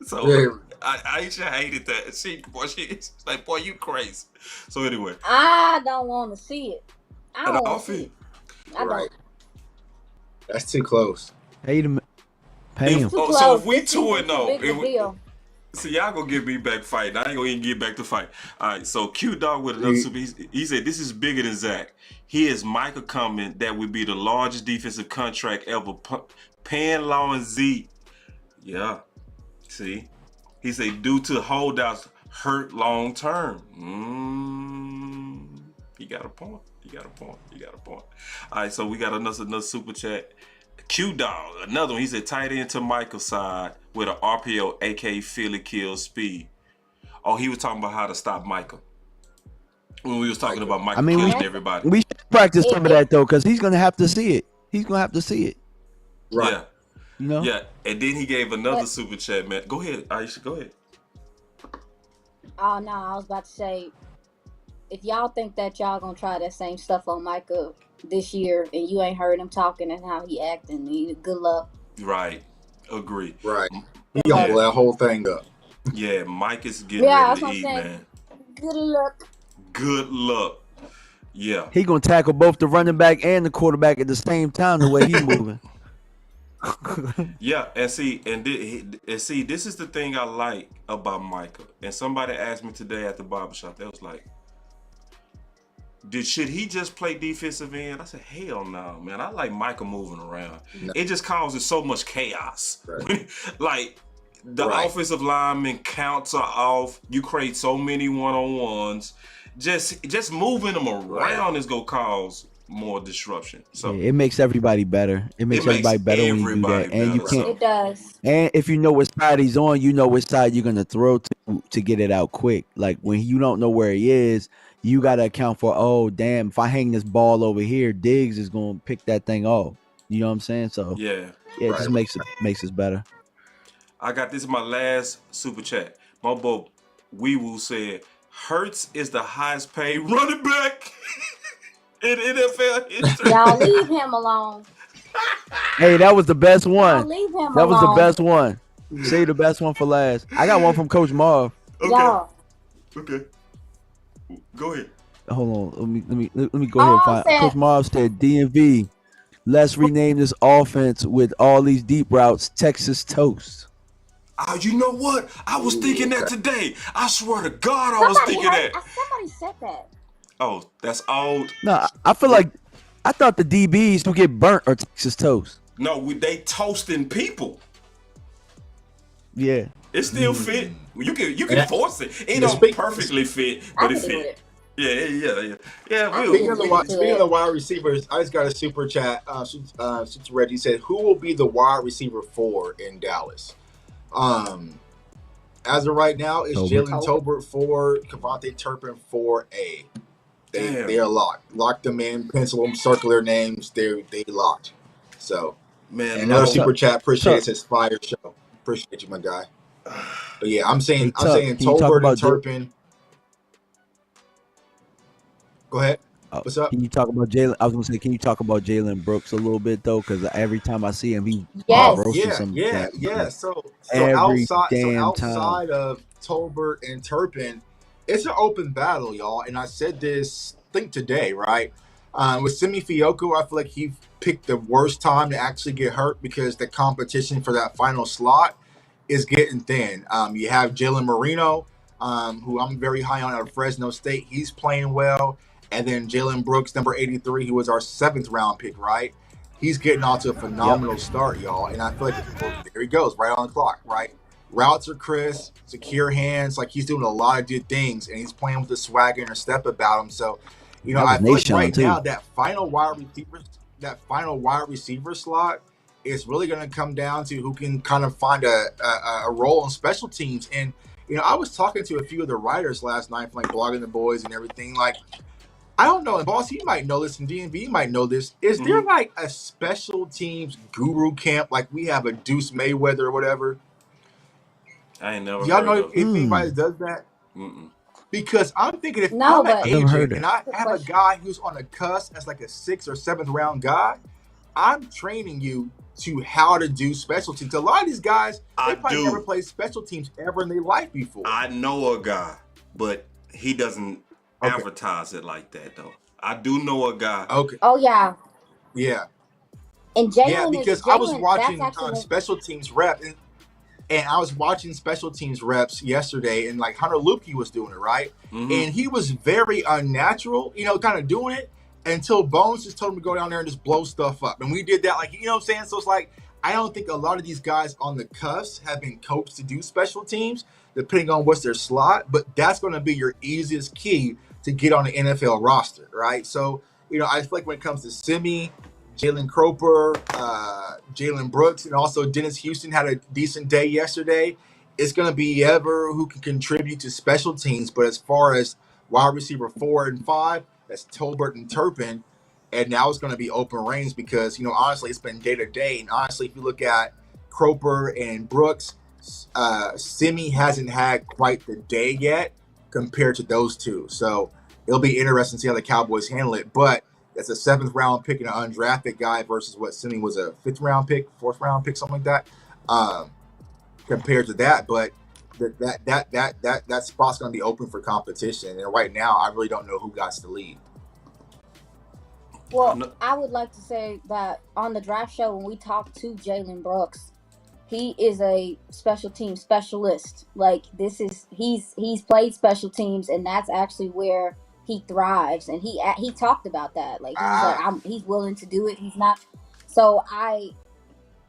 So Yeah. Iisha hated that. She's like, boy, you crazy. So anyway. I don't want to see it. I don't want to see feel it. I don't. That's too close. Pay him. So if we It's 2-0, big deal. see, y'all gonna get me back fighting. I ain't gonna even get back to fight. All right, so Q Dog with another super. He said this is bigger than Zach. He is Micah coming. That would be the largest defensive contract ever. Paying Law and Zeke. Yeah. See, he said due to holdouts hurt long term. He got a point. He got a point. All right, so we got another super chat. Q Dog, another one. He said tight end to Michael's side with an RPO, aka Philly kill speed. Oh, he was talking about how to stop Michael. When we was talking about Michael killing everybody. We should practice some of that though, because he's gonna have to see it. Right. Yeah. You know? Yeah. And then he gave another super chat, man. Go ahead, Iisha, go ahead. Oh no, I was about to say, if y'all think that y'all gonna try that same stuff on Micah this year, and you ain't heard him talking and how he acting, good luck. Right. Agree. Right. He gonna blow that whole thing up. Yeah, Mike is getting Yeah, ready that's to what I'm eat, saying. man. Good luck. Good luck. Yeah. He gonna tackle both the running back and the quarterback at the same time. The way he's moving. Yeah, and see, this is the thing I like about Micah. And somebody asked me today at the barbershop, they was like, should he just play defensive end? I said, hell no, man. I like Micah moving around. No. It just causes so much chaos. Right. Like, the offensive lineman counts are off. You create so many one-on-ones. Just moving them around is gonna cause more disruption. So Yeah, it makes everybody better. It makes everybody better when you do that. And you can't. It does. And if you know what side he's on, you know which side you're gonna throw to get it out quick. Like when you don't know where he is, you gotta account for, oh damn, if I hang this ball over here, Diggs is gonna pick that thing off. You know what I'm saying? So yeah, it just makes it better. I got this in my last super chat. My boy Wee Woo said Hurts is the highest paid running back in NFL history. Y'all leave him alone. Hey, that was the best one. Leave him That was the alone. best one. Save the best one for last. I got one from Coach Marv. Y'all. Okay. Go ahead. Hold on. Let me go ahead and find. saying- Coach Marv said DMV. Let's rename this offense with all these deep routes Texas Toast. Oh, you know what? I was thinking that today. I swear to God, I was thinking that. Somebody said that. Oh, that's old. No, I feel like I thought the DBs who get burnt are Texas Toast. No, they toasting people. Yeah. It still fit. You can Yeah. force it. It Yeah, don't perfectly fit, but it can do fit. it. Yeah. Speaking of the wide receivers, I just got a super chat. Since Reggie said, who will be the wide receiver 4 in Dallas? As of right now, it's Tolbert. Jalen Tolbert 4, Kavontae Turpin 4A. They are locked. Lock them in, pencil them, circle their names. They locked. So, Man, and another Lo, super chat. Appreciate Tuck. it. Says fire show. Appreciate you, my guy. But yeah, I'm Hey, saying Tuck, can you talk Tolbert and about Turpin. Go ahead. What's up? Can you talk about Jalen? I was gonna say, can you talk about Jalen Brooks a little bit though? Because every time I see him, he Yes. roasting some damn body. So Every damn time. outside of Tolbert and Turpin, it's an open battle, y'all. And I said this, I think today, right? With Simi Fioco, I feel like he picked the worst time to actually get hurt because the competition for that final slot is getting thin. You have Jalen Marino, who I'm very high on out of Fresno State. He's playing well. And then Jalen Brooks, number 83, who was our 7th round pick, right? He's getting off to a phenomenal start, y'all. And I feel like, there he goes, right on the clock, right? Routes are crisp, secure hands. Like, he's doing a lot of good things. And he's playing with the swagger and a step about him. So, you know, I feel like right now that final wide receiver slot is really going to come down to who can kind of find a role on special teams. And, you know, I was talking to a few of the writers last night from, like, Blogging the Boys and everything. Like, I don't know, and Boss, you might know this, and DMV, you might know this. Is there like a special teams guru camp, like we have a Deuce Mayweather or whatever? I ain't never. Y'all know heard if anybody does that? Because I'm thinking if No, I'm an but- agent and I have a guy who's on the cusp as like a 6th or 7th round guy, I'm training you to how to do special teams. A lot of these guys, they probably never played special teams ever in their life before. I know a guy, but he doesn't advertise it like that though. I do know a guy. Okay. Oh yeah. Yeah. And Jalen Yeah, because is I was Jalen, watching that's actually special teams rep, and I was watching special teams reps yesterday, and like Hunter Lupke was doing it, right? And he was very unnatural, you know, kind of doing it until Bones just told him to go down there and just blow stuff up. And we did that, like, you know what I'm saying? So it's like, I don't think a lot of these guys on the cusp have been coached to do special teams, depending on what's their slot, but that's going to be your easiest key to get on the NFL roster, right? So, you know, I feel like when it comes to Simi, Jalen Croper, Jalen Brooks, and also Dennis Houston had a decent day yesterday. It's going to be ever who can contribute to special teams. But as far as wide receiver 4 and 5, that's Tolbert and Turpin. And now it's going to be open range because, you know, honestly, it's been day to day. And honestly, if you look at Croper and Brooks, Simi hasn't had quite the day yet compared to those two. So it'll be interesting to see how the Cowboys handle it. But that's a 7th round pick and an undrafted guy versus what Simi was a 5th round pick, 4th round pick, something like that. Compared to that, but that spot's going to be open for competition. And right now, I really don't know who got the lead. Well, I would like to say that on the draft show when we talked to Jalen Brooks, he is a special team specialist. Like he's played special teams, and that's actually where he thrives. And he talked about that. Like he's willing to do it. He's not. So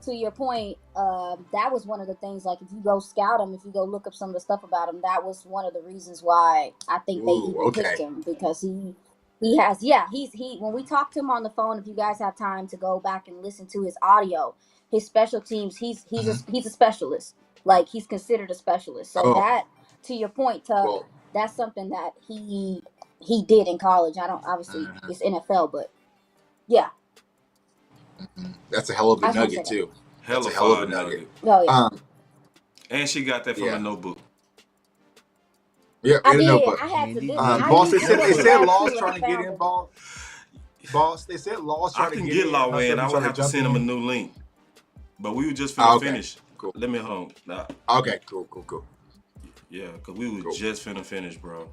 to your point, that was one of the things. Like if you go scout him, if you go look up some of the stuff about him, that was one of the reasons why I think they even picked him because he has when we talked to him on the phone. If you guys have time to go back and listen to his audio. His special teams, he's a specialist. Like he's considered a specialist. So that, to your point, that's something that he did in college. I don't obviously it's NFL, but yeah, that's a hell of a nugget too. Hell of a nugget. Oh yeah. And she got that from a notebook. Yeah, I in a did. notebook. I had to. Boss, they said Law's trying to get involved. Boss, they said Law's trying to get in. I can get Law in. I would have to send him a new link. But we were just finna finish. Cool. Let me hold on. Okay, cool. Yeah, because we were just finna finish, bro.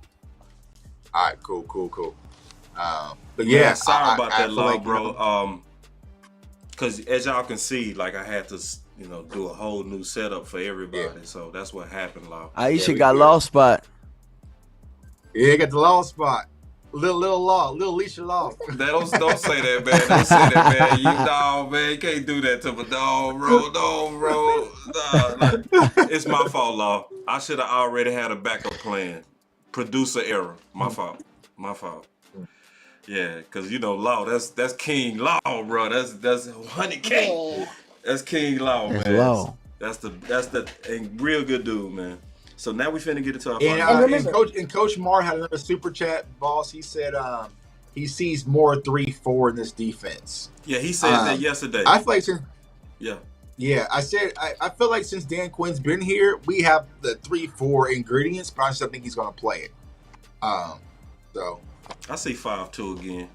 All right, cool. But yeah, sorry about that, Law, bro. Because as y'all can see, like I had to, you know, do a whole new setup for everybody. Yeah. So that's what happened, Law. Aisha got lost spot. Yeah, got the lost spot. Little Law, little Iisha Law. Don't say that, man. Don't say that, man. Man, you can't do that to my dog, bro. No, bro. Nah. It's my fault, Law. I should have already had a backup plan. Producer error. My fault. Yeah, because you know, Law, that's King Law, bro. That's 100K. That's King Law, man. Law. That's the real good dude, man. So now we finna get into our and Coach Marr had another super chat, boss. He said he sees more 3-4 in this defense. Yeah, he said that yesterday. I feel like yeah, I said I feel like since Dan Quinn's been here, we have the 3-4 ingredients, but I just don't think he's gonna play it. So I see 5-2 again,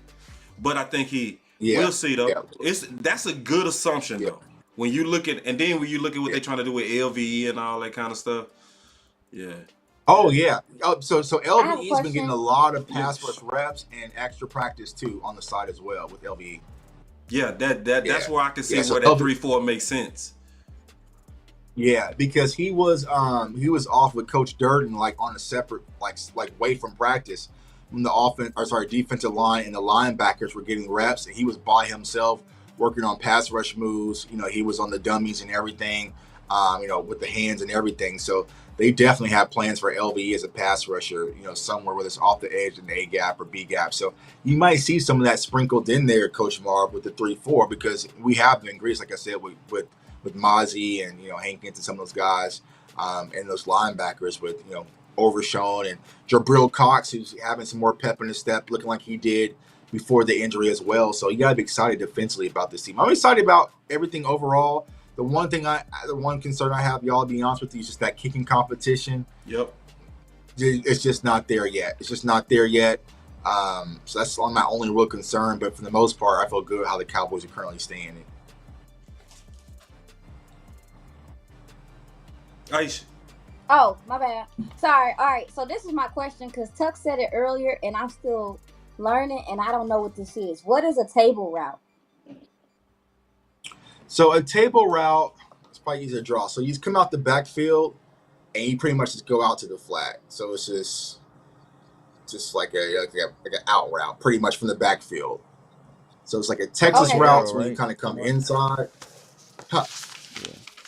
but I think Yeah. we'll see though. Yeah. That's a good assumption though. When you look at what they're trying to do with LVE and all that kind of stuff. Yeah. Oh yeah. So I have a LVE's been getting a lot of pass Yes. rush reps and extra practice too on the side as well with LVE. Yeah, that's where I can see Yeah, so where that 3-4 makes sense. Yeah, because he was off with Coach Durden like on a separate like way from practice when the defensive line and the linebackers were getting reps, and he was by himself working on pass rush moves. You know, he was on the dummies and everything, with the hands and everything. So they definitely have plans for LVE as a pass rusher, somewhere whether it's off the edge in the A gap or B gap. So you might see some of that sprinkled in there, Coach Marv, with the 3-4, because we have the ingredients, like I said, with Mozzie and Hankins and some of those guys, and those linebackers with Overshown and Jabril Cox, who's having some more pep in his step, looking like he did before the injury as well. So you gotta be excited defensively about this team. I'm excited about everything overall. The one concern I have, y'all, to be honest with you, is just that kicking competition. Yep. It's just not there yet. So that's my only real concern. But for the most part, I feel good how the Cowboys are currently standing. Iisha. Oh, my bad. Sorry. All right. So this is my question because Tuck said it earlier, and I'm still learning, and I don't know what this is. What is a table route? So a table route, it's probably easier to draw. So you come out the backfield, and you pretty much just go out to the flat. So it's just like an out route, pretty much from the backfield. So it's like a Texas route, where you kind of come inside.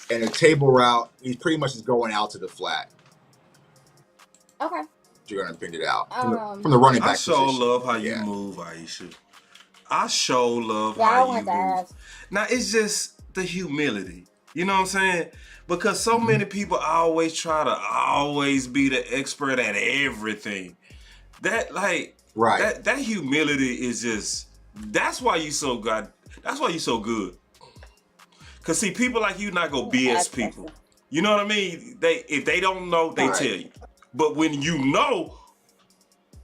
And a table route, he's pretty much just going out to the flat. Okay. You're going to bend it out from the running back position. I love how you move, Iisha. I love how you move. Now, it's just the humility. You know what I'm saying? Because so many people always try to always be the expert at everything. That humility is just, that's why you so good. That's why you so good. Cause see, people like you not go BS people. You know what I mean? If they don't know, they tell you. But when you know,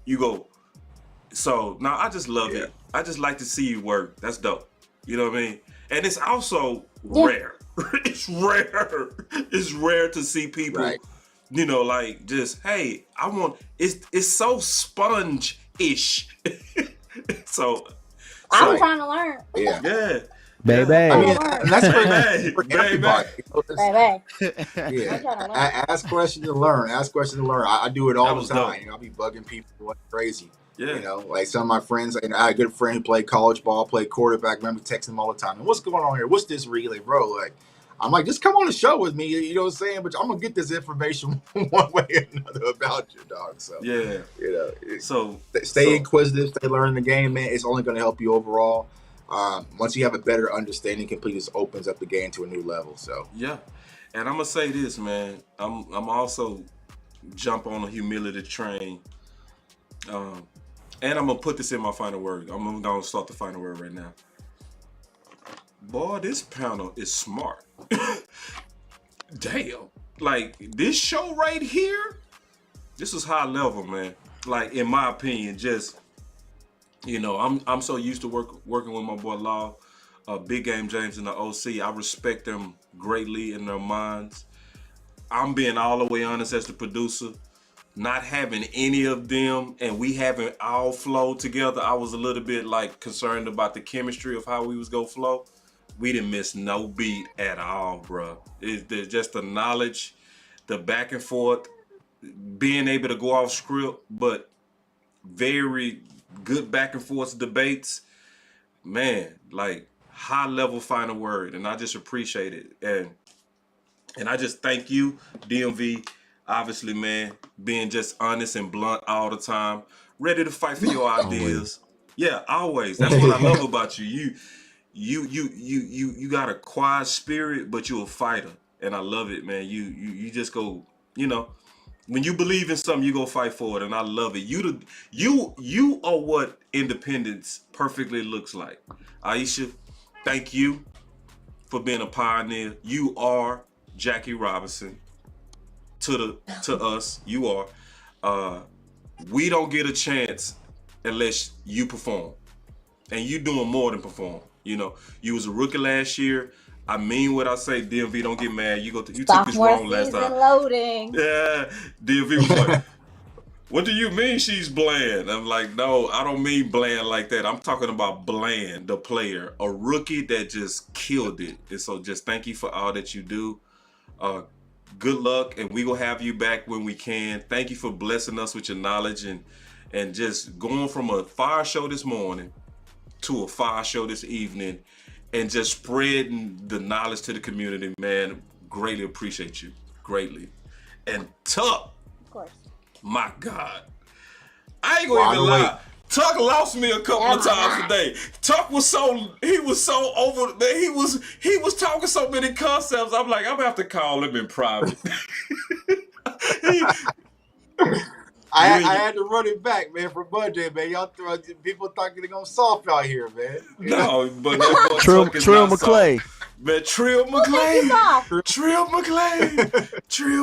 you go. So now I just love it. I just like to see you work. That's dope. You know what I mean? And it's also rare. It's rare. It's rare to see people, like just, hey, I want. It's so sponge-ish. so I'm trying to learn. Yeah. Baby. That's for everybody. Baby. Ask questions and learn. I do it all the time. I'll be bugging people like crazy. Yeah. Like some of my friends, I had a good friend who played college ball, played quarterback. I remember texting him all the time. And what's going on here? What's this relay, bro? Like, I'm like, just come on the show with me. You know what I'm saying? But I'm gonna get this information one way or another about you, dog. So So stay inquisitive, stay learning the game, man. It's only gonna help you overall. Once you have a better understanding, completely just opens up the game to a new level. So yeah, and I'm gonna say this, man. I'm also jump on a humility train. And I'm gonna put this in my final word. I'm gonna start the final word right now. Boy, this panel is smart. Damn. Like this show right here, this is high level, man. Like in my opinion, just I'm so used to working with my boy Law, Big Game James and the OC. I respect them greatly in their minds. I'm being all the way honest as the producer. Not having any of them and we haven't all flowed together, I was a little bit concerned about the chemistry of how we was gonna flow. We didn't miss no beat at all, bro. It's just the knowledge, the back and forth, being able to go off script, but very good back and forth debates. Man, high level final word, and I just appreciate it. And I just thank you, DMV. Obviously, man, being just honest and blunt all the time, ready to fight for your ideas. Yeah, always. That's what I love about you. You got a quiet spirit, but you're a fighter, and I love it, man. You just go, When you believe in something, you go fight for it, and I love it. You are what independence perfectly looks like. Iisha, thank you for being a pioneer. You are Jackie Robinson to us. You are. We don't get a chance unless you perform, and you doing more than perform. You know, you was a rookie last year. I mean what I say. DMV, don't get mad. You took this wrong last time. Loading. Yeah, DMV was like, "What do you mean she's bland?" I'm like, "No, I don't mean bland like that. I'm talking about Bland, the player, a rookie that just killed it." And so, just thank you for all that you do. Good luck, and we will have you back when we can. Thank you for blessing us with your knowledge and just going from a fire show this morning to a fire show this evening and just spreading the knowledge to the community, man. Greatly appreciate you. Greatly. And Tuck, of course. My God. I ain't gonna even lie. Tuck lost me a couple of times today. Tuck was so over, man. He was talking so many concepts. I'm like, I'm gonna have to call him in private. I had to run it back, man, for Monday, man. Y'all people thought they're gonna soft out here, man. No, but that boy Trill McClay. Man, Trill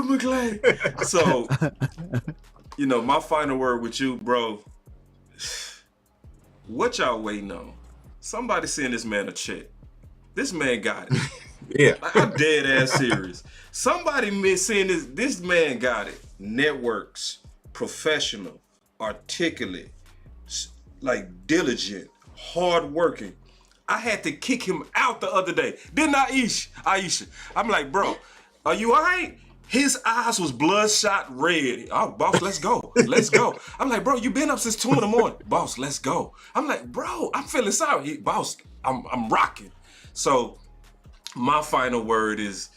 McClay. So, you know, my final word with you, bro. What y'all waiting on? Somebody send this man a check. This man got it. Yeah. I'm dead ass serious. Somebody send this man got it. Networks, professional, articulate, like diligent, hardworking. I had to kick him out the other day. Didn't I, Iisha? I'm like, bro, are you all right? His eyes was bloodshot red. Oh, boss, let's go. Let's go. I'm like, bro, you been up since 2 a.m. Boss, let's go. I'm like, bro, I'm feeling sorry. Boss, I'm rocking. So my final word is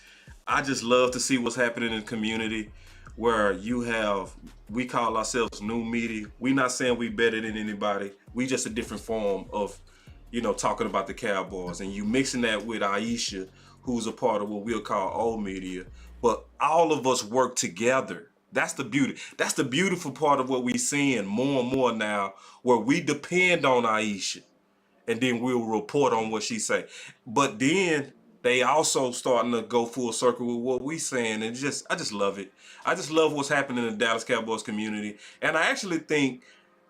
I just love to see what's happening in the community where we call ourselves new media. We not saying we better than anybody. We just a different form of, you know, talking about the Cowboys. And you mixing that with Iisha, who's a part of what we'll call old media. But all of us work together. That's the beauty. That's the beautiful part of what we're seeing more and more now, where we depend on Iisha, and then we'll report on what she say. But then they also starting to go full circle with what we saying, and I just love it. I just love what's happening in the Dallas Cowboys community, and I actually think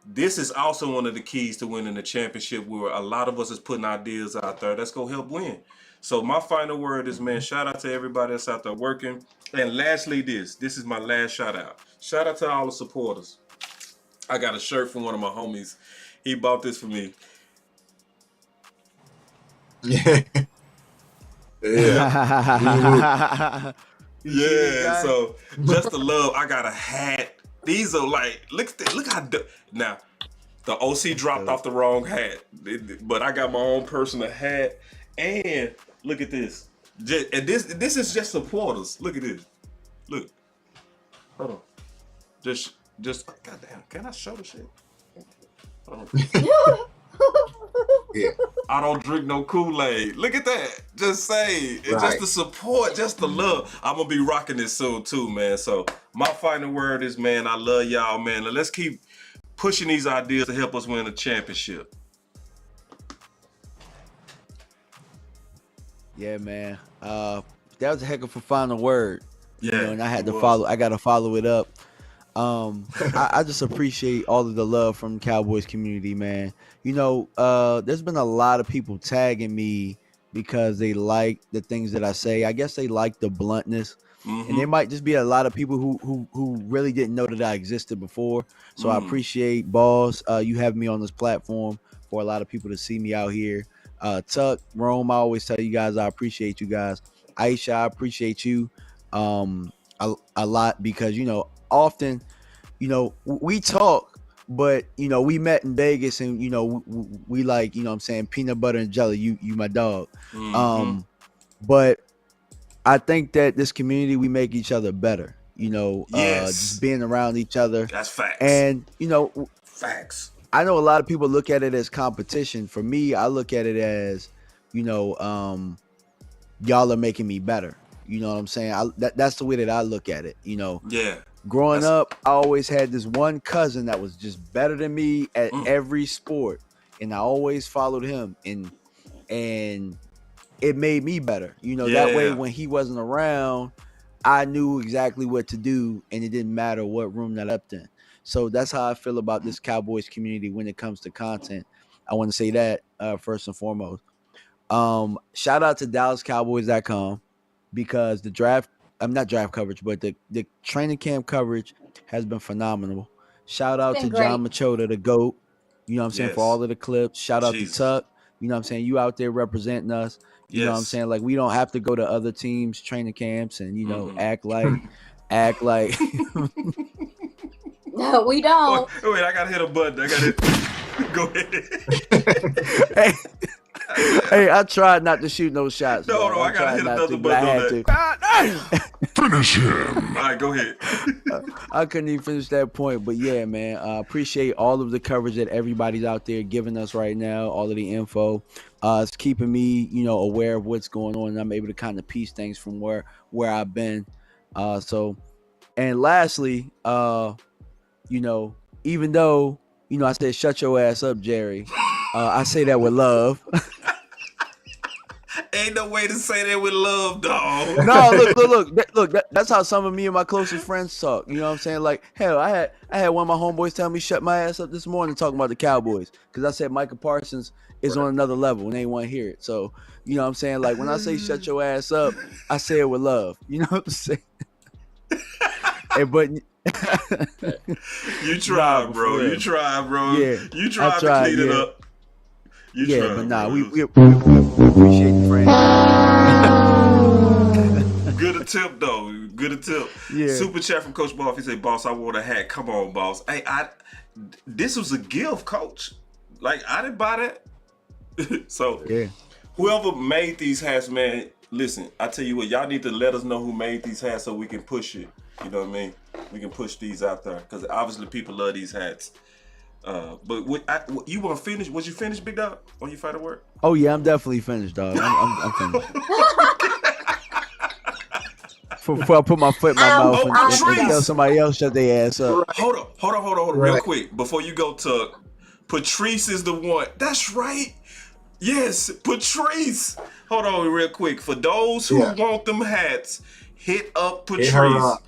this is also one of the keys to winning the championship, where a lot of us is putting ideas out there that's gonna help win. So my final word is, man, shout out to everybody that's out there working. And lastly, this is my last shout out. Shout out to all the supporters. I got a shirt from one of my homies. He bought this for me. Yeah. Yeah. So just the love. I got a hat. These are like, look how now the OC dropped off the wrong hat, but I got my own personal hat. And look at this. And this is just supporters. Look at this. Look. Hold on. Just goddamn. Can I show the shit? Hold on. Yeah. I don't drink no Kool-Aid. Look at that. Just say it's just the support, just the love. I'm gonna be rocking this soon too, man. So my final word is, man, I love y'all, man. Let's keep pushing these ideas to help us win a championship. Yeah, man. That was a heck of a final word. Yeah, you know, and I had to follow. I got to follow it up. I just appreciate all of the love from the Cowboys community, man. You know, there's been a lot of people tagging me because they like the things that I say. I guess they like the bluntness. And there might just be a lot of people who really didn't know that I existed before. So I appreciate, Boss, you having me on this platform for a lot of people to see me out here. Tuck, Rome, I always tell you guys I appreciate you guys. Iisha, I appreciate you a lot because, you know, often, you know, we talk, but, you know, we met in Vegas and, you know, we like, you know what I'm saying, peanut butter and jelly. You my dog. But I think that this community, we make each other better, you know, just being around each other. That's facts. And, you know, facts. I know a lot of people look at it as competition. For me, I look at it as, you know, y'all are making me better. You know what I'm saying? That's the way that I look at it. You know, Growing up, I always had this one cousin that was just better than me at every sport, and I always followed him, and it made me better. That way when he wasn't around, I knew exactly what to do, and it didn't matter what room that I left in. So that's how I feel about this Cowboys community when it comes to content. I want to say that first and foremost. Shout out to DallasCowboys.com because the draft, I'm not draft coverage, but the training camp coverage has been phenomenal. Shout out to John Machota, the GOAT, you know what I'm saying, for all of the clips. Shout out to Tuck, you know what I'm saying, you out there representing us. You know what I'm saying? Like, we don't have to go to other teams' training camps and, act like. No, we don't. Oh, wait, I got to hit a button. I got to go ahead. Hey, I tried not to shoot no shots. No, I got to hit another button on that. Finish him. All right, go ahead. I couldn't even finish that point. But, yeah, man, I appreciate all of the coverage that everybody's out there giving us right now, all of the info. It's keeping me, aware of what's going on, and I'm able to kind of piece things from where I've been. And lastly, even though, I said, shut your ass up, Jerry, I say that with love. Ain't no way to say that with love, dog. No, look. That's how some of me and my closest friends talk. You know what I'm saying? Like, hell, I had one of my homeboys tell me shut my ass up this morning talking about the Cowboys because I said Micah Parsons is on another level and they want to hear it. So, you know what I'm saying? Like, when I say shut your ass up, I say it with love. You know what I'm saying? But you tried, bro. You tried, bro. Yeah, you tried to clean it up. You tried, but nah, we appreciate the friend. Good attempt, though. Good attempt. Yeah. Super chat from Coach Boss. He said, "Boss, I want a hat. Come on, boss. Hey, this was a gift, Coach. Like, I didn't buy that. So, yeah. Whoever made these hats, man. Listen, I tell you what, y'all need to let us know who made these hats so we can push it. You know what I mean? We can push these out there because obviously people love these hats. But you want to finish? Was you finished, Big Dog, on your fighter work? Oh yeah, I'm definitely finished, dog. I'm finished. Before I put my foot in my mouth and tell somebody else shut their ass up. Hold on, real quick before you go to Patrice is the one. That's right. Yes, Patrice. Hold on, real quick. For those who want them hats, hit up Patrice.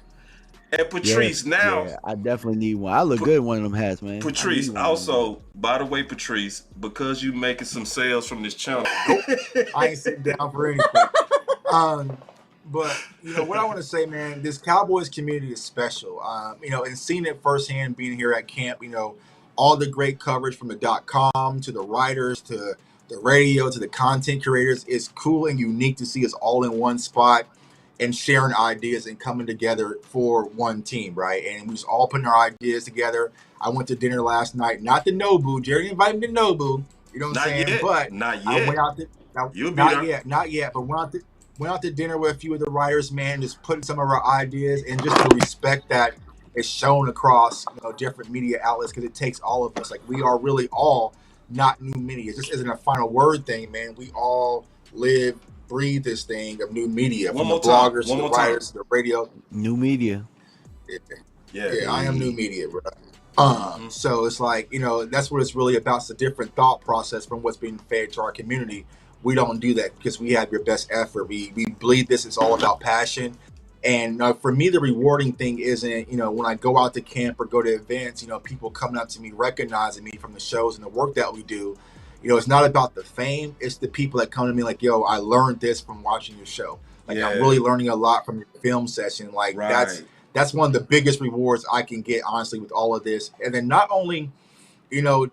And Patrice, I definitely need one. I look good in one of them hats, man. Patrice, also, by the way, Patrice, because you making some sales from this channel. I ain't sitting down for anything. But, what I want to say, man, this Cowboys community is special. And seeing it firsthand, being here at camp, all the great coverage from the .com to the writers to the radio to the content creators is cool and unique to see us all in one spot and sharing ideas and coming together for one team, right? And we just all putting our ideas together. I went to dinner last night, not the Nobu. Jerry invited me to Nobu. You know what I'm saying? Yet. But not yet. I went out to, not yet. But went out to dinner with a few of the writers, man, just putting some of our ideas and just the respect that is shown across different media outlets because it takes all of us. Like, we are really all not new media. This isn't a final word thing, man. We all live, breathe this thing of new media. From the bloggers to the writers to the radio. New media. Yeah, I am new media, bro. So it's like, that's what it's really about. It's a different thought process from what's being fed to our community. We don't do that because we have your best effort. We bleed this. It's all about passion. And for me, the rewarding thing isn't, when I go out to camp or go to events, people coming up to me, recognizing me from the shows and the work that we do. It's not about the fame. It's the people that come to me like, yo, I learned this from watching your show. Like, I'm really learning a lot from your film session. Like, that's one of the biggest rewards I can get, honestly, with all of this. And then not only,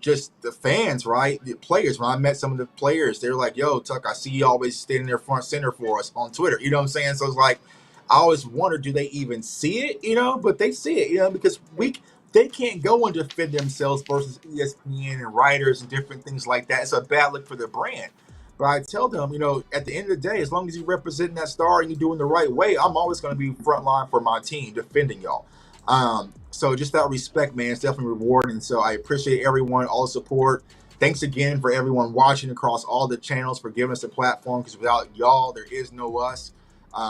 just the fans, right? The players. When I met some of the players, they're like, yo, Tuck, I see you always standing there front center for us on Twitter. You know what I'm saying? So it's like, I always wonder, do they even see it? But they see it, because they can't go and defend themselves versus ESPN and writers and different things like that. It's a bad look for their brand. But I tell them, at the end of the day, as long as you're representing that star and you're doing the right way, I'm always going to be front line for my team, defending y'all. So just that respect, man, it's definitely rewarding. So I appreciate everyone, all the support. Thanks again for everyone watching across all the channels for giving us a platform, because without y'all, there is no us.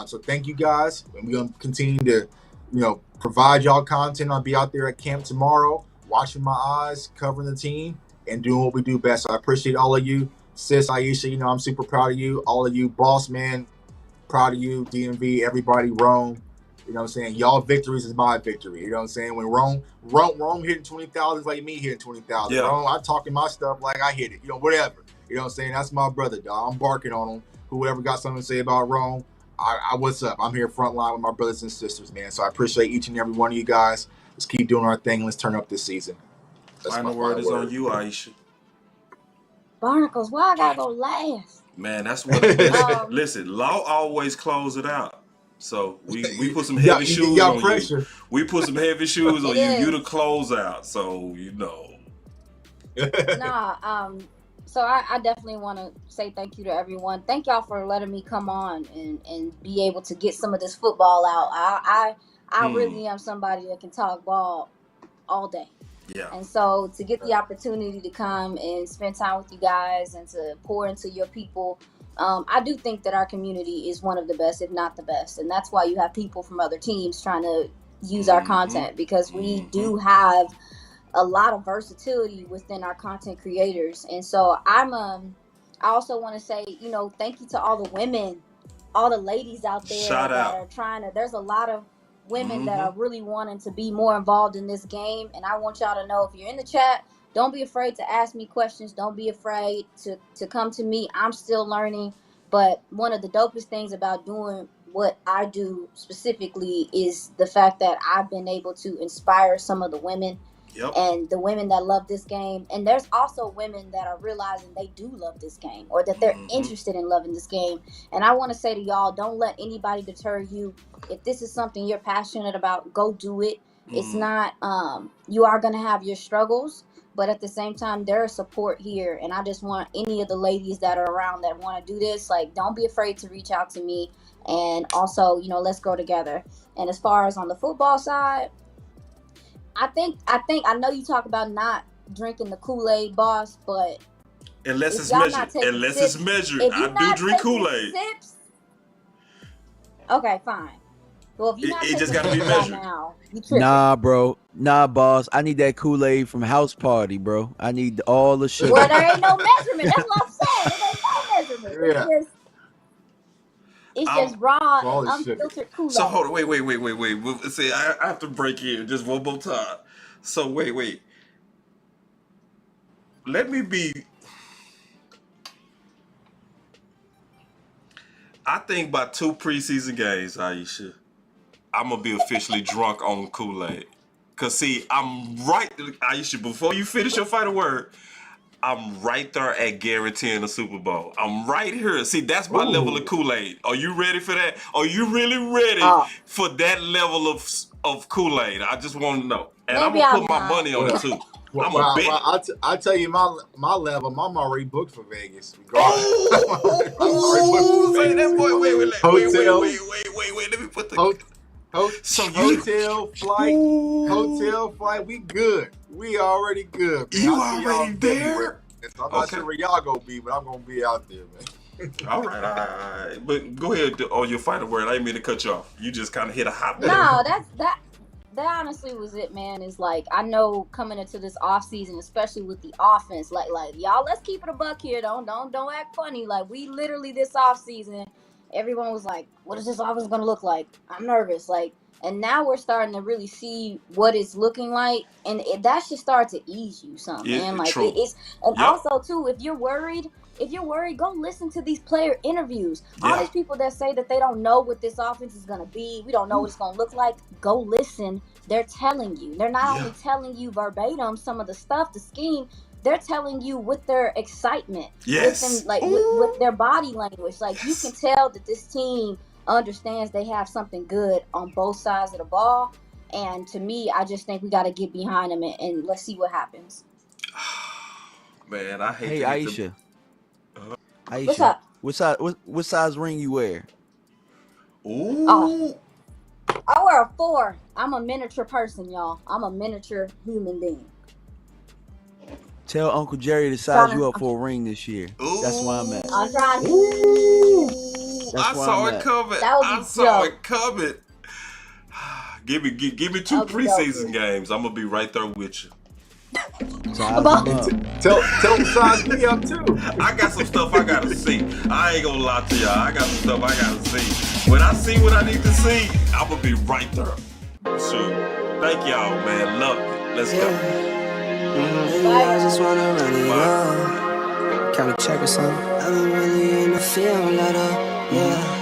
So thank you guys. And we're going to continue to provide y'all content. I'll be out there at camp tomorrow, watching my eyes, covering the team, and doing what we do best. So I appreciate all of you. Sis, Iisha, I'm super proud of you. All of you, boss man, proud of you. DMV, everybody, Rome. You know what I'm saying? Y'all victories is my victory. You know what I'm saying? When Rome hitting 20,000 is like me hitting 20,000. Yeah. Rome, I'm talking my stuff like I hit it. Whatever. You know what I'm saying? That's my brother, dog. I'm barking on him. Whoever got something to say about Rome, I what's up? I'm here front line with my brothers and sisters, man. So I appreciate each and every one of you guys. Let's keep doing our thing. Let's turn up this season. That's Final word is on you, Iisha. Barnacles, why I gotta go last? Man, that's what it is. Listen, Law always close it out. So we put some heavy shoes on pressure. you. We put some heavy shoes on you. You to close out. So So I definitely want to say thank you to everyone. Thank y'all for letting me come on and be able to get some of this football out. I really am somebody that can talk ball all day. Yeah. And so to get the opportunity to come and spend time with you guys and to pour into your people, I do think that our community is one of the best, if not the best. And that's why you have people from other teams trying to use our content, because we do have a lot of versatility within our content creators. And so I also want to say, thank you to all the women, all the ladies out there are trying to, there's a lot of women that are really wanting to be more involved in this game. And I want y'all to know, if you're in the chat, don't be afraid to ask me questions. Don't be afraid to come to me. I'm still learning. But one of the dopest things about doing what I do specifically is the fact that I've been able to inspire some of the women. Yep. And the women that love this game. And there's also women that are realizing they do love this game, or that they're interested in loving this game. And I want to say to y'all, don't let anybody deter you. If this is something you're passionate about, go do it. It's not, you are going to have your struggles, but at the same time, there is support here. And I just want any of the ladies that are around that want to do this, don't be afraid to reach out to me. And also, let's grow together. And as far as on the football side, I think I know you talk about not drinking the Kool-Aid, boss, but unless it's measured, I do drink Kool-Aid. Okay, fine. Well, if you're not it just gotta be sips measured. now, you tripping. Nah, bro. Nah, boss. I need that Kool-Aid from House Party, bro. I need all the sugar. Well, there ain't no measurement. That's what I'm saying. There ain't no measurement. Yeah. It's just raw, unfiltered Kool-Aid. So hold on, wait. See, I have to break in just one more time. So wait. Let me be. I think by 2 preseason games, Iisha, I'm gonna be officially drunk on Kool-Aid. Cause see, I'm right, Iisha. Before you finish your final word, I'm right there at guaranteeing a Super Bowl. I'm right here. See, that's my level of Kool-Aid. Are you ready for that? Are you really ready for that level of Kool-Aid? I just want to know. And I'm going to put my money on it, too. I'll tell you my level. I'm already booked for Vegas. Wait, let me put the... Hotel flight, we good. We already good, man. You already there? I'm not sure where y'all gonna be, but I'm gonna be out there, man. All right. But go ahead on your final word. I didn't mean to cut you off. You just kind of hit a hot button. No, that honestly was it, man. Is I know coming into this off season, especially with the offense, y'all, let's keep it a buck here. Don't act funny. We literally this off season, everyone was like, what is this offense gonna look like? I'm nervous. And now we're starting to really see what it's looking like, and that should start to ease you some, man. True. Also too, if you're worried, go listen to these player interviews. All these people that say that they don't know what this offense is gonna be, we don't know what it's gonna look like. Go listen. They're telling you. They're not only telling you verbatim some of the stuff, the scheme. They're telling you with their excitement, with their body language. You can tell that this team understands they have something good on both sides of the ball. And to me, I just think we got to get behind them and let's see what happens. Man, I hate. Hey, Iisha. Iisha. What's up? What size ring you wear? Ooh. I wear a 4. I'm a miniature person, y'all. I'm a miniature human being. Tell Uncle Jerry to size you up for a ring this year. Ooh. That's why I'm at. I'm trying to. I saw it coming. Give me 2 preseason games. I'm gonna be right there with you. Tell them size me up too. I got some stuff I gotta see. I ain't gonna lie to y'all. I got some stuff I gotta see. When I see what I need to see, I'm gonna be right there. So, thank y'all, man. Love it. Let's go. I just wanna run it up. Can we check or something? I've been really in the field, let up. Yeah.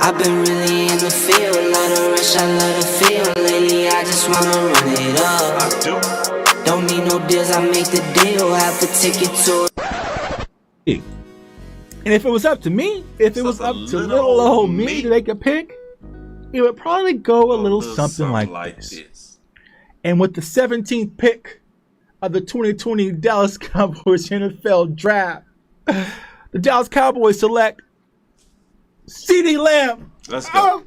I've been really in the field, lot of rush, I love the feel. Lately, I just wanna run it up. Don't need no deals, I make the deal. Have to take it to. And if it was up to me, if it was up to little old me to make a pick, it would probably go a little something like this. And with the 17th pick of the 2020 Dallas Cowboys NFL Draft, the Dallas Cowboys select CeeDee Lamb. Let's go.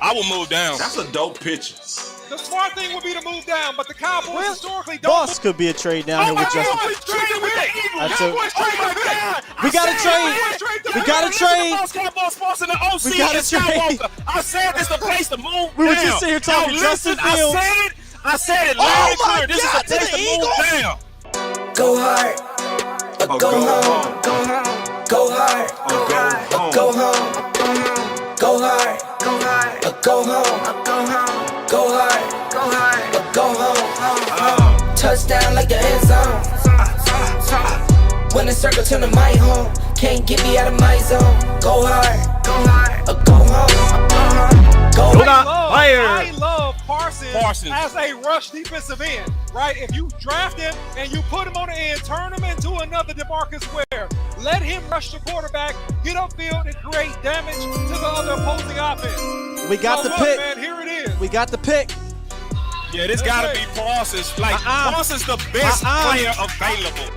I will move down. That's a dope picture. The smart thing would be to move down, but the Cowboys historically don't. Boss could be a trade down here with Justin. That's it. We got to trade. We got to trade. BossCowboySports and the OC We gotta and Scott trade. Walker. I said this the place to move We were down. just sitting here talking Now, Justin listen, Fields. I said it loud Oh and my clear. This God, is the place to to the move Eagles. down. Go hard, or go home. Go hard, or go home. Go hard, or go home. Go hard, or go home. Touchdown like the end zone. When the circle turn to my home, can't get me out of my zone. Go hard, or go home. Go hard. I love Parsons as a rush defensive end, right? If you draft him and you put him on the end, turn him into another DeMarcus Ware. Let him rush the quarterback, get upfield, and create damage to the other opposing offense. We got the look, pick. man, here it is. We got the pick. Yeah, this gotta be Parsons. Like, Parsons the best player available.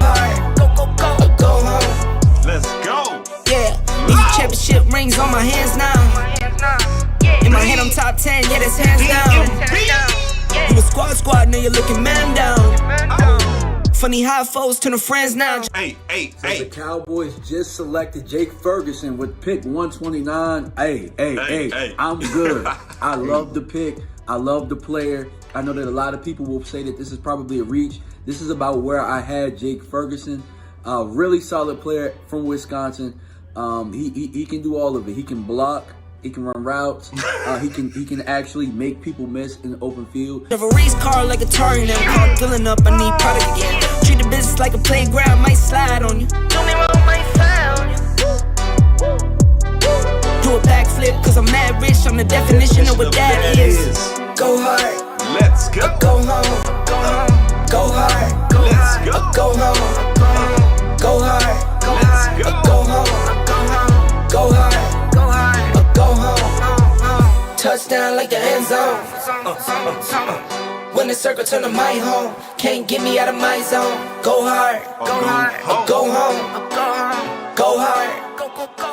Go home. Let's go. Yeah, these championship rings on my hands now. In my head, I'm top 10, yeah, that's hands down. You a squad, now you're looking man down. Funny how foes turn to friends now. Hey. The Cowboys just selected Jake Ferguson with pick 129. Hey, I'm good. I love the pick. I love the player. I know that a lot of people will say that this is probably a reach. This is about where I had Jake Ferguson. Really solid player from Wisconsin. He can do all of it. He can block. He can run routes. He can actually make people miss in the open field. Of a race car like a target, I'm caught filling up. I need product again. Treat the business like a playground, might slide on you. Don't even wrong, might slide on you. Do a backflip, cause I'm mad rich. I'm the definition of what that is. Go hard. Let's go. Go home. Go hard. Let's go. Go home. Go hard. Let's go. Go home. Go hard. Go home. Touchdown like the end zone. When the circle turn to my home, can't get me out of my zone. Go hard. Go home. Go hard.